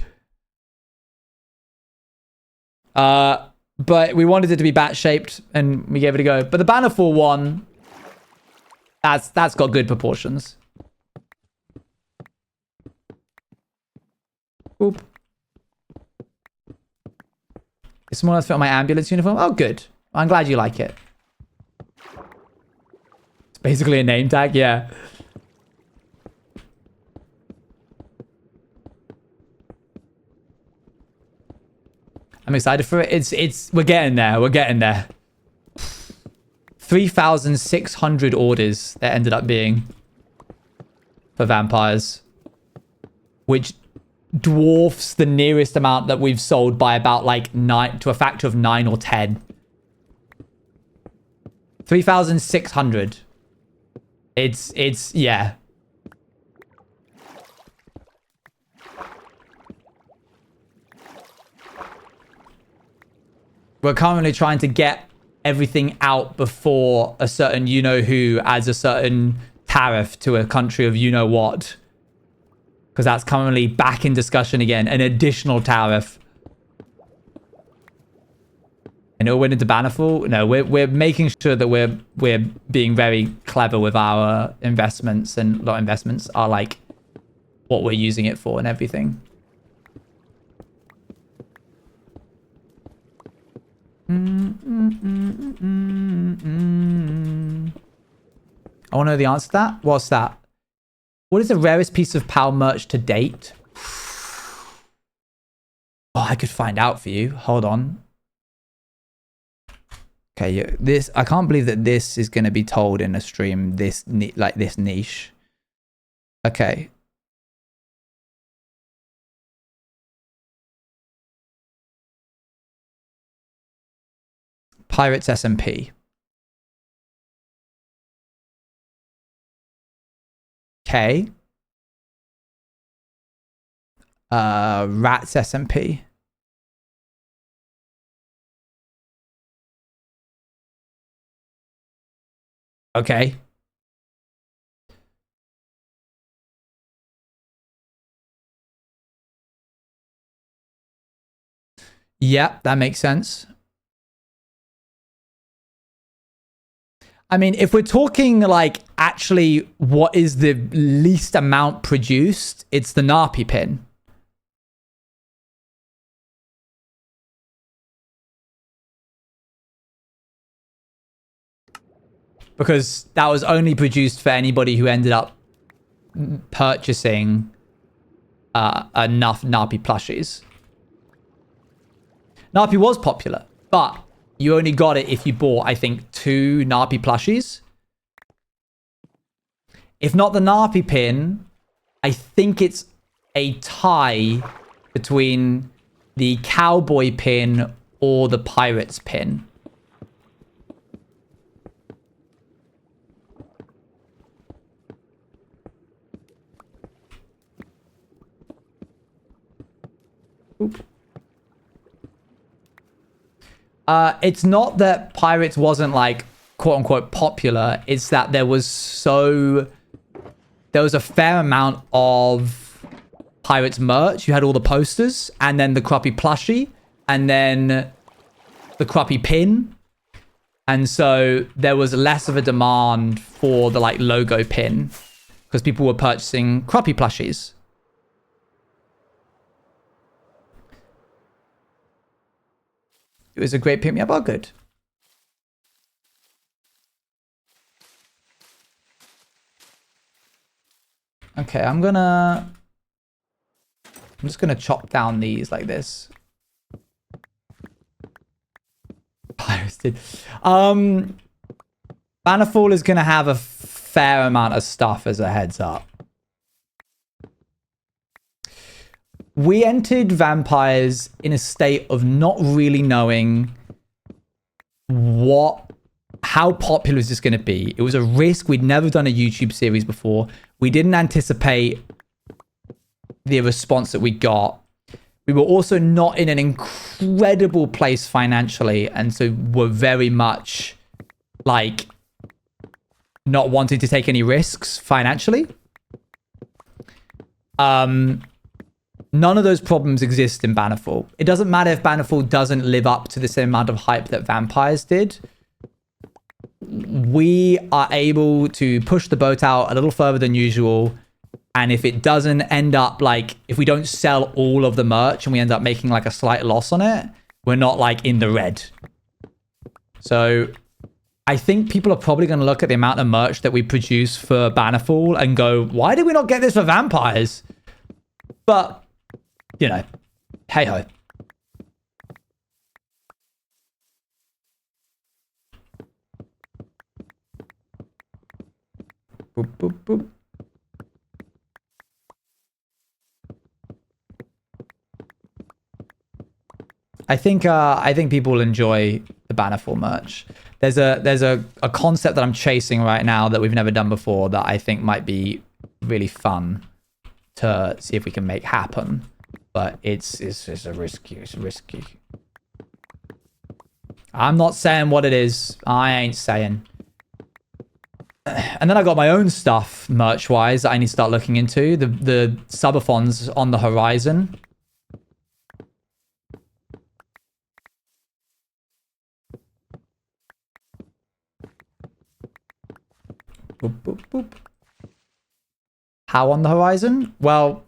But we wanted it to be bat shaped and we gave it a go. But the Bannerful one, that's got good proportions. Oop. It's more or less fit on my ambulance uniform. Oh, good. I'm glad you like it. It's basically a name tag, yeah. I'm excited for it. We're getting there. We're getting there. 3,600 orders there ended up being for vampires, which dwarfs the nearest amount that we've sold by about like 9 to a factor of 9 or 10. 3,600. It's yeah. We're currently trying to get everything out before a certain you-know-who adds a certain tariff to a country of you-know-what. Because that's currently back in discussion again. An additional tariff. And it'll win into Bannerful? No, we're making sure that we're being very clever with our investments, and not investments are like what we're using it for and everything. I want to know the answer to that. What's that? What is the rarest piece of PAL merch to date? Oh, I could find out for you. Hold on. Okay, this, I can't believe that this is going to be told in a stream, this niche. Okay. Pirates SMP. Okay. Rats SMP. Okay. Yeah, that makes sense. I mean, if we're talking like actually what is the least amount produced, it's the Narpi pin. Because that was only produced for anybody who ended up purchasing enough Narpi plushies. Napi was popular, but you only got it if you bought, I think, 2 Napi plushies. If not the Napi pin, I think it's a tie between the cowboy pin or the pirates pin. Oop. It's not that pirates wasn't like quote unquote popular. It's that there was a fair amount of pirates merch. You had all the posters and then the crappy plushie and then the crappy pin. And so there was less of a demand for the like logo pin because people were purchasing crappy plushies. It was a great pick me up. Oh, good. Okay, I'm just gonna chop down these like this. Pirates did. Bannerfall is gonna have a fair amount of stuff as a heads up. We entered Vampires in a state of not really knowing how popular is this going to be. It was a risk. We'd never done a YouTube series before. We didn't anticipate the response that we got. We were also not in an incredible place financially, and so we're very much like not wanting to take any risks financially. None of those problems exist in Bannerfall. It doesn't matter if Bannerfall doesn't live up to the same amount of hype that Vampires did. We are able to push the boat out a little further than usual. And if it doesn't end up like, if we don't sell all of the merch and we end up making like a slight loss on it, we're not like in the red. So I think people are probably going to look at the amount of merch that we produce for Bannerfall and go, why did we not get this for Vampires? But, you know, hey ho. Boop, boop, boop. I think people will enjoy the Bannerfall merch. There's a concept that I'm chasing right now that we've never done before that I think might be really fun to see if we can make happen. But it's risky. I'm not saying what it is. I ain't saying. And then I got my own stuff merch-wise that I need to start looking into. The subathons on the horizon. Boop, boop, boop. How on the horizon? Well,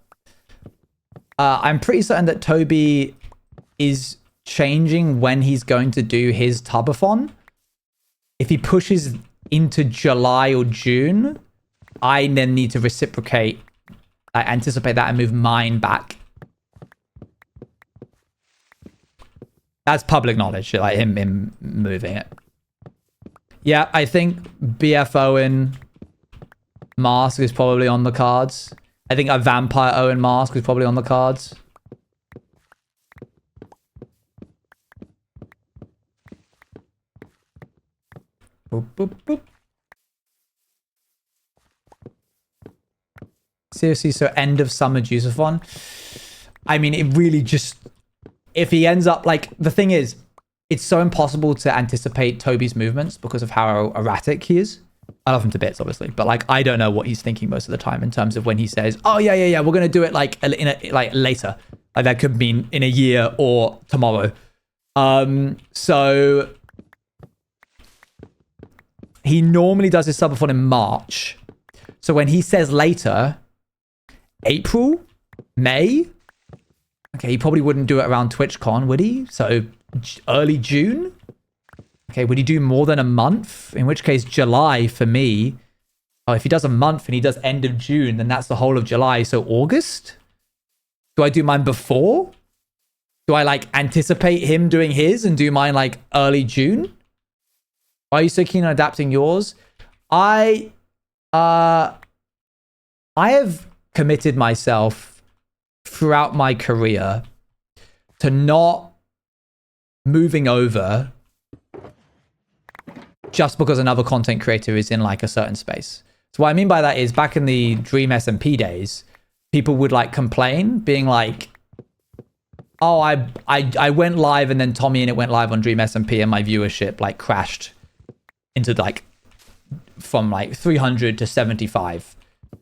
I'm pretty certain that Toby is changing when he's going to do his tubathon. If he pushes into July or June, I then need to reciprocate. I anticipate that and move mine back. That's public knowledge, like him moving it. Yeah, I think BF Owen mask is probably on the cards. I think a Vampire Owen mask is probably on the cards. Boop, boop, boop. Seriously, so end of summer juiceathon? I mean, it really just... If he ends up... Like, the thing is, it's so impossible to anticipate Toby's movements because of how erratic he is. I love him to bits, obviously, but like I don't know what he's thinking most of the time in terms of when he says, "Oh yeah, we're gonna do it like later." Like that could mean in a year or tomorrow. So he normally does his subathon in March. So when he says later, April, May, okay, he probably wouldn't do it around TwitchCon, would he? So early June. Okay, would he do more than a month? In which case, July for me. Oh, if he does a month and he does end of June, then that's the whole of July. So August? Do I do mine before? Do I like anticipate him doing his and do mine like early June? Why are you so keen on adapting yours? I have committed myself throughout my career to not moving over just because another content creator is in like a certain space. So what I mean by that is back in the Dream SMP days, people would like complain being like, oh, I went live and then Tommy and it went live on Dream SMP and my viewership like crashed into like from like 300 to 75.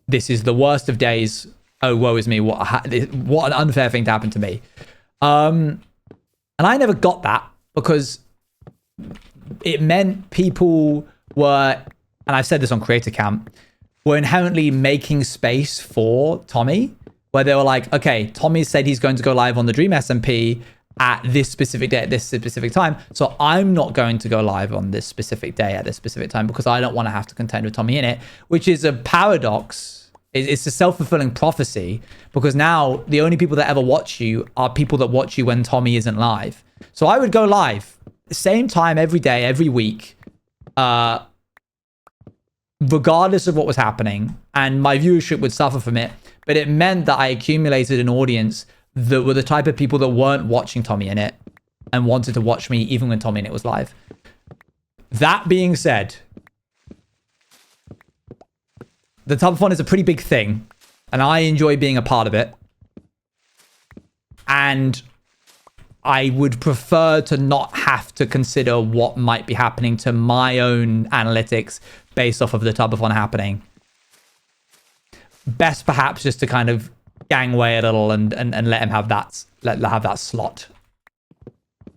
This is the worst of days. Oh, woe is me. What an unfair thing to happen to me. And I never got that because it meant people were, and I've said this on Creator Camp, were inherently making space for Tommy, where they were like, okay, Tommy said he's going to go live on the Dream SMP at this specific day at this specific time, so I'm not going to go live on this specific day at this specific time because I don't want to have to contend with Tommy in it, which is a paradox. It's a self-fulfilling prophecy because now the only people that ever watch you are people that watch you when Tommy isn't live. So I would go live same time every day, every week, regardless of what was happening, and my viewership would suffer from it. But it meant that I accumulated an audience that were the type of people that weren't watching Tommy in it and wanted to watch me even when Tommy in it was live. That being said, the Tubathon is a pretty big thing, and I enjoy being a part of it. And I would prefer to not have to consider what might be happening to my own analytics based off of the Tubathon happening. Best perhaps just to kind of gangway a little and let him have that slot.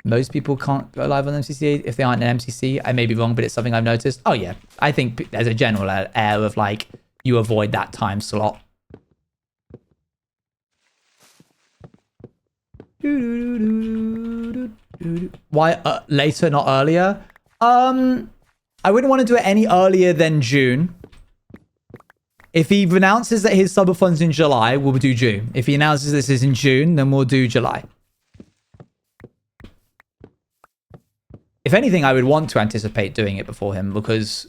Most people can't go live on MCC if they aren't in MCC. I may be wrong, but it's something I've noticed. Oh yeah, I think there's a general air of like you avoid that time slot. Why later, not earlier? I wouldn't want to do it any earlier than June. If he announces that his subathon's in July, we'll do June. If he announces this is in June, then we'll do July. If anything, I would want to anticipate doing it before him because,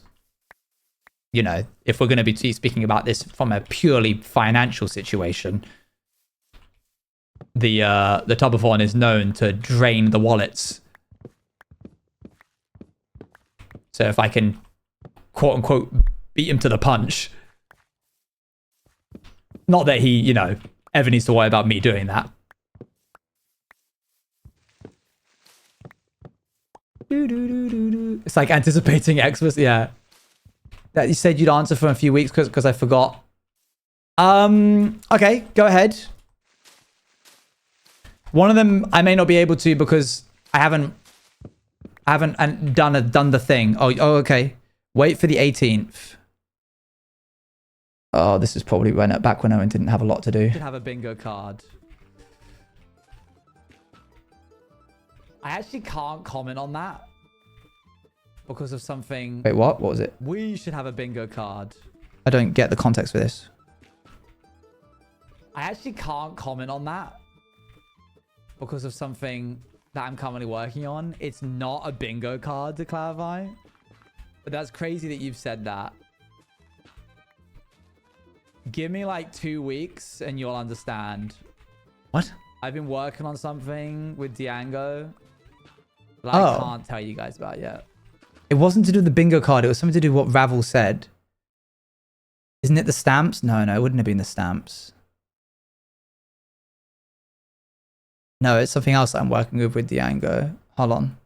you know, if we're going to be speaking about this from a purely financial situation, the Tubathon is known to drain the wallets. So if I can, quote unquote, beat him to the punch. Not that he, you know, ever needs to worry about me doing that. It's like anticipating Xmas. Yeah. That you said you'd answer for a few weeks because I forgot. Okay, go ahead. One of them I may not be able to because I haven't done the thing. Oh, okay. Wait for the 18th. Oh, this is probably back when Owen didn't have a lot to do. Should have a bingo card. I actually can't comment on that because of something. Wait, what? What was it? We should have a bingo card. I don't get the context for this. I actually can't comment on that because of something that I'm currently working on. It's not a bingo card, to clarify. But that's crazy that you've said that. Give me like 2 weeks and you'll understand. What? I've been working on something with Diango that I can't tell you guys about yet. It wasn't to do with the bingo card. It was something to do with what Ravel said. Isn't it the stamps? No, it wouldn't have been the stamps. No, it's something else that I'm working with Diango. Hold on.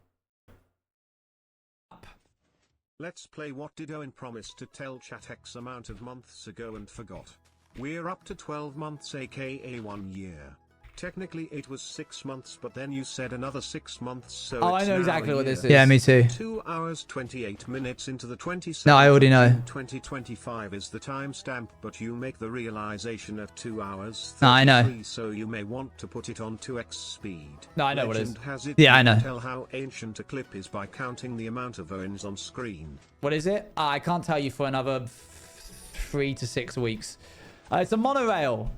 Let's play What Did Owen Promise to Tell Chat X amount of months ago and forgot. We're up to 12 months aka 1 year. Technically it was 6 months, but then you said another 6 months, so oh, it's I know exactly what this is. Yeah, me too. 2 hours 28 minutes into the 27th. No, I already know. 2025 is the timestamp, but you make the realization at 2 hours. No, I know. So you may want to put it on 2x speed. No, I know Legend what it is. has it. Yeah, I know. Tell how ancient a clip is by counting the amount of Owens on screen. What is it? I can't tell you for another 3 to 6 weeks. It's a monorail.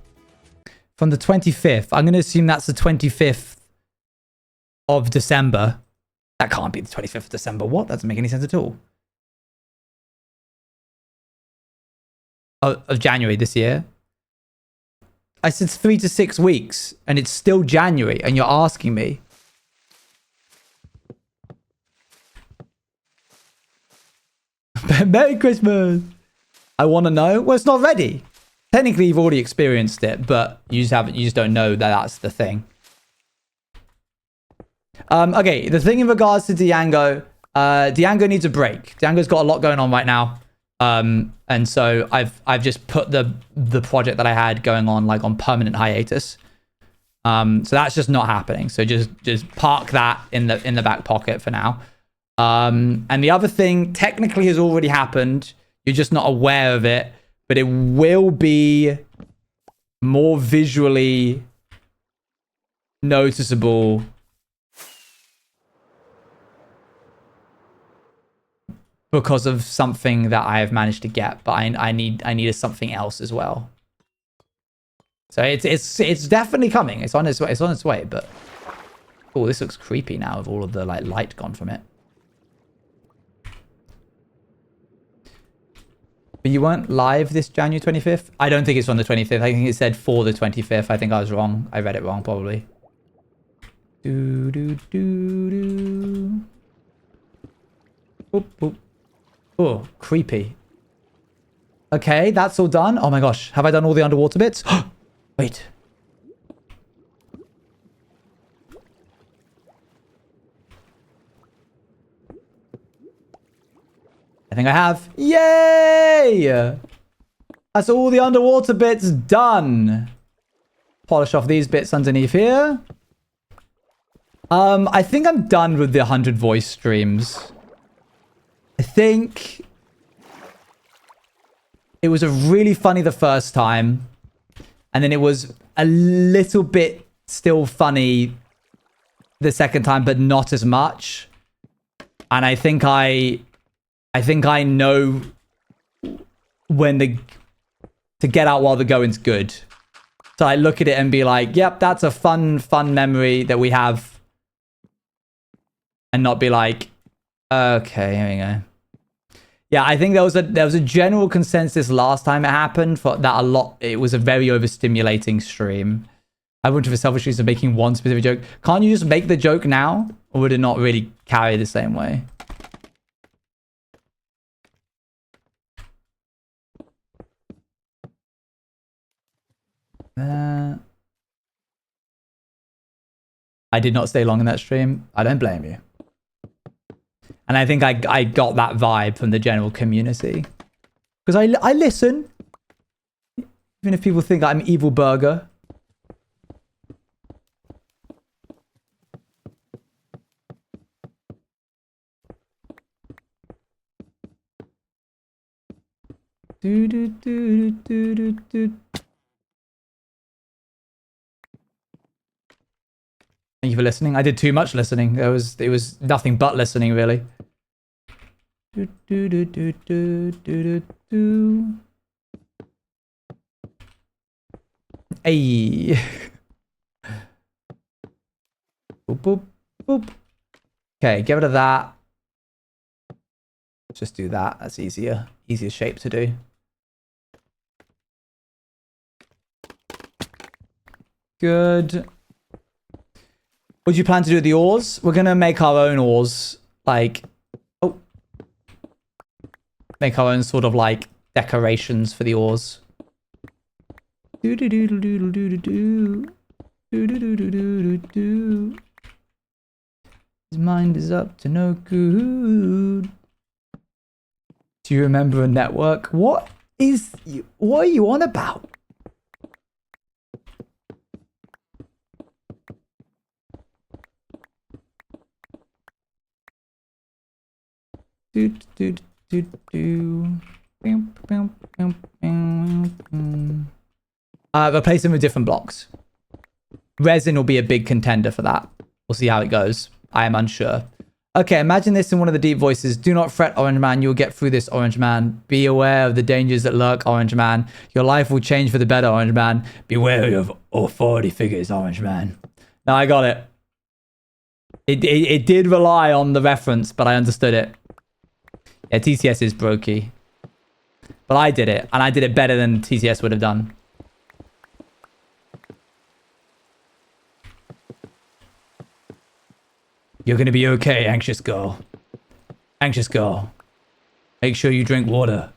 From the 25th. I'm going to assume that's the 25th of December. That can't be the 25th of December. What? That doesn't make any sense at all. Of January this year. I said 3 to 6 weeks, and it's still January, and you're asking me. Merry Christmas! I want to know. Well, it's not ready. Technically, you've already experienced it, but you just don't know that that's the thing. Okay, the thing in regards to Diango, Diango needs a break. Diango's got a lot going on right now. And so I've just put the project that I had going on like on permanent hiatus. So that's just not happening. So just park that in the back pocket for now. And the other thing technically has already happened. You're just not aware of it, but it will be more visually noticeable because of something that I have managed to get, but I needed something else as well. So it's definitely coming. It's on its way. It's on its way. But oh, this looks creepy now with all of the like light gone from it. But you weren't live this January 25th? I don't think it's on the 25th. I think it said for the 25th. I think I was wrong. I read it wrong probably. Do do do do. Boop boop. Oh, creepy. Okay, that's all done. Oh my gosh. Have I done all the underwater bits? Wait. I think I have. Yay! That's all the underwater bits done. Polish off these bits underneath here. I think I'm done with the 100 voice streams. I think it was a really funny the first time, and then it was a little bit still funny the second time, but not as much. And I think I know when to get out while the going's good. So I look at it and be like, yep, that's a fun memory that we have, and not be like, okay, here we go. Yeah, I think there was a general consensus last time it happened for that a lot. It was a very overstimulating stream. I went to the selfish reason of making one specific joke. Can't you just make the joke now, or would it not really carry the same way? I did not stay long in that stream. I don't blame you. And I think I got that vibe from the general community. Because I listen. Even if people think I'm evil burger. Do do do do do do. Thank you for listening. I did too much listening. It was nothing but listening, really. Do, do, do, do, do, do, do. Hey. Boop, boop, boop. Okay, get rid of that. Just do that. That's easier. Easier shape to do. Good. What do you plan to do with the oars? We're gonna make our own oars. Like, oh. Make our own sort of like decorations for the oars. Do do do do do do do do. Do do do do do do do. His mind is up to no good. Do you remember a network? What are you on about? Do do do do. Replace them with different blocks. Resin will be a big contender for that. We'll see how it goes. I am unsure. Okay, imagine this in one of the deep voices. Do not fret, Orange Man. You'll get through this, Orange Man. Be aware of the dangers that lurk, Orange Man. Your life will change for the better, Orange Man. Be wary of authority figures, Orange Man. Now I got it. It did rely on the reference, but I understood it. Yeah, TCS is brokey. But I did it, and I did it better than TCS would have done. You're gonna be okay, anxious girl. Anxious girl. Make sure you drink water.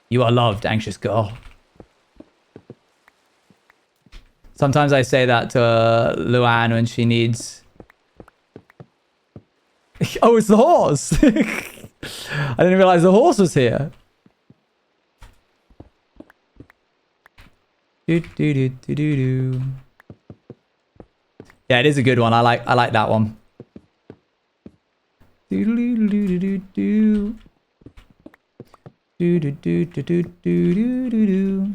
You are loved, anxious girl. Sometimes I say that to Luann when she needs... Oh, it's the horse! I didn't realize the horse was here. Do, do, do, do, do, do. Yeah, it is a good one. I like that one. Do, do, do, do, do, do, do, do, do, do, do, do, do.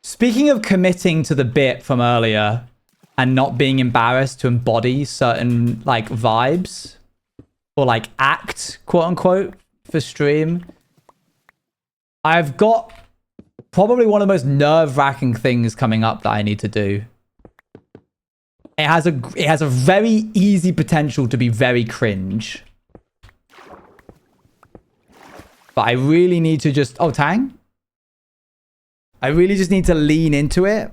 Speaking of committing to the bit from earlier and not being embarrassed to embody certain like vibes or like act, quote unquote, for stream, I've got probably one of the most nerve-wracking things coming up that I need to do. It has a very easy potential to be very cringe. But I really need to just... Oh, Tang? I really just need to lean into it.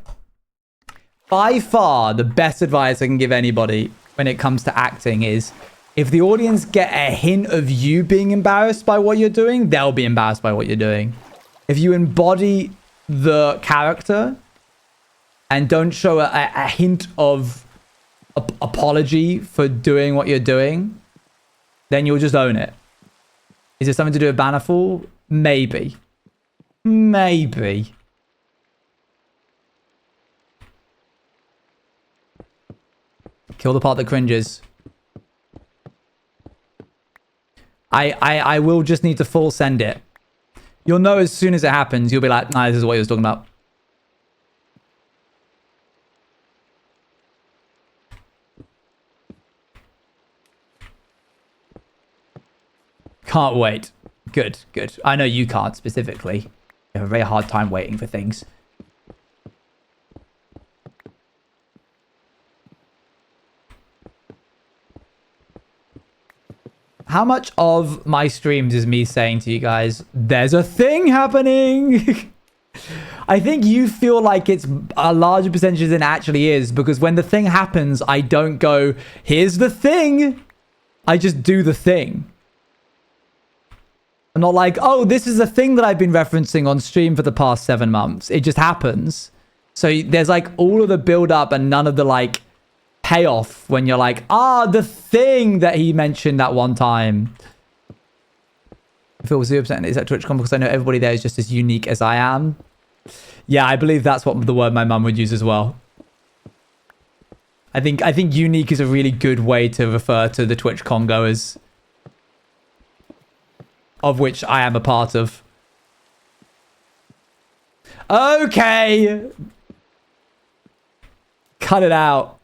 By far, the best advice I can give anybody when it comes to acting is if the audience get a hint of you being embarrassed by what you're doing, they'll be embarrassed by what you're doing. If you embody the character and don't show a hint of apology for doing what you're doing, then you'll just own it. Is it something to do with Bannerfall? Maybe. Maybe. Kill the part that cringes. I will just need to full send it. You'll know as soon as it happens. You'll be like, nah, this is what he was talking about. Can't wait. Good, good. I know you can't specifically. You have a very hard time waiting for things. How much of my streams is me saying to you guys, there's a thing happening? I think you feel like it's a larger percentage than it actually is, because when the thing happens, I don't go, here's the thing. I just do the thing. I'm not like, oh, this is a thing that I've been referencing on stream for the past 7 months. It just happens. So there's like all of the build up and none of the like payoff when you're like, the thing that he mentioned that one time. I feel 0% is at TwitchCon because I know everybody there is just as unique as I am. Yeah, I believe that's what the word my mum would use as well. I think unique is a really good way to refer to the TwitchCon goers, of which I am a part of. Okay. Cut it out.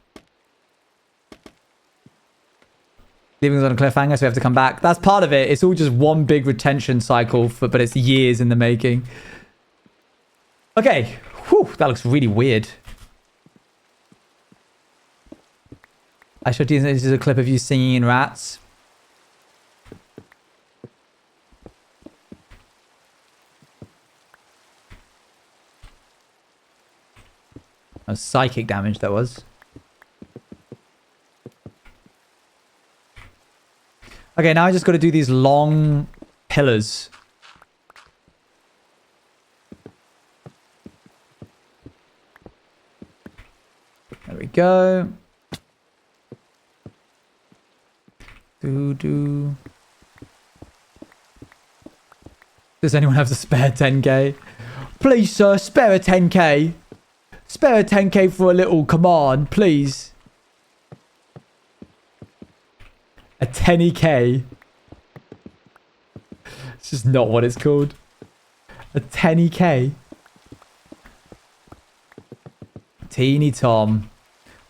Leaving us on a cliffhanger, so we have to come back. That's part of it. It's all just one big retention cycle, but it's years in the making. Okay. Whew, that looks really weird. I showed you this is a clip of you singing in Rats. That was psychic damage, that was. Okay, now I just got to do these long pillars. There we go. Does anyone have the spare 10k? Please, sir, spare a 10k. Spare a 10k for a little command, please. A 10k. It's just not what it's called. A 10k. Teeny Tom.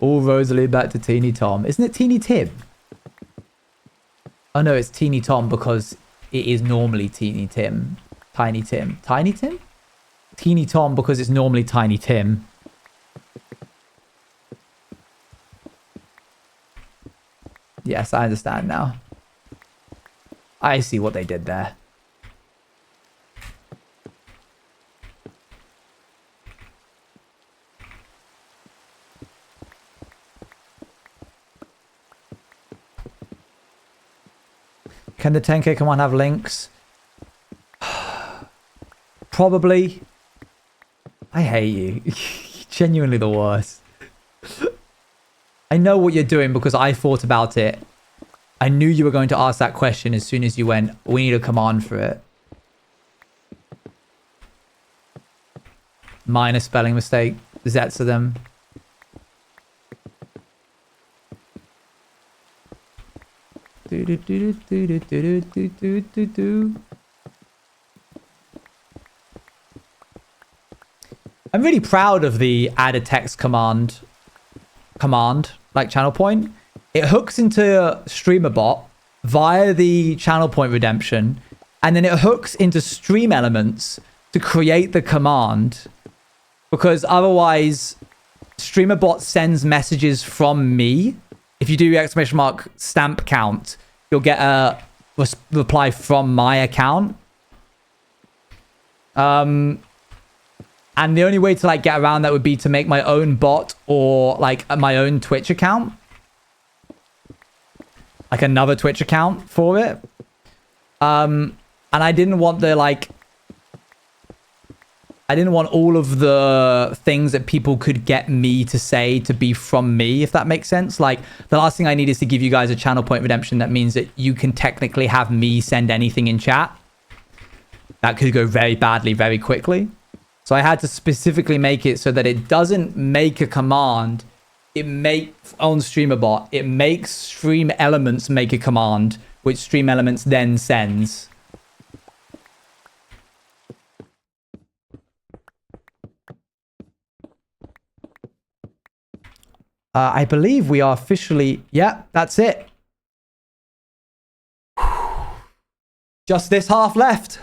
All roads lead back to Teeny Tom. Isn't it Teeny Tim? Oh no, it's Teeny Tom because it is normally Teeny Tim. Tiny Tim. Tiny Tim? Teeny Tom because it's normally Tiny Tim. Yes, I understand now. I see what they did there. Can the 10k command have links? Probably. I hate you. Genuinely the worst. I know what you're doing because I thought about it. I knew you were going to ask that question as soon as you went, we need a command for it. Minor spelling mistake. Zets of them. I'm really proud of the add a text command, like channel point. It hooks into StreamerBot via the channel point redemption, and then it hooks into Stream Elements to create the command, because otherwise StreamerBot sends messages from me. If you do your ! Stamp count, you'll get a reply from my account. And the only way to like get around that would be to make my own bot or like my own Twitch account. Like another Twitch account for it. And I didn't want the like... I didn't want all of the things that people could get me to say to be from me, if that makes sense. Like, the last thing I need is to give you guys a channel point redemption that means that you can technically have me send anything in chat. That could go very badly very quickly. So I had to specifically make it so that it doesn't make a command. It makes, on StreamerBot, it makes Stream Elements make a command, which Stream Elements then sends. I believe we are officially... Yeah, that's it. Just this half left.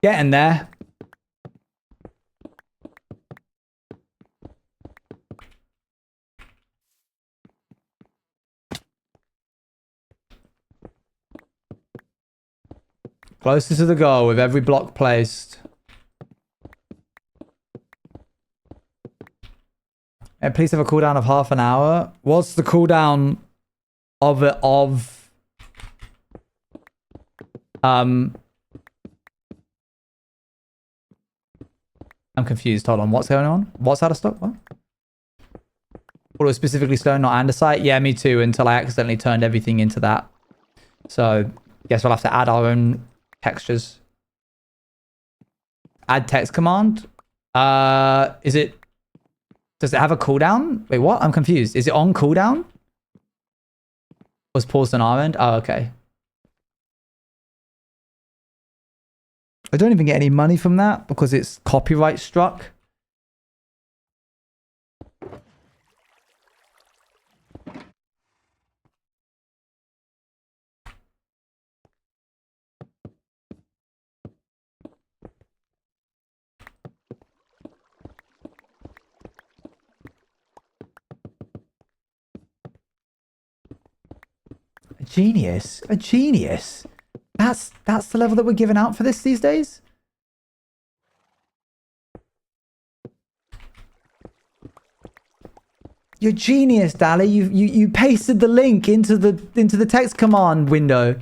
Getting there. Closer to the goal with every block placed. And please have a cooldown of half an hour. What's the cooldown of it I'm confused. Hold on. What's going on? What's out of stock? What? Well, it was specifically stone, not andesite. Yeah, me too, until I accidentally turned everything into that. So, guess we'll have to add our own textures. Add text command. Is it... Does it have a cooldown? Wait, what? I'm confused. Is it on cooldown? Was paused on our end? Oh, okay. I don't even get any money from that because it's copyright struck. A genius. A genius. That's the level that we're giving out for this these days? You're genius, Dally. You pasted the link into the text command window.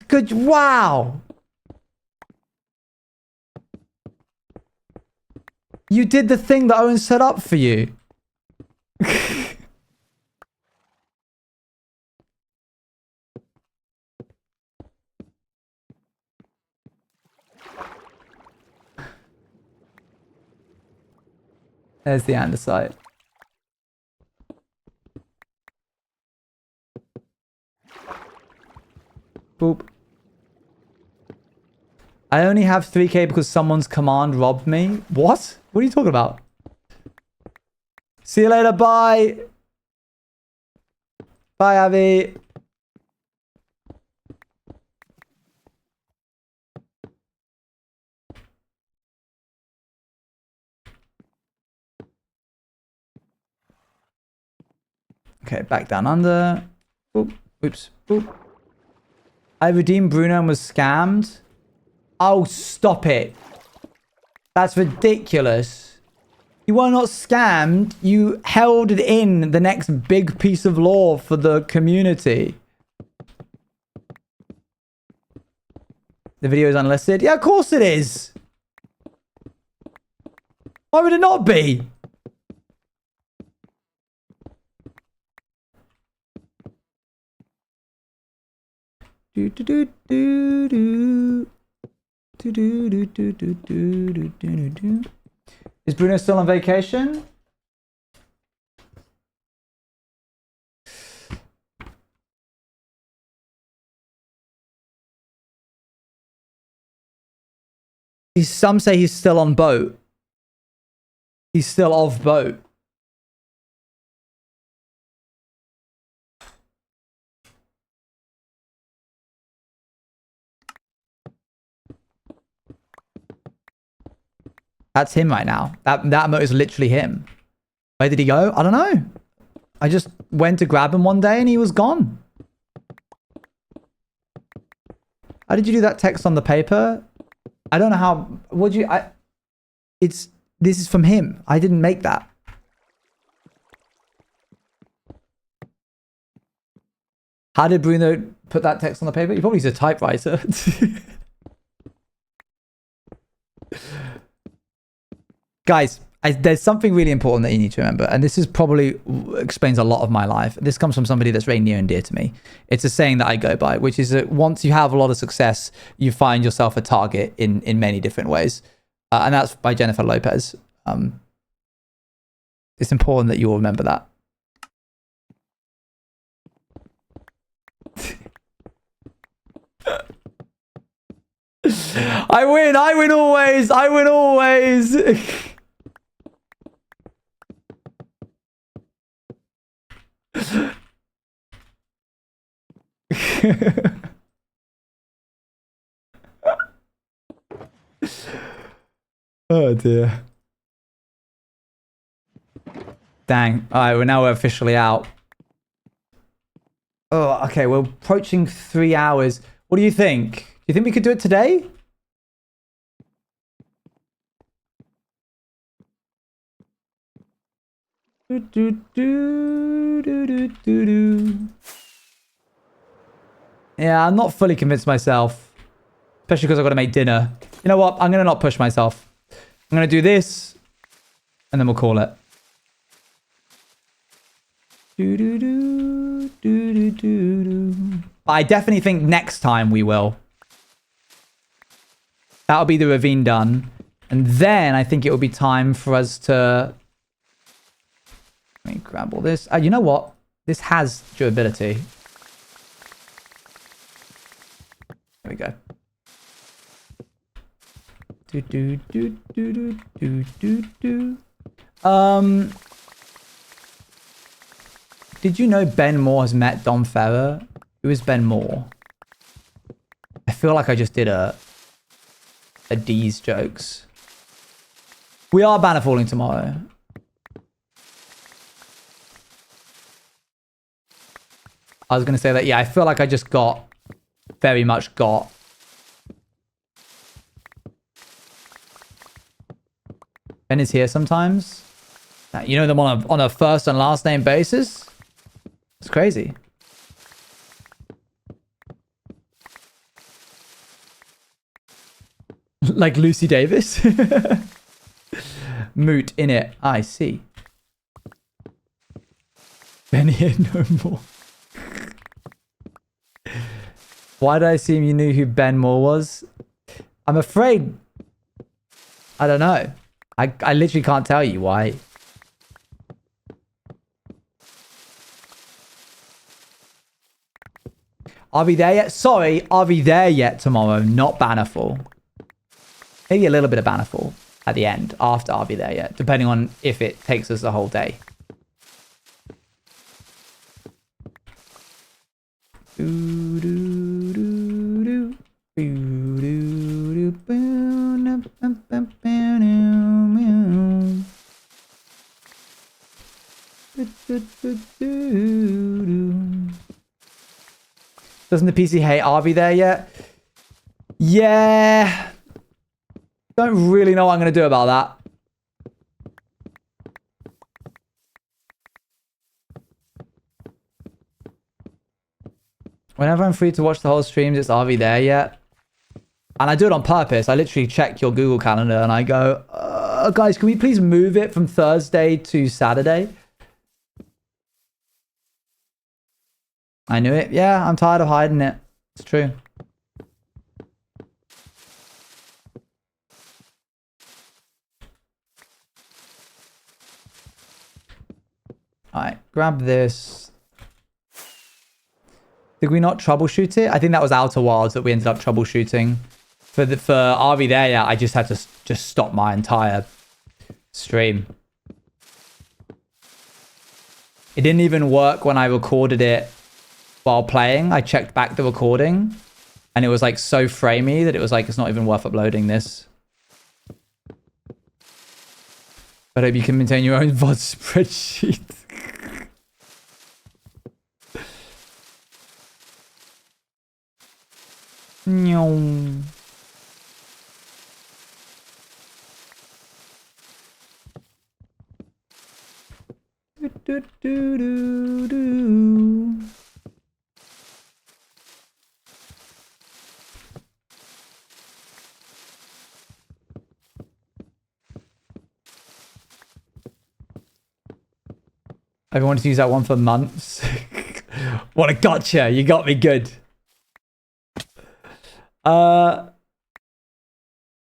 Good. Wow. You did the thing that Owen set up for you. There's the andesite. Boop. I only have 3k because someone's command robbed me. What? What are you talking about? See you later. Bye. Bye, Abby. Okay, back down under. Boop. Oops. Boop. I redeemed Bruno and was scammed. Oh, stop it. That's ridiculous. You were not scammed. You held it in the next big piece of law for the community. The video is unlisted. Yeah, of course it is. Why would it not be? Do do do do do. Do do do do do do do do do. Is Bruno still on vacation? Some say he's still on boat. He's still off boat. That's him right now. That emote is literally him. Where did he go? I don't know. I just went to grab him one day and he was gone. How did you do that text on the paper? I don't know how. Would you? This is from him. I didn't make that. How did Bruno put that text on the paper? He probably used a typewriter. Guys, there's something really important that you need to remember, and this is probably explains a lot of my life. This comes from somebody that's very near and dear to me. It's a saying that I go by, which is that once you have a lot of success, you find yourself a target in many different ways. And that's by Jennifer Lopez. It's important that you all remember that. I win always. I win always. Oh dear. Dang. Alright, we're officially out. Oh, okay, we're approaching 3 hours. What do you think? Do you think we could do it today? Yeah, I'm not fully convinced myself. Especially because I've got to make dinner. You know what? I'm going to not push myself. I'm going to do this. And then we'll call it. But I definitely think next time we will. That'll be the ravine done. And then I think it will be time for us to... Let me grab all this. You know what? This has durability. There we go. Did you know Ben Moore has met Dom Ferrer? Who is Ben Moore? I feel like I just did a D's jokes. We are banner falling tomorrow. I was going to say that, yeah, I feel like I just very much got. Ben is here sometimes. You know them on a first and last name basis? It's crazy. Like Lucy Davis? Moot in it. I see. Ben here no more. Why did I assume you knew who Ben Moore was? I'm afraid... I don't know. I literally can't tell you why. Are we there yet? Sorry, are we there yet tomorrow? Not Bannerfall. Maybe a little bit of Bannerfall at the end, after Are We There Yet, depending on if it takes us the whole day. Doesn't the PC hate RV there yet? Yeah. Don't really know what I'm going to do about that. Whenever I'm free to watch the whole streams, it's RV there yet? And I do it on purpose. I literally check your Google Calendar and I go, guys, can we please move it from Thursday to Saturday? I knew it. Yeah, I'm tired of hiding it. It's true. Alright, grab this. Did we not troubleshoot it? I think that was Outer Wilds that we ended up troubleshooting. For RV there, yeah, I just had to just stop my entire stream. It didn't even work when I recorded it while playing. I checked back the recording and it was like so framey that it was like, it's not even worth uploading this. But I hope you can maintain your own VOD spreadsheet. No. Do, do, do, do. I've wanted to use that one for months. What a gotcha. You got me good.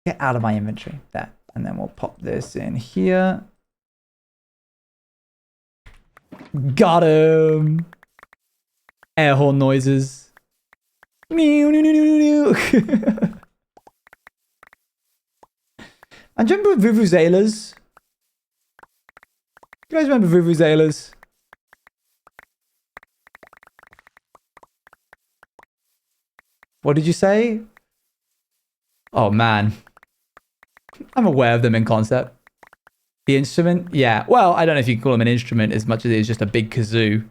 Get out of my inventory. There. And then we'll pop this in here. Got him. Air horn noises. Meow, meow, meow, meow, meow. And do you remember Vuvuzelas? You guys remember Vuvuzelas? What did you say? Oh man. I'm aware of them in concept. The instrument? Yeah. Well, I don't know if you can call them an instrument as much as it is just a big kazoo.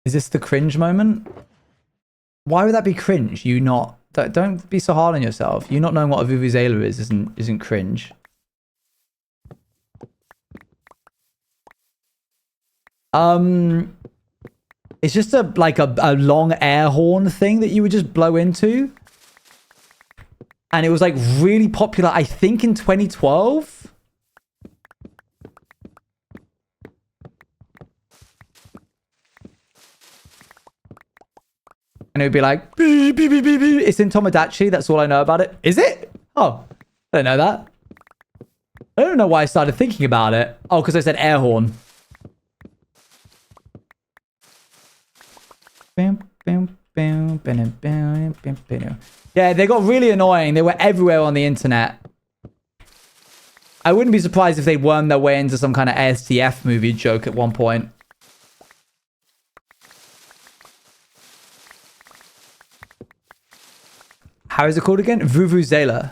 Is this the cringe moment? Why would that be cringe? You not... Don't be so hard on yourself. You not knowing what a vuvuzela is isn't cringe. It's just a long air horn thing that you would just blow into. And it was like really popular, I think in 2012. And it would be like, beep, beep, beep, beep, beep. It's in Tomodachi. That's all I know about it. Is it? Oh, I don't know that. I don't know why I started thinking about it. Oh, because I said air horn. Yeah, they got really annoying. They were everywhere on the internet. I wouldn't be surprised if they wormed their way into some kind of ASTF movie joke at one point. How is it called again? Vuvuzela.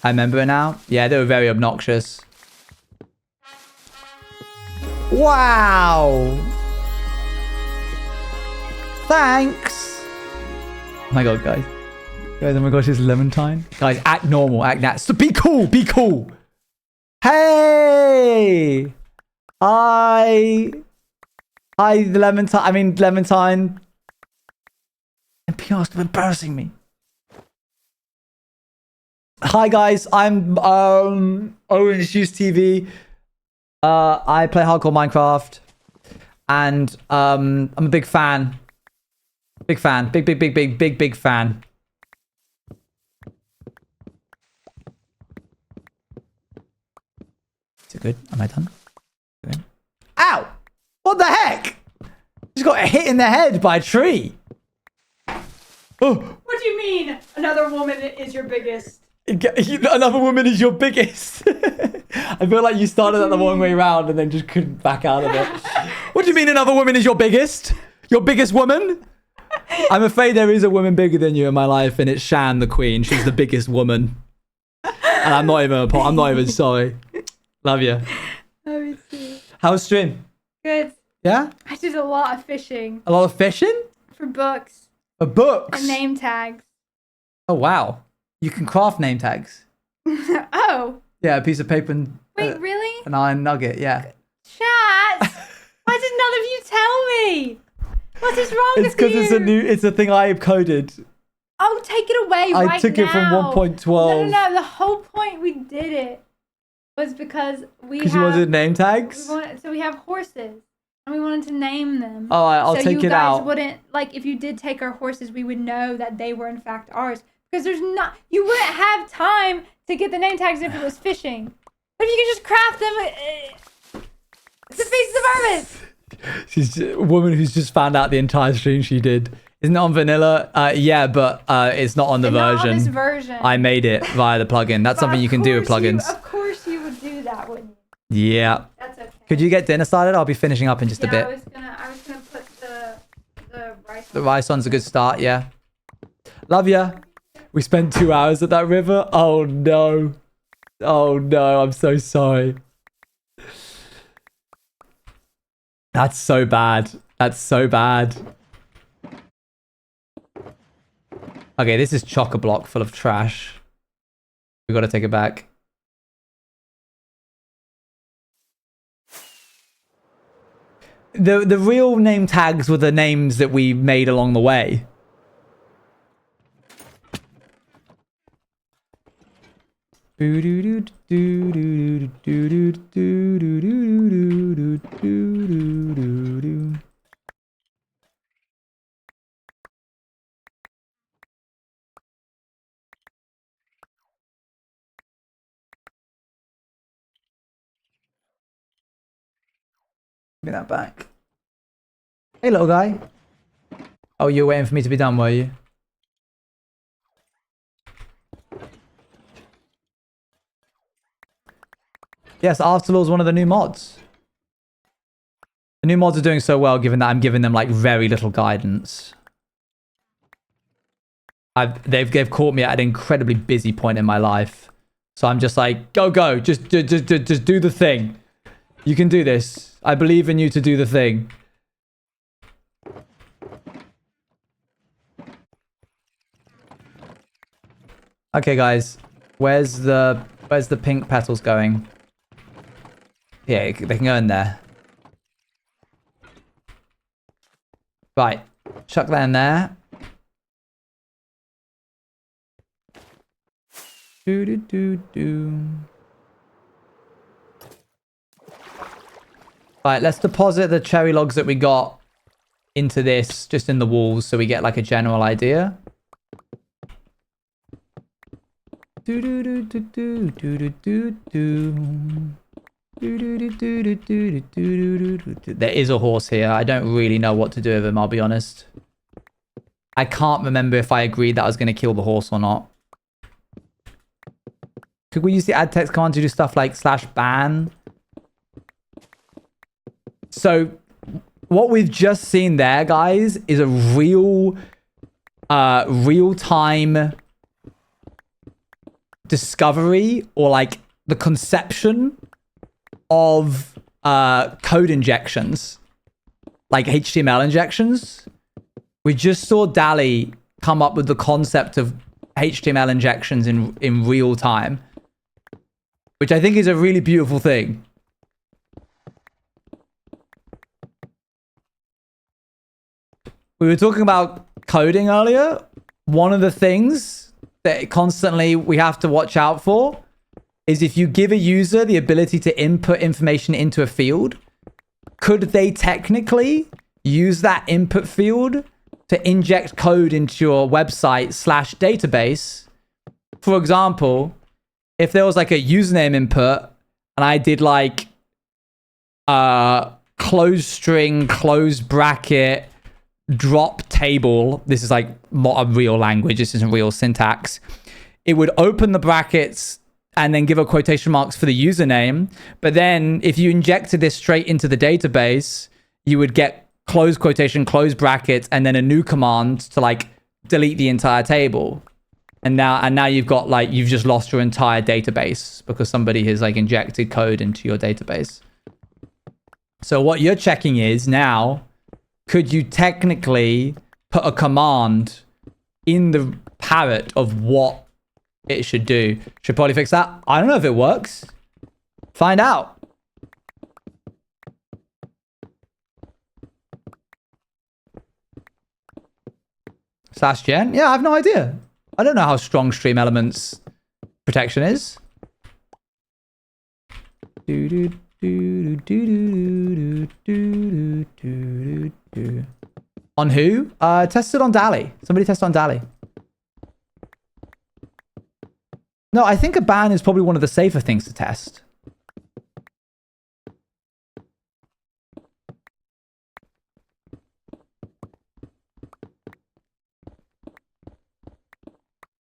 I remember it now. Yeah, they were very obnoxious. Wow. Thanks. Oh my god, guys. Guys, oh my gosh, it's Lemontine. Guys, act normal, act that. So be cool, be cool. Hey. Hi, Lemontine. I mean, Lemontine. NPR, stop embarrassing me. Hi guys, I'm Owen's Juice TV. I play hardcore Minecraft, and I'm a big fan. Big fan. Big fan. Is it good? Am I done? Good. Ow! What the heck? Just got hit in the head by a tree. Oh. What do you mean? Another woman is your biggest? Another woman is your biggest. I feel like you started that the wrong way around and then just couldn't back out of it. What do you mean another woman is your biggest? Your biggest woman? I'm afraid there is a woman bigger than you in my life, and it's Shan the Queen. She's the biggest woman. And I'm not even sorry. Love you. Let me see. How was stream? Good. Yeah? I did a lot of fishing A lot of fishing? for books Books? and name tags. Oh, wow. You can craft name tags. Oh, Yeah, a piece of paper and wait, really? an iron nugget, yeah. Chat! Why did none of you tell me? What is wrong It's with you? because it's a thing I coded. Oh, take it away right now. I took it from 1.12. No. The whole point we did it was because we Because you wanted name tags? so we have horses. And we wanted to name them. Oh, I'll so take you it guys out. wouldn't, like, if you did take our horses, we would know that they were in fact ours. Because you wouldn't have time to get the name tags if it was fishing. But if you could just craft them, it defeats the purpose. She's a woman who's just found out the entire stream she did. Isn't it on vanilla? Yeah, but it's not on the Not version. on this version. I made it via the plugin. That's But something you can do with plugins. Of course you would do that, wouldn't you? Yeah. That's okay. Could you get dinner started? I'll be finishing up in just a I bit. was gonna put the rice. The rice one's a good start, yeah. Love ya. We spent 2 hours at that river. Oh no. Oh no, I'm so sorry. That's so bad. That's so bad. Okay, this is chock-a-block full of trash. We gotta take it back. The real name tags were the names that we made along the way. Give me that back. Hey, little guy. Oh, you were waiting for me to be done, were you? Yes, Afterlaw is one of the new mods. The new mods are doing so well, given that I'm giving them like very little guidance. They've caught me at an incredibly busy point in my life, so I'm just like, go, just do the thing. You can do this. I believe in you to do the thing. Okay, guys, where's the pink petals going? Yeah, they can go in there. Right, chuck that in there. Right, let's deposit the cherry logs that we got into this, just in the walls, so we get like a general idea. There is a horse here. I don't really know what to do with him, I'll be honest. I can't remember if I agreed that I was going to kill the horse or not. Could we use the add text command to do stuff like /ban? So what we've just seen there, guys, is a real-time discovery, or like the conception of code injections, like HTML injections. We just saw DALL-E come up with the concept of HTML injections in real time, which I think is a really beautiful thing. We were talking about coding earlier. One of the things that constantly we have to watch out for is if you give a user the ability to input information into a field, could they technically use that input field to inject code into your website /database? For example, if there was like a username input and I did like close string, close bracket, drop table. This is like not a real language. This isn't real syntax. It would open the brackets and then give a quotation marks for the username. But then if you injected this straight into the database, you would get close quotation, close brackets, and then a new command to like delete the entire table. And now you've got like, you've just lost your entire database because somebody has like injected code into your database. So what you're checking is now, could you technically put a command in the parrot of what it should do? Should probably fix that. I don't know if it works. Find out. /gen? Yeah, I have no idea. I don't know how strong Stream Elements protection is. On who? Tested on Dali. Somebody tested on Dali. No, I think a ban is probably one of the safer things to test.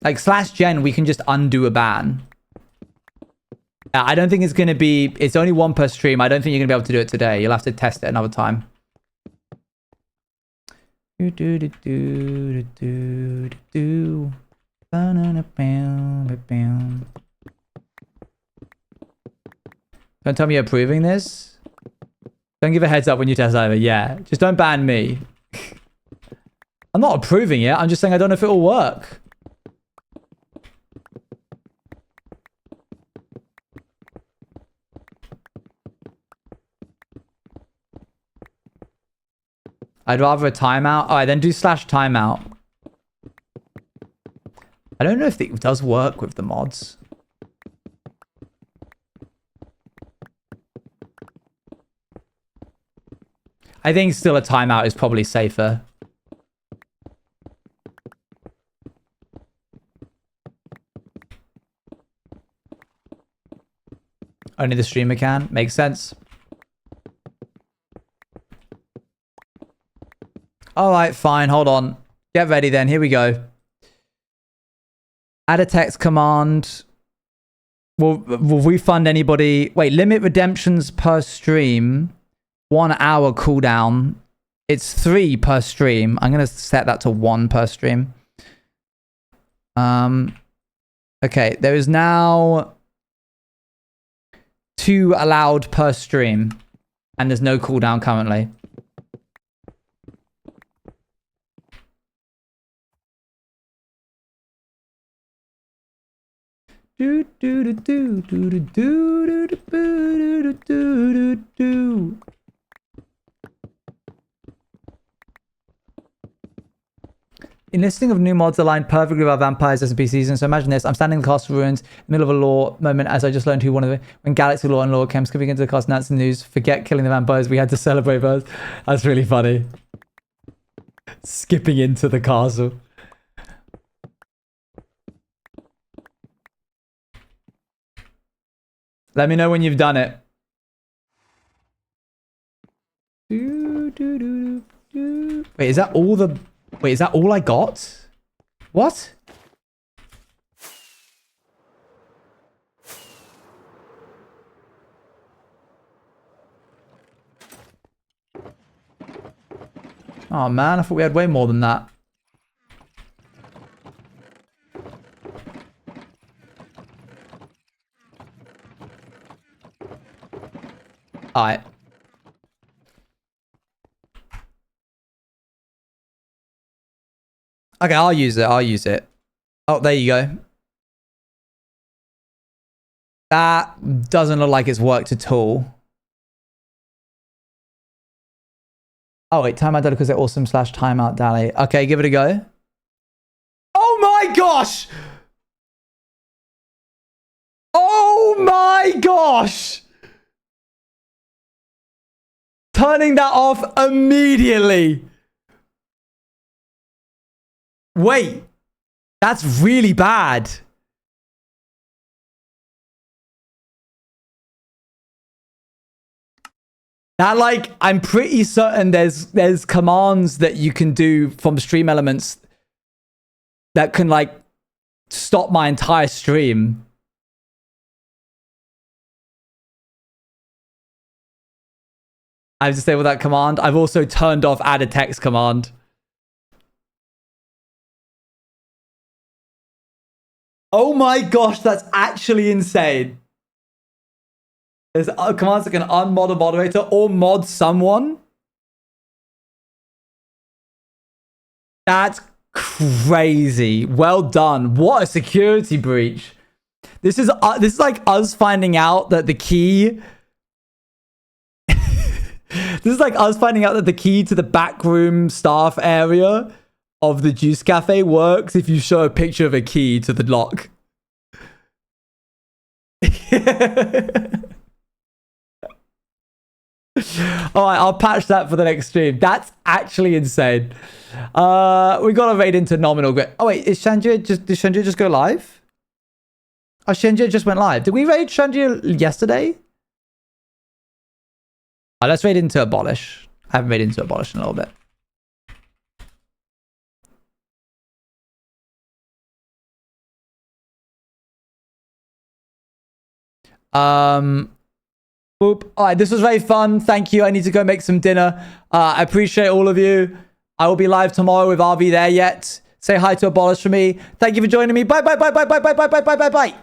Like /gen, we can just undo a ban. I don't think it's going to be... It's only one per stream. I don't think you're going to be able to do it today. You'll have to test it another time. Don't tell me you're approving this. Don't give a heads up when you test either. Yeah, just don't ban me. I'm not approving it. I'm just saying I don't know if it will work. I'd rather a timeout. All right, then do /timeout. I don't know if it does work with the mods. I think still a timeout is probably safer. Only the streamer can. Makes sense. All right, fine. Hold on. Get ready then. Here we go. Add a text command. Will refund anybody. Wait, limit redemptions per stream. 1 hour cooldown. It's 3 per stream. I'm going to set that to 1 per stream. Okay, there is now 2 allowed per stream. And there's no cooldown currently. Do do do do do do do do do do do do. Enlisting of new mods aligned perfectly with our vampires SMP season. So imagine this: I'm standing in the castle ruins, in the middle of a lore moment, as I just learned who one of the when Galaxy Lore and Lore came skipping into the castle, announcing the news. Forget killing the vampires. We had to celebrate first. That's really funny. Skipping into the castle. Let me know when you've done it. Wait, is that all the... Wait, is that all I got? What? Oh man, I thought we had way more than that. Alright. Okay, I'll use it. I'll use it. Oh, there you go. That doesn't look like it's worked at all. Oh, wait. Timeout Dali because they're awesome /timeout Dali. Okay, give it a go. Oh my gosh! Oh my gosh! Turning that off immediately. Wait, that's really bad. That, like, I'm pretty certain there's commands that you can do from Stream Elements that can, like, stop my entire stream. I've disabled that command. I've also turned off add a text command. Oh my gosh, that's actually insane. There's commands that can unmod a moderator or mod someone. That's crazy. Well done. What a security breach. This is like us finding out that the key. This is like us finding out that the key to the backroom staff area of the Juice Cafe works if you show a picture of a key to the lock. All right, I'll patch that for the next stream. That's actually insane. We got to raid into nominal. Oh wait, did Shanjia just go live? Oh, Shanjia just went live. Did we raid Shanjia yesterday? Let's raid into Abolish. I haven't raided into Abolish in a little bit. Boop. All right, this was very fun. Thank you. I need to go make some dinner. I appreciate all of you. I will be live tomorrow with RV there yet. Say hi to Abolish for me. Thank you for joining me. Bye, bye, bye, bye, bye, bye, bye, bye, bye, bye, bye.